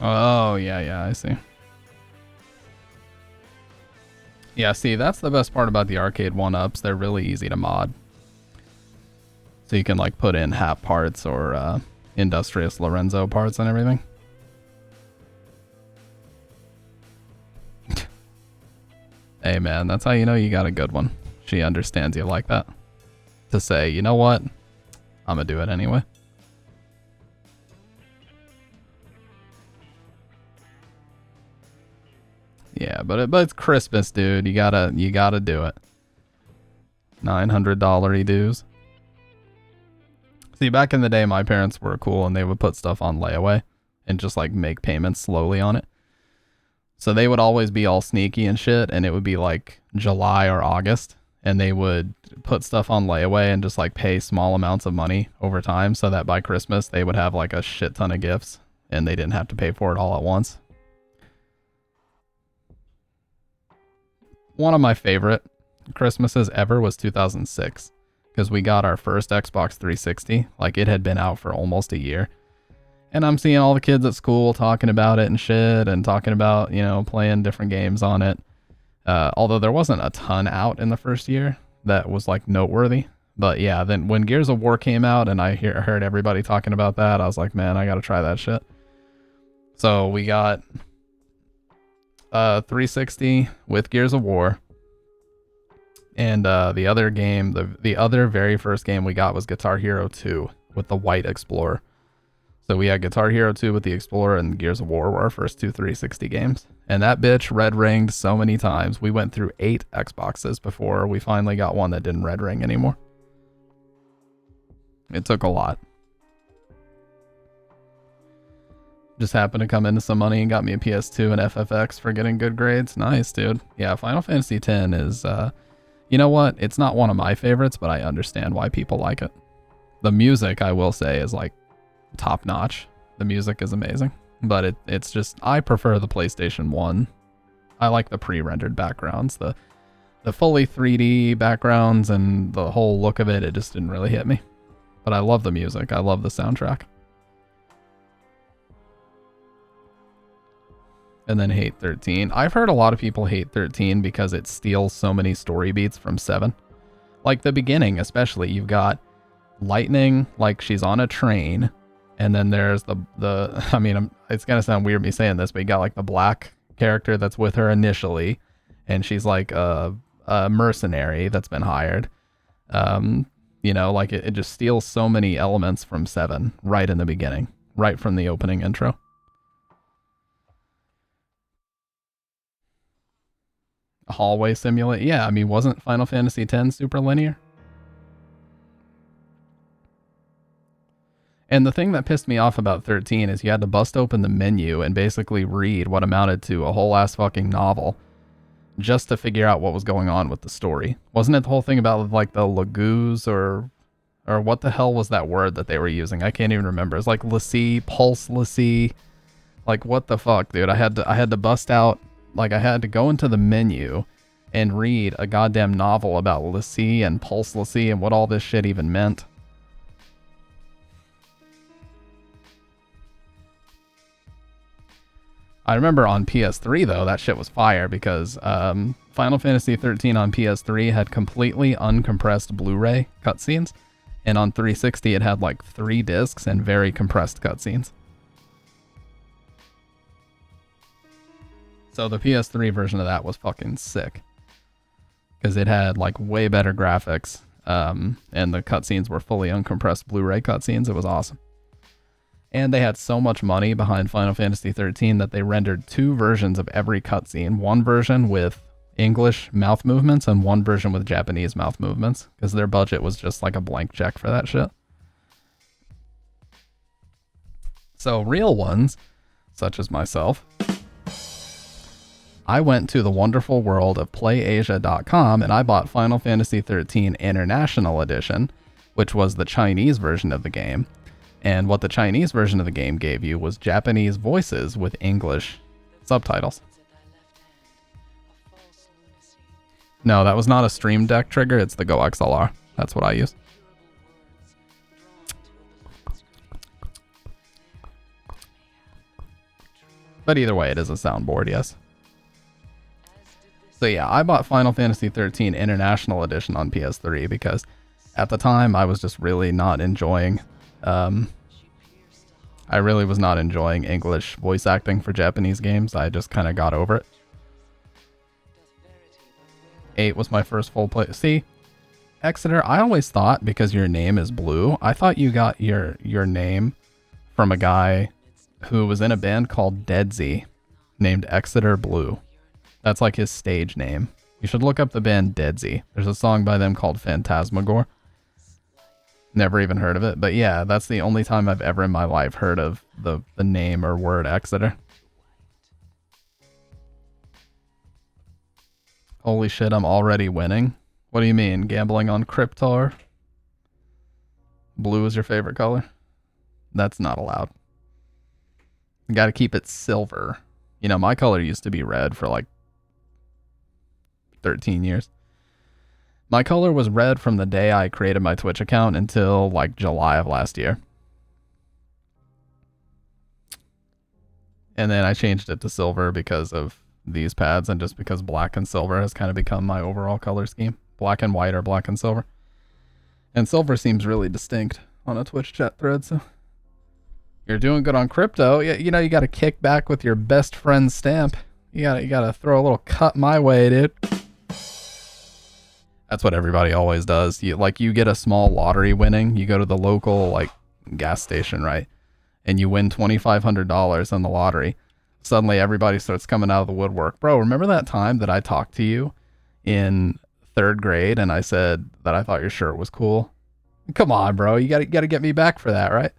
Oh, yeah, I see. Yeah, see, that's the best part about the arcade 1-ups. They're really easy to mod. So you can like put in Hap parts or Industrious Lorenzo parts and everything. Hey man, that's how you know you got a good one. She understands you like that. To say, you know what? I'm gonna do it anyway. Yeah, but it's Christmas, dude. You gotta do it. $900 dues. See, back in the day, my parents were cool and they would put stuff on layaway and just like make payments slowly on it. So they would always be all sneaky and shit, and it would be like July or August, and they would put stuff on layaway and just like pay small amounts of money over time so that by Christmas they would have like a shit ton of gifts and they didn't have to pay for it all at once. One of my favorite Christmases ever was 2006 because we got our first Xbox 360. Like, it had been out for almost a year. And I'm seeing all the kids at school talking about it and shit and talking about, you know, playing different games on it. Although there wasn't a ton out in the first year that was like noteworthy. But yeah, then when Gears of War came out and I heard everybody talking about that, I was like, man, I got to try that shit. So we got 360 with Gears of War. And the other game, the other very first game we got was Guitar Hero 2 with the White Explorer. So we had Guitar Hero 2 with the Explorer and Gears of War were our first two 360 games. And that bitch red ringed so many times. We went through 8 Xboxes before we finally got one that didn't red ring anymore. It took a lot. Just happened to come into some money and got me a PS2 and FFX for getting good grades. Nice, dude. Yeah, Final Fantasy X is... you know what? It's not one of my favorites, but I understand why people like it. The music, I will say, is like top notch. The music is amazing, but it's just, I prefer the PlayStation 1. I like the pre-rendered backgrounds, the fully 3D backgrounds and the whole look of it. It just didn't really hit me, but I love the music. I love the soundtrack. And then hate 13. I've heard a lot of people hate 13 because it steals so many story beats from 7. Like the beginning, especially, you've got Lightning, like she's on a train, and then there's the I mean, it's gonna sound weird me saying this, but you got like the black character that's with her initially, and she's like a mercenary that's been hired. You know, like it just steals so many elements from 7 right in the beginning, right from the opening intro. hallway simulate. Yeah, I mean, wasn't Final Fantasy X super linear? And the thing that pissed me off about 13 is you had to bust open the menu and basically read what amounted to a whole ass fucking novel just to figure out what was going on with the story. Wasn't it the whole thing about like the Lagoos or what the hell was that word that they were using? I can't even remember. It's like Lassie, Pulse Lassie. Like what the fuck, dude? I had to bust out, like I had to go into the menu and read a goddamn novel about Lassie and Pulse Lassie and what all this shit even meant. I remember on PS3 though, that shit was fire because Final Fantasy 13 on PS3 had completely uncompressed Blu-ray cutscenes, and on 360 it had like 3 discs and very compressed cutscenes. So the PS3 version of that was fucking sick because it had like way better graphics, and the cutscenes were fully uncompressed Blu-ray cutscenes. It was awesome. And they had so much money behind Final Fantasy 13 that they rendered 2 versions of every cutscene. One version with English mouth movements and one version with Japanese mouth movements because their budget was just like a blank check for that shit. So real ones, such as myself, I went to the wonderful world of PlayAsia.com and I bought Final Fantasy 13 International Edition, which was the Chinese version of the game. And what the Chinese version of the game gave you was Japanese voices with English subtitles. No, that was not a Stream Deck trigger. It's the Go XLR. That's what I use. But either way, it is a soundboard, yes. So yeah, I bought Final Fantasy 13 International Edition on PS3 because at the time I was just really not enjoying... I really was not enjoying English voice acting for Japanese games. I just kind of got over it. 8 was my first full play. See, Exeter, I always thought because your name is Blue, I thought you got your name from a guy who was in a band called Deadsy named Exeter Blue. That's like his stage name. You should look up the band Deadsy. There's a song by them called Phantasmagore. Never even heard of it, but yeah, that's the only time I've ever in my life heard of the name or word Exeter. Holy shit, I'm already winning. What do you mean, gambling on Cryptar? Blue is your favorite color? That's not allowed. You gotta keep it silver. You know, my color used to be red for like 13 years. My color was red from the day I created my Twitch account until like July of last year. And then I changed it to silver because of these pads and just because black and silver has kind of become my overall color scheme. Black and white or black and silver. And silver seems really distinct on a Twitch chat thread, so. You're doing good on crypto. You know, you got to kick back with your best friend stamp. You gotta throw a little cut my way, dude. That's what everybody always does. You get a small lottery winning. You go to the local like gas station, right? And you win $2,500 on the lottery. Suddenly everybody starts coming out of the woodwork. Bro, remember that time that I talked to you in 3rd grade and I said that I thought your shirt was cool? Come on, bro. You gotta get me back for that, right?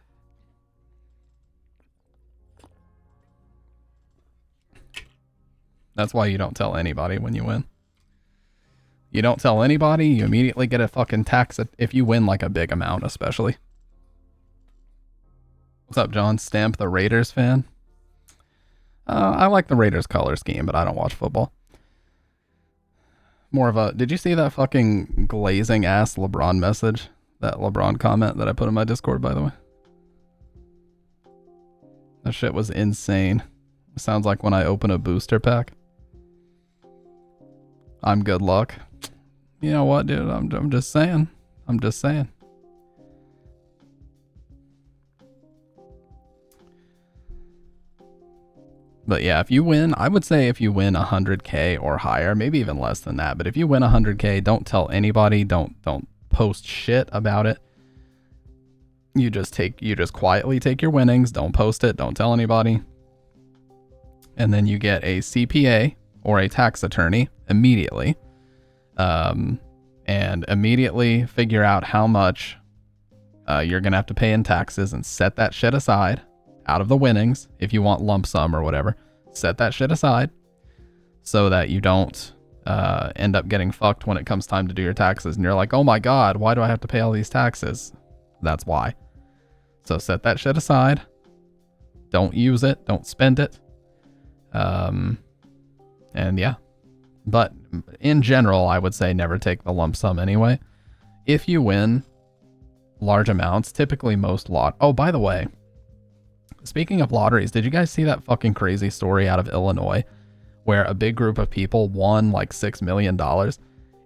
That's why you don't tell anybody when you win. You don't tell anybody, you immediately get a fucking tax if you win like a big amount, especially. What's up, John? Stamp the Raiders fan? I like the Raiders color scheme, but I don't watch football. More of a... Did you see that fucking glazing ass LeBron message? That LeBron comment that I put in my Discord, by the way? That shit was insane. It sounds like when I open a booster pack. I'm good luck. You know what, dude? I'm just saying. I'm just saying. But yeah, if you win, I would say if you win 100K or higher, maybe even less than that. But if you win 100K, don't tell anybody. Don't post shit about it. You just quietly take your winnings. Don't post it. Don't tell anybody. And then you get a CPA or a tax attorney immediately, and immediately figure out how much you're going to have to pay in taxes and set that shit aside out of the winnings. If you want lump sum or whatever, set that shit aside so that you don't end up getting fucked when it comes time to do your taxes. And you're like, oh my God, why do I have to pay all these taxes? That's why. So set that shit aside. Don't use it. Don't spend it. And yeah. But in general, I would say never take the lump sum anyway. If you win large amounts, typically most Oh, by the way, speaking of lotteries, did you guys see that fucking crazy story out of Illinois where a big group of people won like $6 million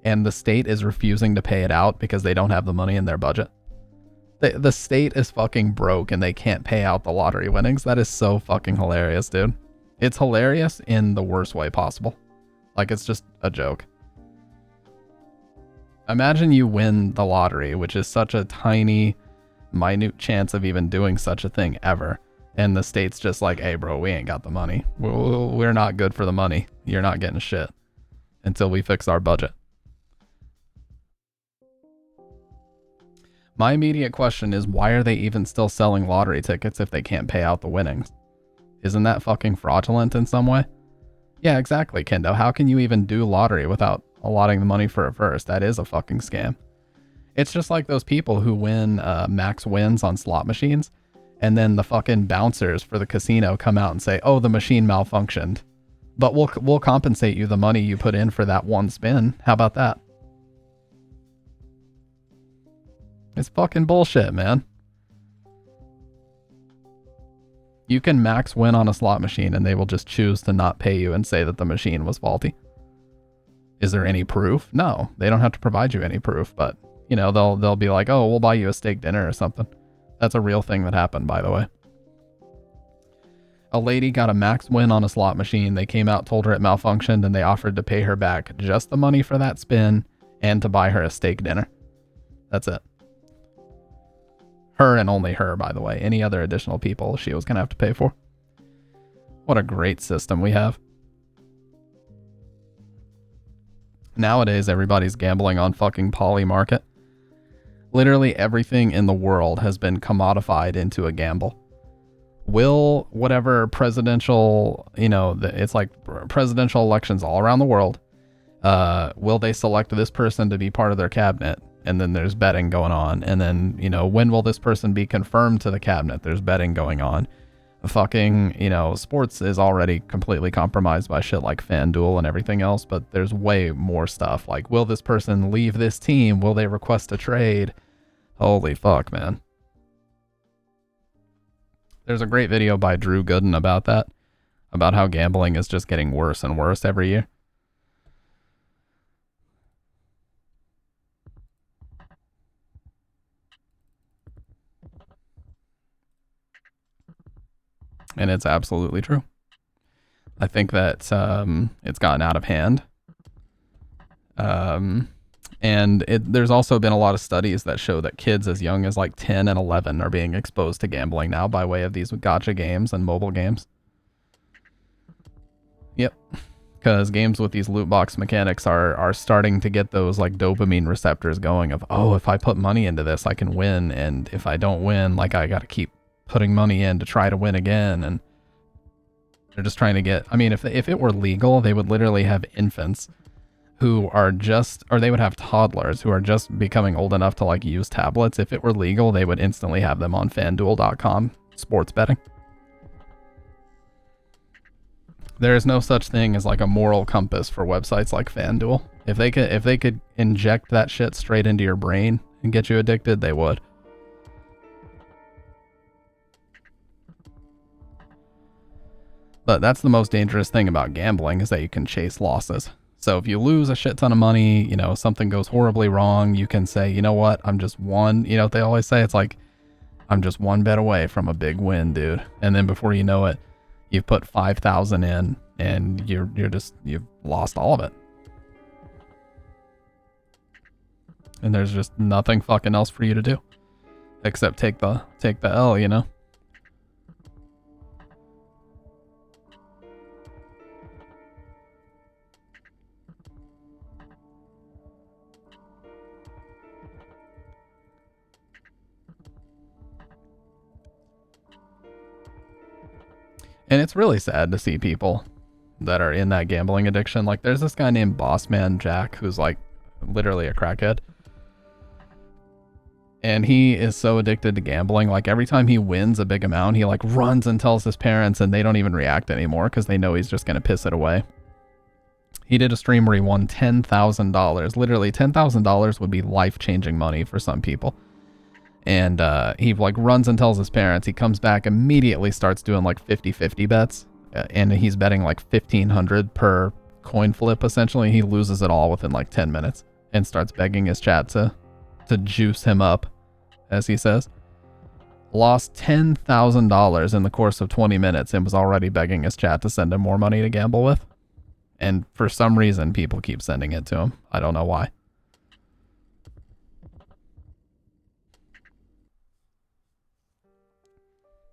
and the state is refusing to pay it out because they don't have the money in their budget? The state is fucking broke and they can't pay out the lottery winnings. That is so fucking hilarious, dude. It's hilarious in the worst way possible. Like, it's just a joke. Imagine you win the lottery, which is such a tiny, minute chance of even doing such a thing ever. And the state's just like, hey, bro, we ain't got the money. We're not good for the money. You're not getting shit until we fix our budget. My immediate question is, why are they even still selling lottery tickets if they can't pay out the winnings? Isn't that fucking fraudulent in some way? Yeah, exactly, Kendo. How can you even do lottery without allotting the money for it first? That is a fucking scam. It's just like those people who win max wins on slot machines, and then the fucking bouncers for the casino come out and say, oh, the machine malfunctioned, but we'll compensate you the money you put in for that one spin. How about that? It's fucking bullshit, man. You can max win on a slot machine and they will just choose to not pay you and say that the machine was faulty. Is there any proof? No, they don't have to provide you any proof, but you know, they'll be like, oh, we'll buy you a steak dinner or something. That's a real thing that happened, by the way. A lady got a max win on a slot machine. They came out, told her it malfunctioned, and they offered to pay her back just the money for that spin and to buy her a steak dinner. That's it. Her and only her, by the way. Any other additional people she was going to have to pay for. What a great system we have. Nowadays, everybody's gambling on fucking poly market. Literally everything in the world has been commodified into a gamble. Will whatever presidential, you know, it's like presidential elections all around the world. Will they select this person to be part of their cabinet? And then there's betting going on. And then, you know, when will this person be confirmed to the cabinet? There's betting going on. Fucking, you know, sports is already completely compromised by shit like FanDuel and everything else, but there's way more stuff. Like, will this person leave this team? Will they request a trade? Holy fuck, man. There's a great video by Drew Gooden about that, about how gambling is just getting worse and worse every year. And it's absolutely true. I think that it's gotten out of hand. And there's also been a lot of studies that show that kids as young as like 10 and 11 are being exposed to gambling now by way of these gacha games and mobile games. Yep. Because games with these loot box mechanics are starting to get those like dopamine receptors going of, oh, if I put money into this, I can win. And if I don't win, like I got to keep putting money in to try to win again. And they're just trying to get, I mean, if it were legal, they would literally have infants who are just, or they would have toddlers who are just becoming old enough to like use tablets. If it were legal, they would instantly have them on FanDuel.com sports betting. There is no such thing as like a moral compass for websites like FanDuel. If they could inject that shit straight into your brain and get you addicted, they would. But that's the most dangerous thing about gambling, is that you can chase losses. So if you lose a shit ton of money, you know, something goes horribly wrong, you can say, you know what, I'm just one, you know what they always say? It's like, I'm just one bet away from a big win, dude. And then before you know it, you've put 5,000 in and you've lost all of it. And there's just nothing fucking else for you to do except take the L, you know? And it's really sad to see people that are in that gambling addiction. Like, there's this guy named Bossman Jack who's like literally a crackhead. And he is so addicted to gambling. Like, every time he wins a big amount, he like runs and tells his parents, and they don't even react anymore because they know he's just going to piss it away. He did a stream where he won $10,000. Literally, $10,000 would be life-changing money for some people. And he like runs and tells his parents. He comes back, immediately starts doing like 50-50 bets. And he's betting like 1,500 per coin flip, essentially. He loses it all within like 10 minutes and starts begging his chat to juice him up, as he says. Lost $10,000 in the course of 20 minutes and was already begging his chat to send him more money to gamble with. And for some reason, people keep sending it to him. I don't know why.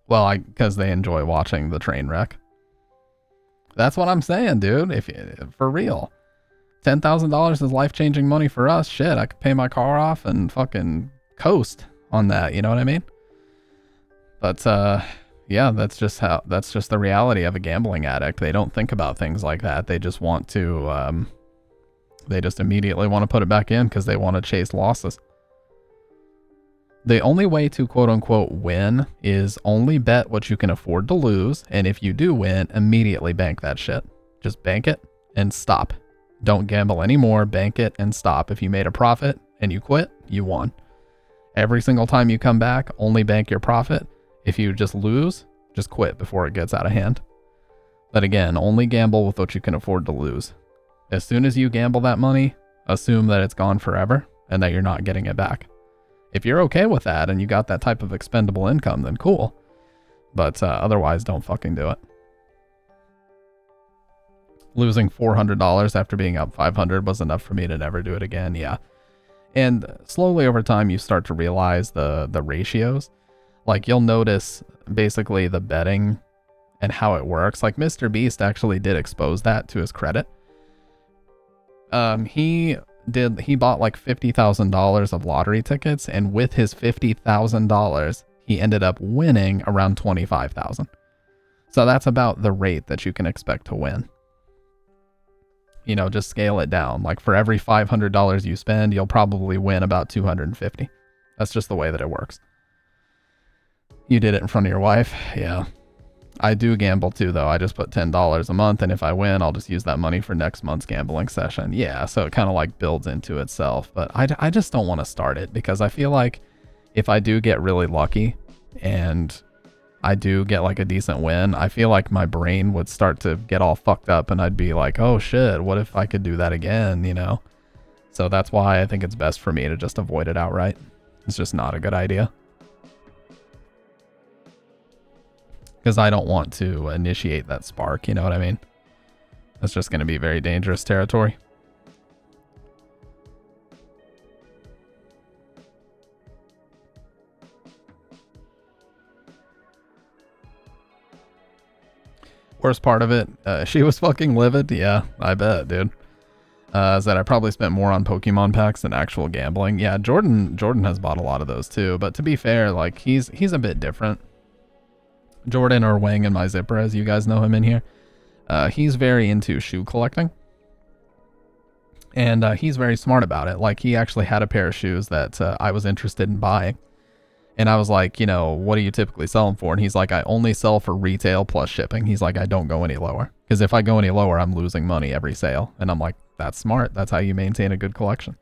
Well, because they enjoy watching the train wreck. That's what I'm saying, dude. For real. $10,000 is life-changing money for us. Shit, I could pay my car off and fucking coast on that. You know what I mean? But, yeah, that's just the reality of a gambling addict. They don't think about things like that. They just want to, they just immediately want to put it back in because they want to chase losses. The only way to quote-unquote win is only bet what you can afford to lose, and if you do win, immediately bank that shit. Just bank it and stop. Don't gamble anymore, bank it and stop. If you made a profit and you quit, you won. Every single time you come back, only bank your profit. If you just lose, just quit before it gets out of hand. But again, only gamble with what you can afford to lose. As soon as you gamble that money, assume that it's gone forever and that you're not getting it back. If you're okay with that and you got that type of expendable income, then cool. But otherwise, don't fucking do it. Losing $400 after being up $500 was enough for me to never do it again. Yeah. And slowly over time, you start to realize the ratios. Like, you'll notice basically the betting and how it works. Like, Mr. Beast actually did expose that to his credit. He bought like $50,000 of lottery tickets, and with his $50,000, he ended up winning around $25,000. So that's about the rate that you can expect to win. You know, just scale it down. Like, for every $500 you spend, you'll probably win about $250. That's just the way that it works. You did it in front of your wife? Yeah. I do gamble too, though. I just put $10 a month, and if I win, I'll just use that money for next month's gambling session. Yeah, so it kind of like builds into itself. But I just don't want to start it because I feel like if I do get really lucky and I do get like a decent win, I feel like my brain would start to get all fucked up and I'd be like, oh shit, what if I could do that again, you know? So that's why I think it's best for me to just avoid it outright. It's just not a good idea. Because I don't want to initiate that spark, you know what I mean? That's just going to be very dangerous territory. Worst part of it, she was fucking livid. Yeah, I bet, dude. Is that I probably spent more on Pokemon packs than actual gambling. Yeah, Jordan has bought a lot of those too. But to be fair, like he's a bit different. Jordan, or Wang in my zipper, as you guys know him in here. He's very into shoe collecting. And he's very smart about it. Like, he actually had a pair of shoes that I was interested in buying. And I was like, you know, what do you typically sell them for? And he's like, I only sell for retail plus shipping. He's like, I don't go any lower. Because if I go any lower, I'm losing money every sale. And I'm like, that's smart. That's how you maintain a good collection.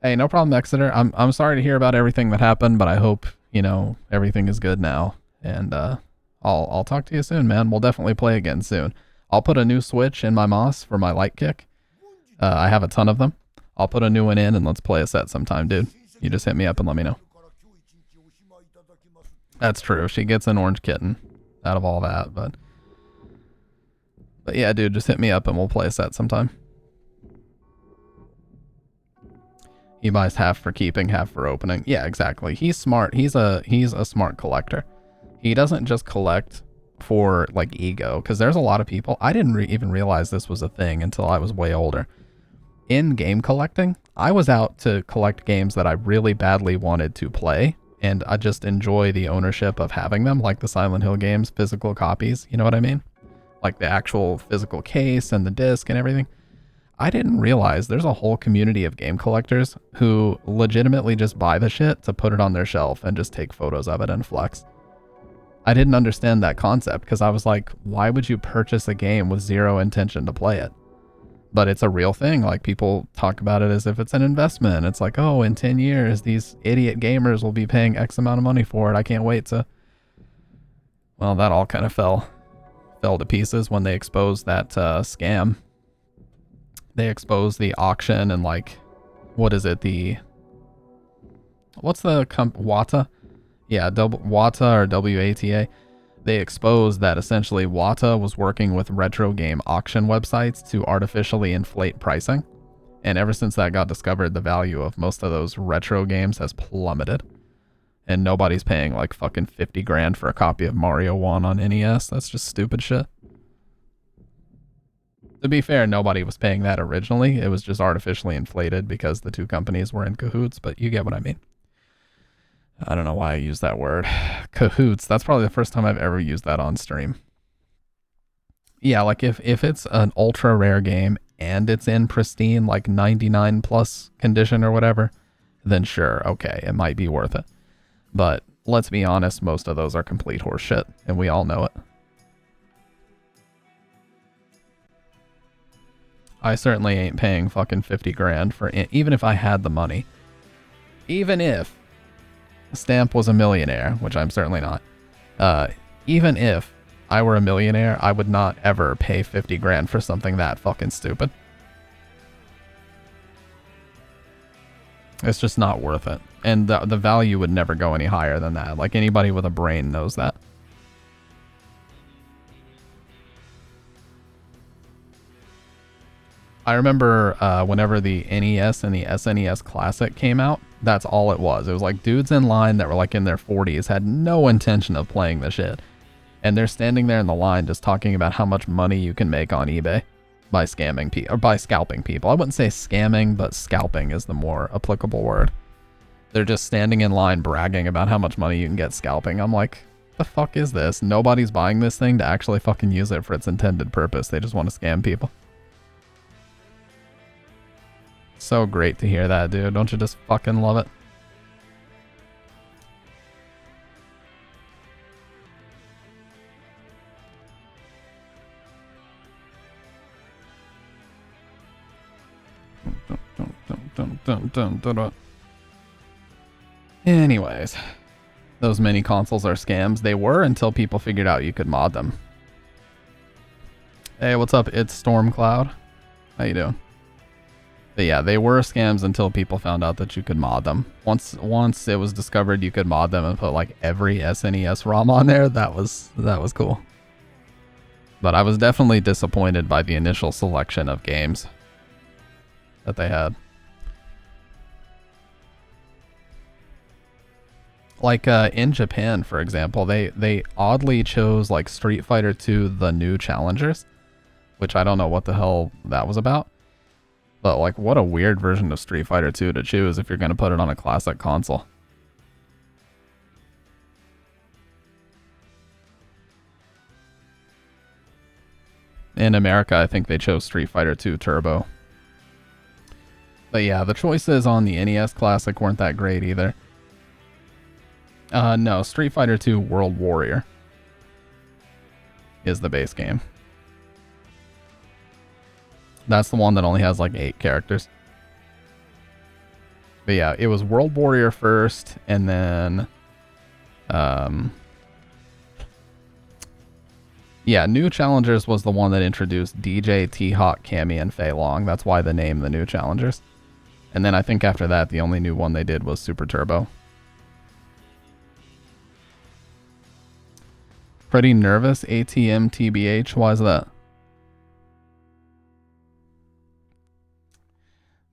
Hey, no problem, Exeter. I'm sorry to hear about everything that happened, but I hope, you know, everything is good now. And I'll talk to you soon, man. We'll definitely play again soon. I'll put a new switch in my Moss for my light kick. I have a ton of them. I'll put a new one in and let's play a set sometime, dude. You just hit me up and let me know. That's true. She gets an orange kitten out of all that, but yeah, dude, just hit me up and we'll play a set sometime. He buys half for keeping, half for opening. Yeah, exactly. He's smart. He's a smart collector. He doesn't just collect for like ego, because there's a lot of people. I didn't even realize this was a thing until I was way older. In game collecting, I was out to collect games that I really badly wanted to play, and I just enjoy the ownership of having them, like the Silent Hill games, physical copies, you know what I mean? Like the actual physical case and the disc and everything. I didn't realize there's a whole community of game collectors who legitimately just buy the shit to put it on their shelf and just take photos of it and flex. I didn't understand that concept because I was like, why would you purchase a game with zero intention to play it? But it's a real thing. Like, people talk about it as if it's an investment. It's like, oh, in 10 years, these idiot gamers will be paying X amount of money for it. I can't wait to... Well, that all kind of fell to pieces when they exposed that scam. They exposed the auction and, like, what is it? What's the Wata? Yeah, Wata or WATA. They exposed that essentially Wata was working with retro game auction websites to artificially inflate pricing. And ever since that got discovered, the value of most of those retro games has plummeted. And nobody's paying like fucking 50 grand for a copy of Mario 1 on NES. That's just stupid shit. To be fair, nobody was paying that originally. It was just artificially inflated because the two companies were in cahoots, but you get what I mean. I don't know why I use that word. Cahoots. That's probably the first time I've ever used that on stream. Yeah, like if it's an ultra rare game and it's in pristine, like 99 plus condition or whatever, then sure, okay, it might be worth it. But let's be honest, most of those are complete horseshit, and we all know it. I certainly ain't paying fucking 50 grand for it, even if I had the money. Even if Stamp was a millionaire, which I'm certainly not. Even if I were a millionaire, I would not ever pay 50 grand for something that fucking stupid. It's just not worth it. And the value would never go any higher than that. Like, anybody with a brain knows that. I remember whenever the NES and the SNES Classic came out, that's all it was. It was like dudes in line that were like in their 40s, had no intention of playing the shit. And they're standing there in the line just talking about how much money you can make on eBay by scamming people, or by scalping people. I wouldn't say scamming, but scalping is the more applicable word. They're just standing in line bragging about how much money you can get scalping. I'm like, the fuck is this? Nobody's buying this thing to actually fucking use it for its intended purpose. They just want to scam people. So great to hear that, dude. Don't you just fucking love it? Anyways, those mini consoles are scams. They were until people figured out you could mod them. Hey, what's up? It's Stormcloud. How you doing? But yeah, they were scams until people found out that you could mod them. Once it was discovered you could mod them and put like every SNES ROM on there, that was cool. But I was definitely disappointed by the initial selection of games that they had. Like in Japan, for example, they oddly chose like Street Fighter 2 The New Challengers, which I don't know what the hell that was about. But like, what a weird version of Street Fighter 2 to choose if you're going to put it on a classic console. In America, I think they chose Street Fighter 2 Turbo. But yeah, the choices on the NES Classic weren't that great either. No, Street Fighter 2 World Warrior is the base game. That's the one that only has like 8 characters. But yeah, it was World Warrior first, and then yeah, New Challengers was the one that introduced DJ, T-Hawk, Cammy, and Fei Long. That's why the name The New Challengers. And then I think after that, the only new one they did was Super Turbo. Pretty nervous, ATM, TBH. Why is that?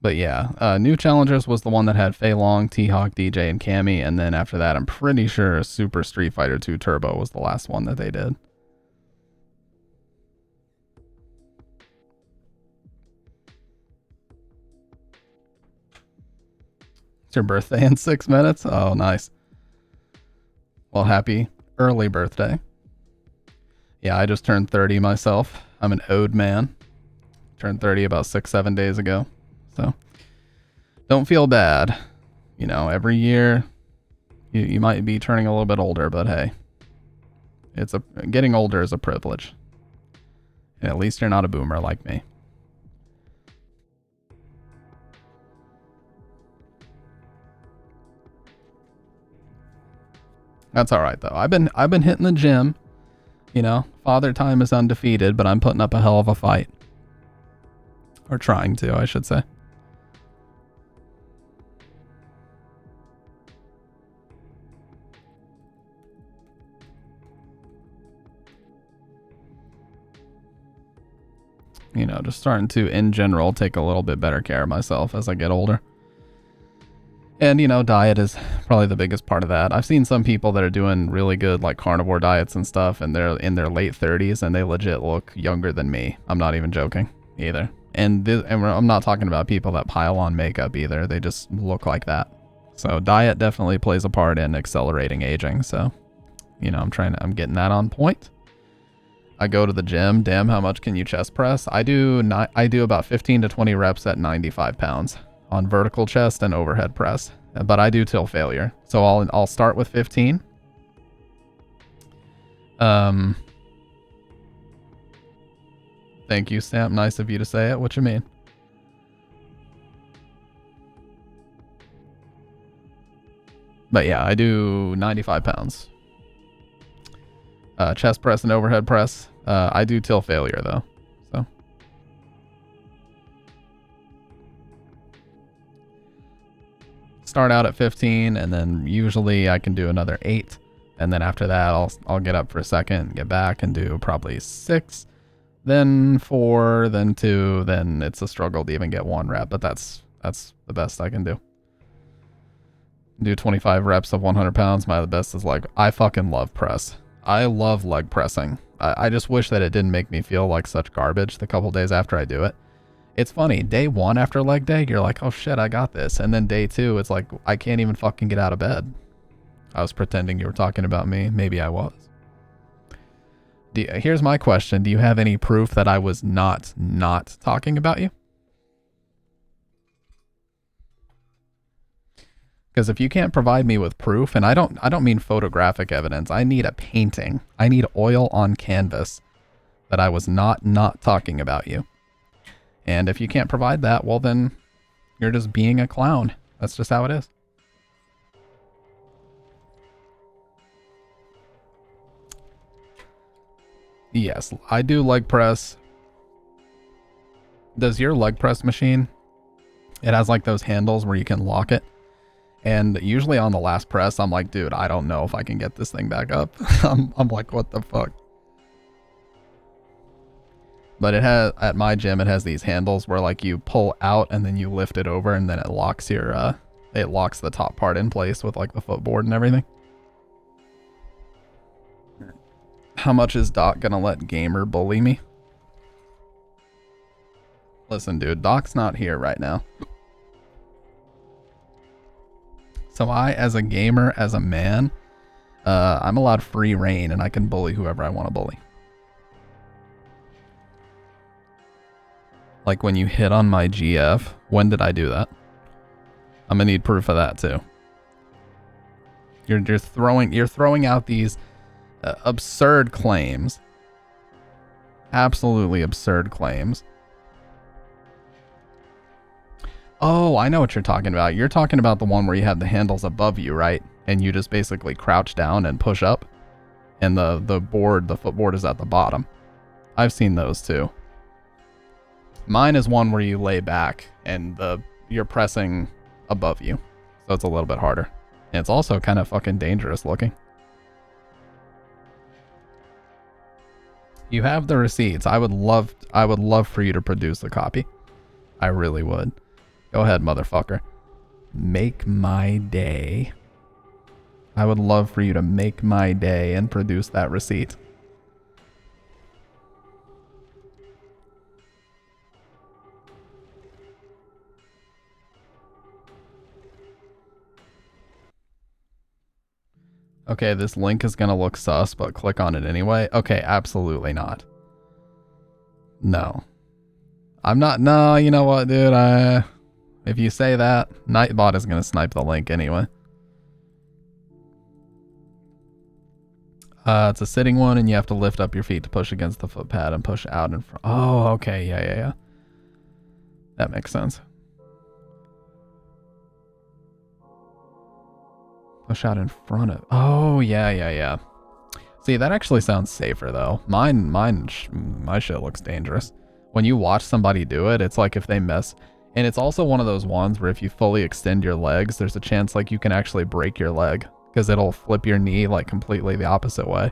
But yeah, New Challengers was the one that had Fei Long, T-Hawk, DJ, and Cammy, and then after that, I'm pretty sure Super Street Fighter 2 Turbo was the last one that they did. It's your birthday in 6 minutes? Oh, nice. Well, happy early birthday. Yeah, I just turned 30 myself. I'm an ode man. Turned 30 about 6-7 days ago. So don't feel bad. You know, every year you might be turning a little bit older, but hey, getting older is a privilege. And at least you're not a boomer like me. That's all right though. I've been hitting the gym. You know, Father Time is undefeated, but I'm putting up a hell of a fight. Or trying to, I should say. You know, just starting to, in general, take a little bit better care of myself as I get older. And, you know, diet is probably the biggest part of that. I've seen some people that are doing really good, like, carnivore diets and stuff, and they're in their late 30s, and they legit look younger than me. I'm not even joking, either. And I'm not talking about people that pile on makeup, either. They just look like that. So, diet definitely plays a part in accelerating aging, so, you know, I'm getting that on point. I go to the gym. Damn, how much can you chest press? I do about 15 to 20 reps at 95 pounds on vertical chest and overhead press, but I do till failure. So I'll start with 15. Thank you, Stamp. Nice of you to say it. What you mean? But yeah, I do 95 pounds. Chest press and overhead press. I do till failure though. So start out at 15, and then usually I can do another 8, and then after that I'll get up for a second, get back, and do probably 6, then 4, then 2, then it's a struggle to even get 1 rep, but that's the best I can do. Do 25 reps of 100 pounds. The best is like, I fucking love press. I love leg pressing. I just wish that it didn't make me feel like such garbage the couple days after I do it. It's funny, day 1 after leg day, you're like, oh shit, I got this. And then day 2, it's like, I can't even fucking get out of bed. I was pretending you were talking about me. Maybe I was. Here's my question. Do you have any proof that I was not talking about you? Because if you can't provide me with proof, and I don't mean photographic evidence, I need a painting. I need oil on canvas that I was not talking about you. And if you can't provide that, well then you're just being a clown. That's just how it is. Yes, I do leg press. Does your leg press machine, it has like those handles where you can lock it? And usually on the last press, I'm like, dude, I don't know if I can get this thing back up. I'm like, what the fuck? But it has, at my gym, it has these handles where like you pull out and then you lift it over, and then it locks it locks the top part in place with like the footboard and everything. How much is Doc gonna let Gamer bully me? Listen, dude, Doc's not here right now. So I, as a gamer, as a man, I'm allowed free reign, and I can bully whoever I want to bully. Like when you hit on my GF, when did I do that? I'm gonna need proof of that too. You're throwing out these absurd claims. Absolutely absurd claims. Oh, I know what you're talking about. You're talking about the one where you have the handles above you, right? And you just basically crouch down and push up. And the footboard is at the bottom. I've seen those too. Mine is one where you lay back and you're pressing above you. So it's a little bit harder. And it's also kind of fucking dangerous looking. You have the receipts. I would love for you to produce a copy. I really would. Go ahead, motherfucker. Make my day. I would love for you to make my day and produce that receipt. Okay, this link is gonna look sus, but click on it anyway. Okay, absolutely not. No. I'm not, no, you know what, dude, if you say that, Nightbot is gonna snipe the link anyway. It's a sitting one, and you have to lift up your feet to push against the footpad and push out in front. Oh, okay, yeah. That makes sense. Push out in front of, oh, yeah. See, that actually sounds safer, though. My shit looks dangerous. When you watch somebody do it, it's like if they mess, and it's also one of those ones where if you fully extend your legs, there's a chance like you can actually break your leg, because it'll flip your knee like completely the opposite way.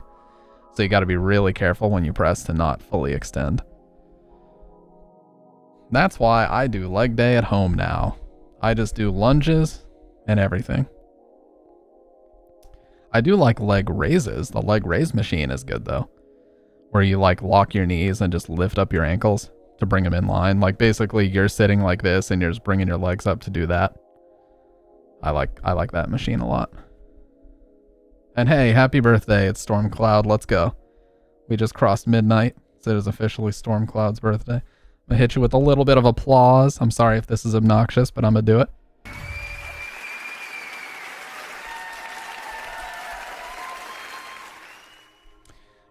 So you got to be really careful when you press to not fully extend. That's why I do leg day at home now. I just do lunges and everything. I do like leg raises. The leg raise machine is good though, where you like lock your knees and just lift up your ankles to bring them in line. Like basically you're sitting like this and you're just bringing your legs up to do that. I like that machine a lot. And hey, happy birthday, it's Storm Cloud, let's go. We just crossed midnight, so it is officially Storm Cloud's birthday. I'm gonna hit you with a little bit of applause. I'm sorry if this is obnoxious, but I'm gonna do it.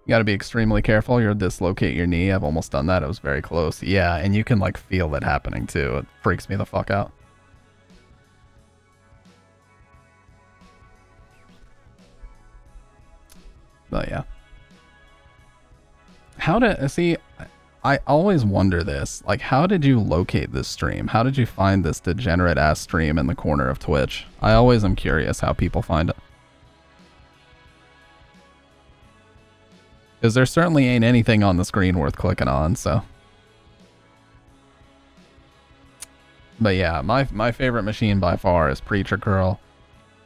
You gotta be extremely careful, you'll dislocate your knee. I've almost done that, it was very close. Yeah, and you can like feel it happening too. It freaks me the fuck out. But yeah. I always wonder this. Like, how did you locate this stream? How did you find this degenerate ass stream in the corner of Twitch? I always am curious how people find it. Because there certainly ain't anything on the screen worth clicking on, so. But yeah, my favorite machine by far is Preacher Curl,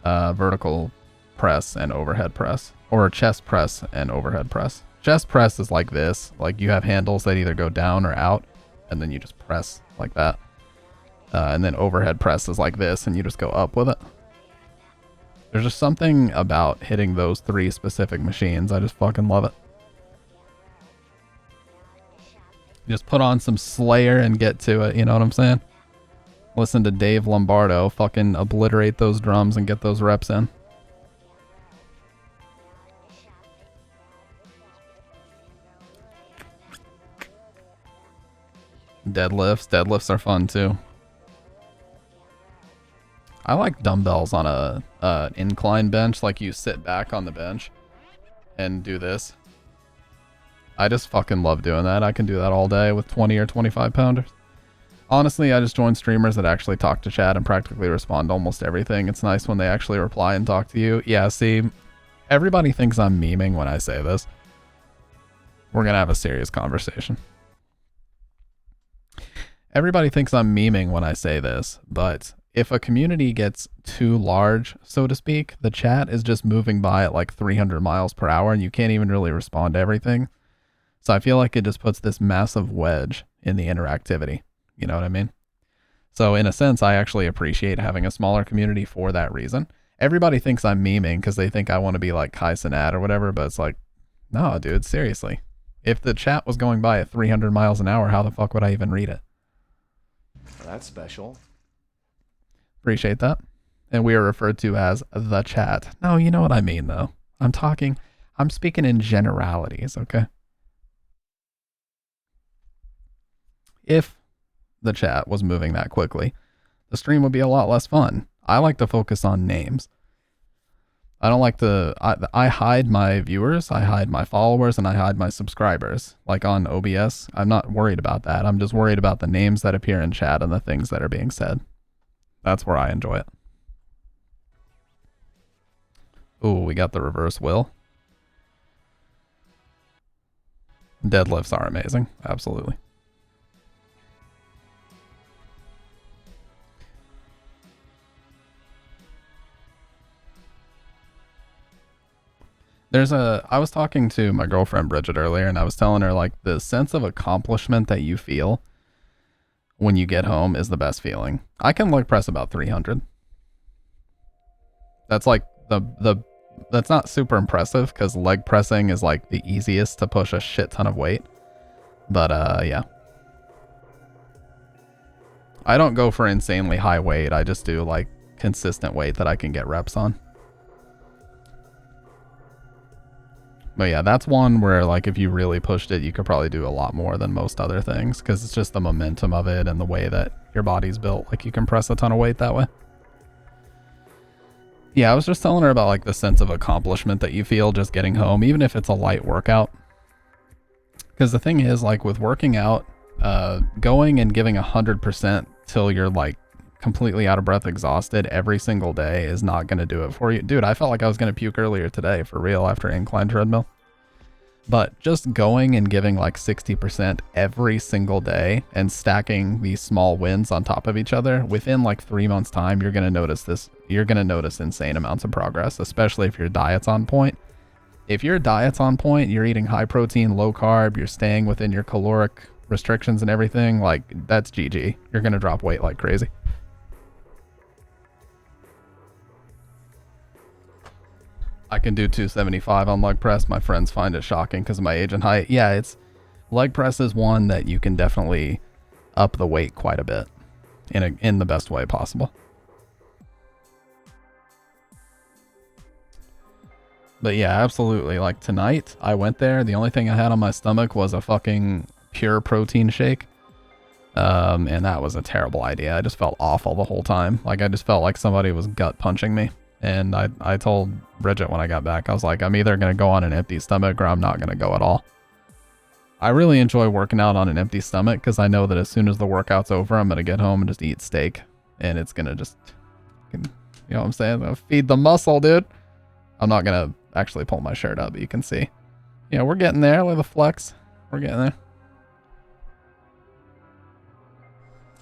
vertical press and overhead press. Or chest press and overhead press. Chest press is like this. Like you have handles that either go down or out, and then you just press like that. And then overhead press is like this, and you just go up with it. There's just something about hitting those three specific machines. I just fucking love it. You just put on some Slayer and get to it, you know what I'm saying? Listen to Dave Lombardo fucking obliterate those drums and get those reps in. Deadlifts are fun too. I like dumbbells on a incline bench, like you sit back on the bench and do this. I just fucking love doing that. I can do that all day with 20 or 25 pounders. Honestly, I just join streamers that actually talk to chat and practically respond to almost everything. It's nice when they actually reply and talk to you. Yeah, see, everybody thinks I'm memeing when I say this. We're gonna have a serious conversation. Everybody thinks I'm memeing when I say this, but if a community gets too large, so to speak, the chat is just moving by at like 300 miles per hour and you can't even really respond to everything. So I feel like it just puts this massive wedge in the interactivity. You know what I mean? So in a sense, I actually appreciate having a smaller community for that reason. Everybody thinks I'm memeing because they think I want to be like Kai Cenat or whatever, but it's like, no, dude, seriously. If the chat was going by at 300 miles an hour, how the fuck would I even read it? Well, that's special. Appreciate that. And we are referred to as the chat. No, you know what I mean, though. I'm speaking in generalities, okay? If the chat was moving that quickly, the stream would be a lot less fun. I like to focus on names. I don't like to... I hide my viewers, I hide my followers, and I hide my subscribers. Like on OBS, I'm not worried about that. I'm just worried about the names that appear in chat and the things that are being said. That's where I enjoy it. Ooh, we got the reverse will. Deadlifts are amazing. Absolutely. I was talking to my girlfriend Bridget earlier, and I was telling her like the sense of accomplishment that you feel when you get home is the best feeling. I can leg press about 300. That's like the that's not super impressive because leg pressing is like the easiest to push a shit ton of weight. But yeah. I don't go for insanely high weight. I just do like consistent weight that I can get reps on. But yeah, that's one where like if you really pushed it, you could probably do a lot more than most other things because it's just the momentum of it and the way that your body's built. Like you can press a ton of weight that way. Yeah, I was just telling her about like the sense of accomplishment that you feel just getting home, even if it's a light workout. Because the thing is, like with working out, going and giving 100% till you're like completely out of breath, exhausted every single day is not going to do it for you. Dude, I felt like I was going to puke earlier today for real after incline treadmill. But just going and giving like 60% every single day and stacking these small wins on top of each other, within like 3 months time, you're going to notice this. You're going to notice insane amounts of progress, especially if your diet's on point. If your diet's on point, you're eating high protein, low carb, you're staying within your caloric restrictions and everything, like that's GG. You're going to drop weight like crazy. I can do 275 on leg press. My friends find it shocking because of my age and height. Yeah, it's leg press is one that you can definitely up the weight quite a bit in the best way possible. But yeah, absolutely. Like tonight, I went there. The only thing I had on my stomach was a fucking pure protein shake. And that was a terrible idea. I just felt awful the whole time. Like I just felt like somebody was gut punching me. And I told Bridget when I got back, I was like, I'm either going to go on an empty stomach or I'm not going to go at all. I really enjoy working out on an empty stomach because I know that as soon as the workout's over, I'm going to get home and just eat steak. And it's going to just, you know what I'm saying? Feed the muscle, dude. I'm not going to actually pull my shirt up, but you can see. Yeah, we're getting there. Look at the flex. We're getting there.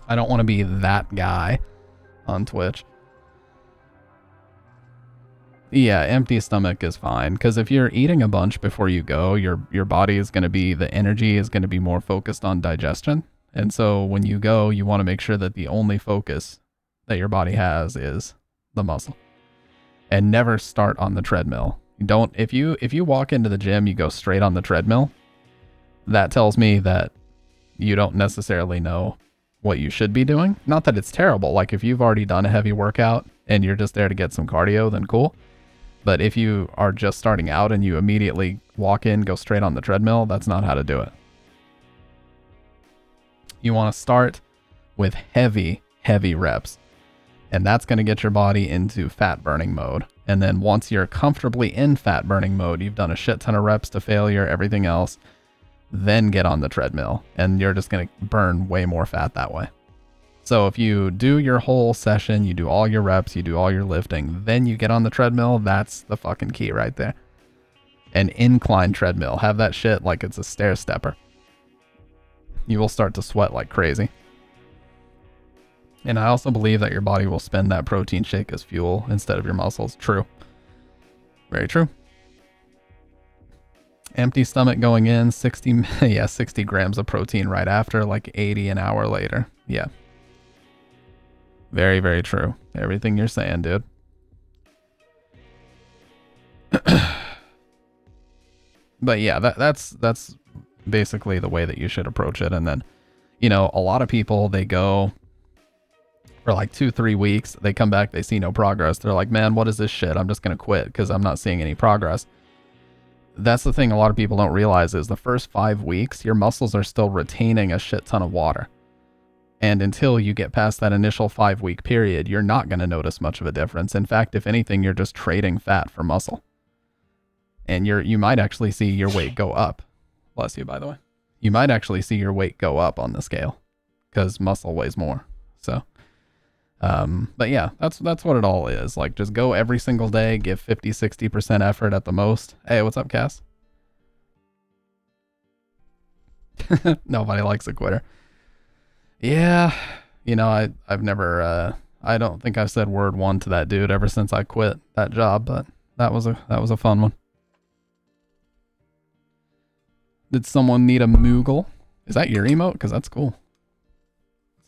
I don't want to be that guy on Twitch. Yeah, empty stomach is fine because if you're eating a bunch before you go, your body is going to be, the energy is going to be more focused on digestion. And so when you go, you want to make sure that the only focus that your body has is the muscle. And never start on the treadmill. Don't, if you walk into the gym, you go straight on the treadmill, that tells me that you don't necessarily know what you should be doing. Not that it's terrible. Like if you've already done a heavy workout and you're just there to get some cardio, then cool. But if you are just starting out and you immediately walk in, go straight on the treadmill, that's not how to do it. You want to start with heavy, heavy reps. And that's going to get your body into fat burning mode. And then once you're comfortably in fat burning mode, you've done a shit ton of reps to failure, everything else, then get on the treadmill. And you're just going to burn way more fat that way. So if you do your whole session, you do all your reps, you do all your lifting, then you get on the treadmill, that's the fucking key right there. An incline treadmill. Have that shit like it's a stair stepper. You will start to sweat like crazy. And I also believe that your body will spend that protein shake as fuel instead of your muscles. True. Very true. Empty stomach going in, 60 grams of protein right after, like 80 an hour later. Yeah. Very, very true. Everything you're saying, dude. But yeah, that's basically the way that you should approach it. And then, you know, a lot of people, they go for like 2-3 weeks. They come back, they see no progress. They're like, man, what is this shit? I'm just going to quit because I'm not seeing any progress. That's the thing a lot of people don't realize is the first 5 weeks, your muscles are still retaining a shit ton of water. And until you get past that initial 5-week period, you're not going to notice much of a difference. In fact, if anything, you're just trading fat for muscle. And you might actually see your weight go up. Bless you, by the way. You might actually see your weight go up on the scale because muscle weighs more. So, but yeah, that's what it all is. Like, just go every single day, give 50-60% effort at the most. Hey, what's up, Cass? Nobody likes a quitter. Yeah, you know, I've never, I don't think I've said word one to that dude ever since I quit that job, but that was a fun one. Did someone need a Moogle? Is that your emote? Because that's cool.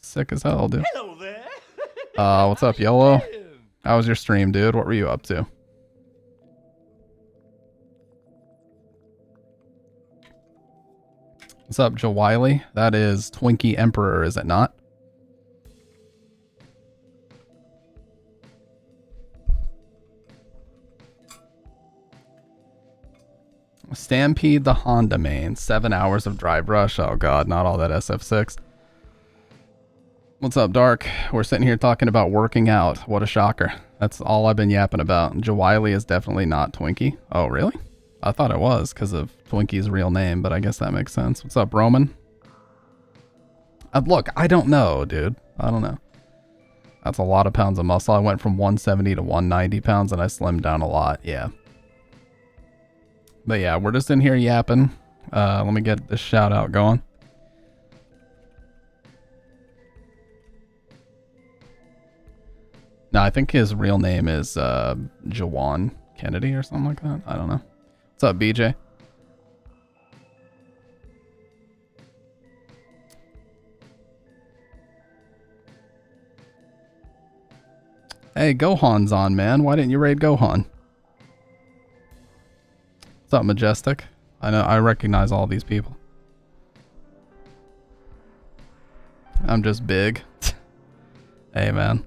Sick as hell, dude. Hello there. What's up, YOLO? How was your stream, dude? What were you up to? What's up, Joe Wiley? That is Twinkie Emperor, is it not? Stampede the Honda main. 7 hours of drive rush. Oh god, not all that SF6. What's up, Dark? We're sitting here talking about working out. What a shocker. That's all I've been yapping about. Joe Wiley is definitely not Twinkie. Oh, really? I thought it was because of Twinkie's real name, but I guess that makes sense. What's up, Roman? Look, I don't know, dude. I don't know. That's a lot of pounds of muscle. I went from 170 to 190 pounds and I slimmed down a lot. Yeah. But yeah, we're just in here yapping. Let me get this shout out going. No, I think his real name is Jawan Kennedy or something like that. I don't know. What's up, BJ? Hey, Gohan's on, man. Why didn't you raid Gohan? What's up, Majestic? I know, I recognize all these people. I'm just big. Hey, man.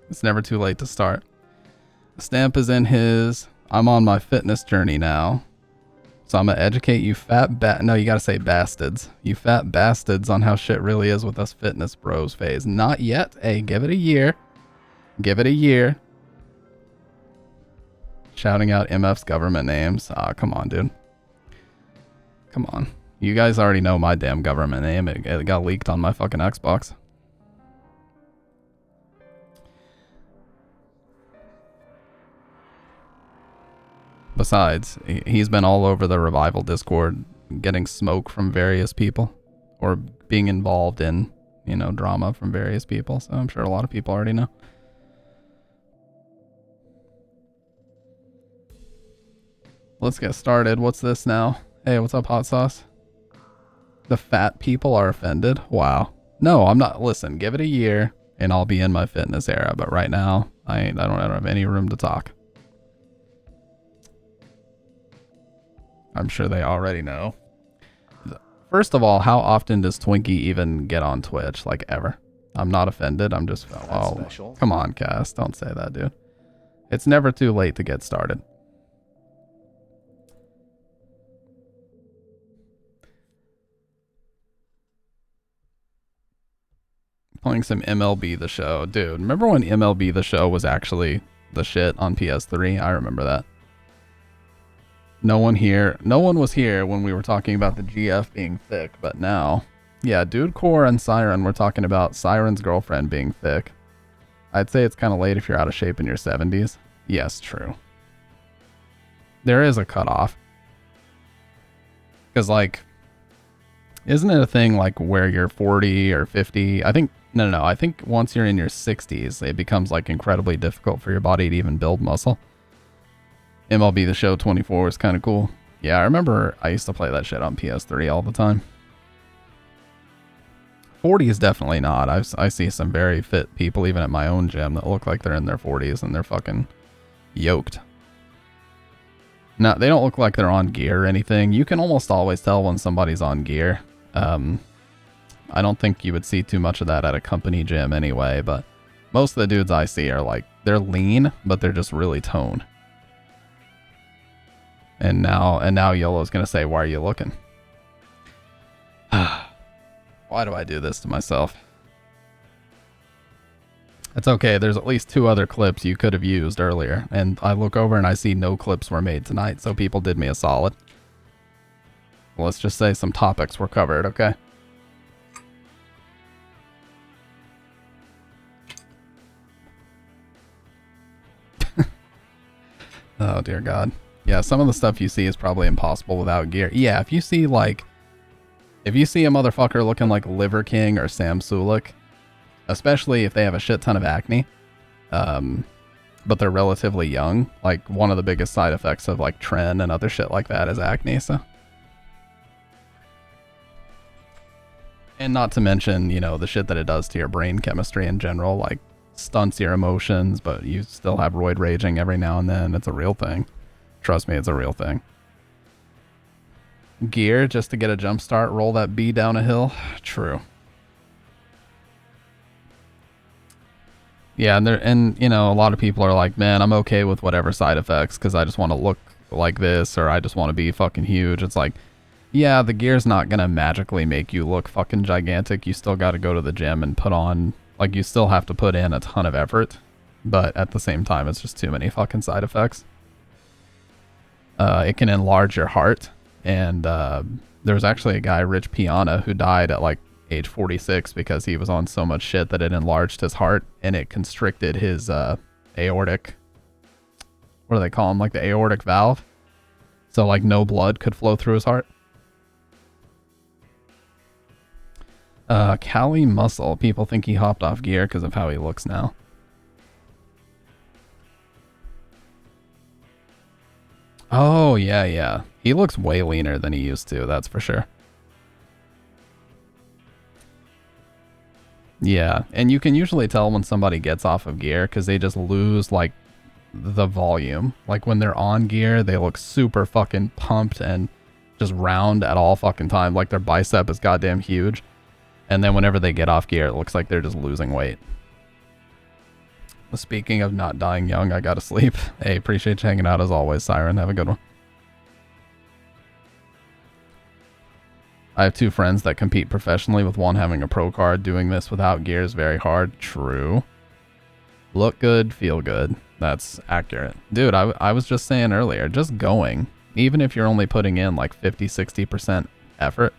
It's never too late to start. Stamp is in his... I'm on my fitness journey now. So I'm gonna educate you no, you gotta say bastards. You fat bastards on how shit really is with us fitness bros phase. Not yet. Hey, give it a year. Give it a year. Shouting out MF's government names. Ah, come on, dude. Come on. You guys already know my damn government name. It got leaked on my fucking Xbox. Besides, he's been all over the Revival Discord getting smoke from various people. Or being involved in, you know, drama from various people. So I'm sure a lot of people already know. Let's get started. What's this now? Hey, what's up, Hot Sauce? The fat people are offended? Wow. No, I'm not. Listen, give it a year and I'll be in my fitness era. But right now, I don't have any room to talk. I'm sure they already know. First of all, how often does Twinkie even get on Twitch? Like, ever? I'm not offended. I'm just... Oh, special. Come on, Cass. Don't say that, dude. It's never too late to get started. Playing some MLB The Show. Dude, remember when MLB The Show was actually the shit on PS3? I remember that. No one was here when we were talking about the GF being thick, but now, yeah, Dude Core and Siren, we're talking about Siren's girlfriend being thick. I'd say it's kind of late if you're out of shape in your 70s. Yes, true. There is a cutoff. Because, like, isn't it a thing, like, where you're 40 or 50? I think, no, I think once you're in your 60s, it becomes, like, incredibly difficult for your body to even build muscle. MLB The Show 24 is kind of cool. Yeah, I remember I used to play that shit on PS3 all the time. 40 is definitely not. I see some very fit people even at my own gym that look like they're in their 40s and they're fucking yoked. No, they don't look like they're on gear or anything. You can almost always tell when somebody's on gear. I don't think you would see too much of that at a company gym anyway, but most of the dudes I see are like, they're lean, but they're just really toned. And now YOLO's gonna say, why are you looking? Why do I do this to myself? It's okay, there's at least 2 other clips you could have used earlier, and I look over and I see no clips were made tonight, so people did me a solid. Well, let's just say some topics were covered, okay? Oh dear God. Yeah, some of the stuff you see is probably impossible without gear. Yeah, if you see a motherfucker looking like Liver King or Sam Sulik, especially if they have a shit ton of acne, but they're relatively young, like one of the biggest side effects of like Tren and other shit like that is acne, so. And not to mention, you know, the shit that it does to your brain chemistry in general, like stunts your emotions, but you still have roid raging every now and then. It's a real thing. Trust me, it's a real thing. gear just to get a jump start, roll that B down a hill. True. Yeah, and you know, a lot of people are like, man, I'm okay with whatever side effects because I just want to look like this, or I just want to be fucking huge. It's like, yeah, the gear's not gonna magically make you look fucking gigantic. You still got to go to the gym and put on, like, you still have to put in a ton of effort, but at the same time, it's just too many fucking side effects. It can enlarge your heart, and there was actually a guy, Rich Piana, who died at like age 46 because he was on so much shit that it enlarged his heart and it constricted his aortic, what do they call them, like the aortic valve, so like no blood could flow through his heart. Cali Muscle, people think he hopped off gear because of how he looks now. Oh yeah, he looks way leaner than he used to, that's for sure. Yeah, and you can usually tell when somebody gets off of gear because they just lose like the volume. Like when they're on gear, they look super fucking pumped and just round at all fucking time. Like their bicep is goddamn huge. And then whenever they get off gear, it looks like they're just losing weight. Speaking of not dying young, I gotta sleep. Hey, appreciate you hanging out as always, Siren. Have a good one. I have 2 friends that compete professionally, with one having a pro card. Doing this without gear is very hard. True. Look good, feel good. That's accurate. Dude, I was just saying earlier, just going, even if you're only putting in like 50-60% effort,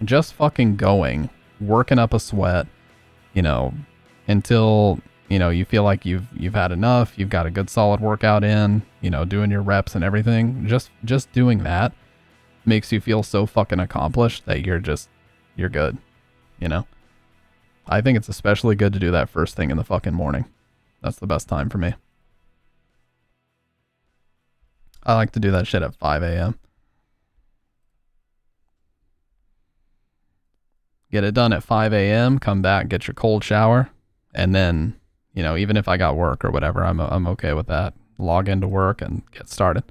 just fucking going, working up a sweat, you know, until, you know, you feel like you've had enough, you've got a good solid workout in, you know, doing your reps and everything. Just doing that makes you feel so fucking accomplished that you're good, you know? I think it's especially good to do that first thing in the fucking morning. That's the best time for me. I like to do that shit at 5 a.m. Get it done at 5 a.m., come back, get your cold shower, and then, you know, even if I got work or whatever, I'm okay with that. Log into work and get started.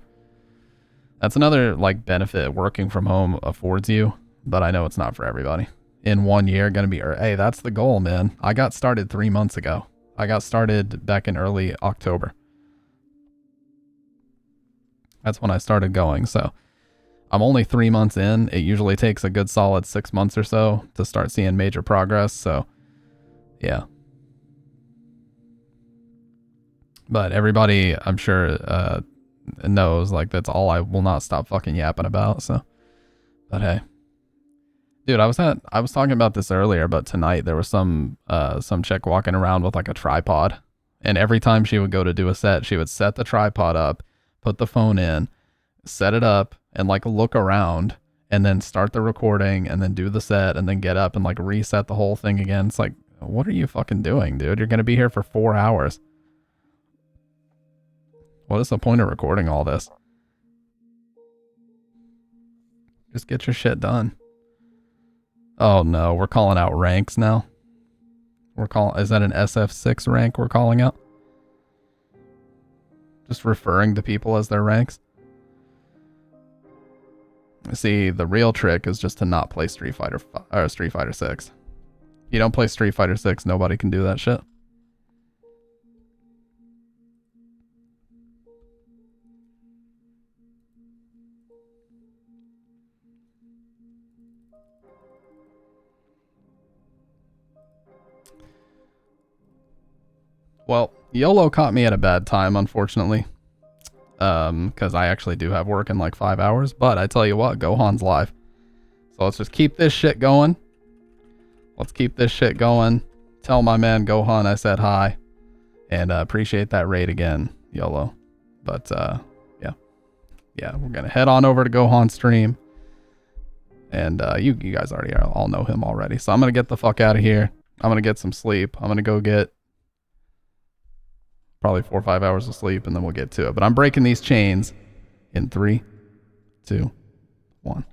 That's another like benefit working from home affords you, but I know it's not for everybody. In 1 year, gonna be, hey, that's the goal, man. I got started 3 months ago. I got started back in early October. That's when I started going, so I'm only 3 months in. It usually takes a good solid 6 months or so to start seeing major progress, so yeah. But everybody, I'm sure, knows, like, that's all I will not stop fucking yapping about, so. But hey. Dude, I was talking about this earlier, but tonight there was some chick walking around with like a tripod, and every time she would go to do a set, she would set the tripod up, put the phone in, set it up, and like look around, and then start the recording, and then do the set, and then get up and like reset the whole thing again. It's like, what are you fucking doing, dude? You're gonna be here for 4 hours. What is the point of recording all this? Just get your shit done. Oh no, we're calling out ranks now. Is that an SF6 rank we're calling out? Just referring to people as their ranks. See, the real trick is just to not play Street Fighter 6. You don't play Street Fighter 6, nobody can do that shit. Well, YOLO caught me at a bad time, unfortunately. Because I actually do have work in like 5 hours. But I tell you what, Gohan's live. So let's just keep this shit going. Tell my man Gohan I said hi. And appreciate that raid again, YOLO. But yeah. Yeah, we're going to head on over to Gohan's stream. And you guys already all know him already. So I'm going to get the fuck out of here. I'm going to get some sleep. I'm going to go get probably 4 or 5 hours of sleep, and then we'll get to it. But I'm breaking these chains in 3, 2, 1.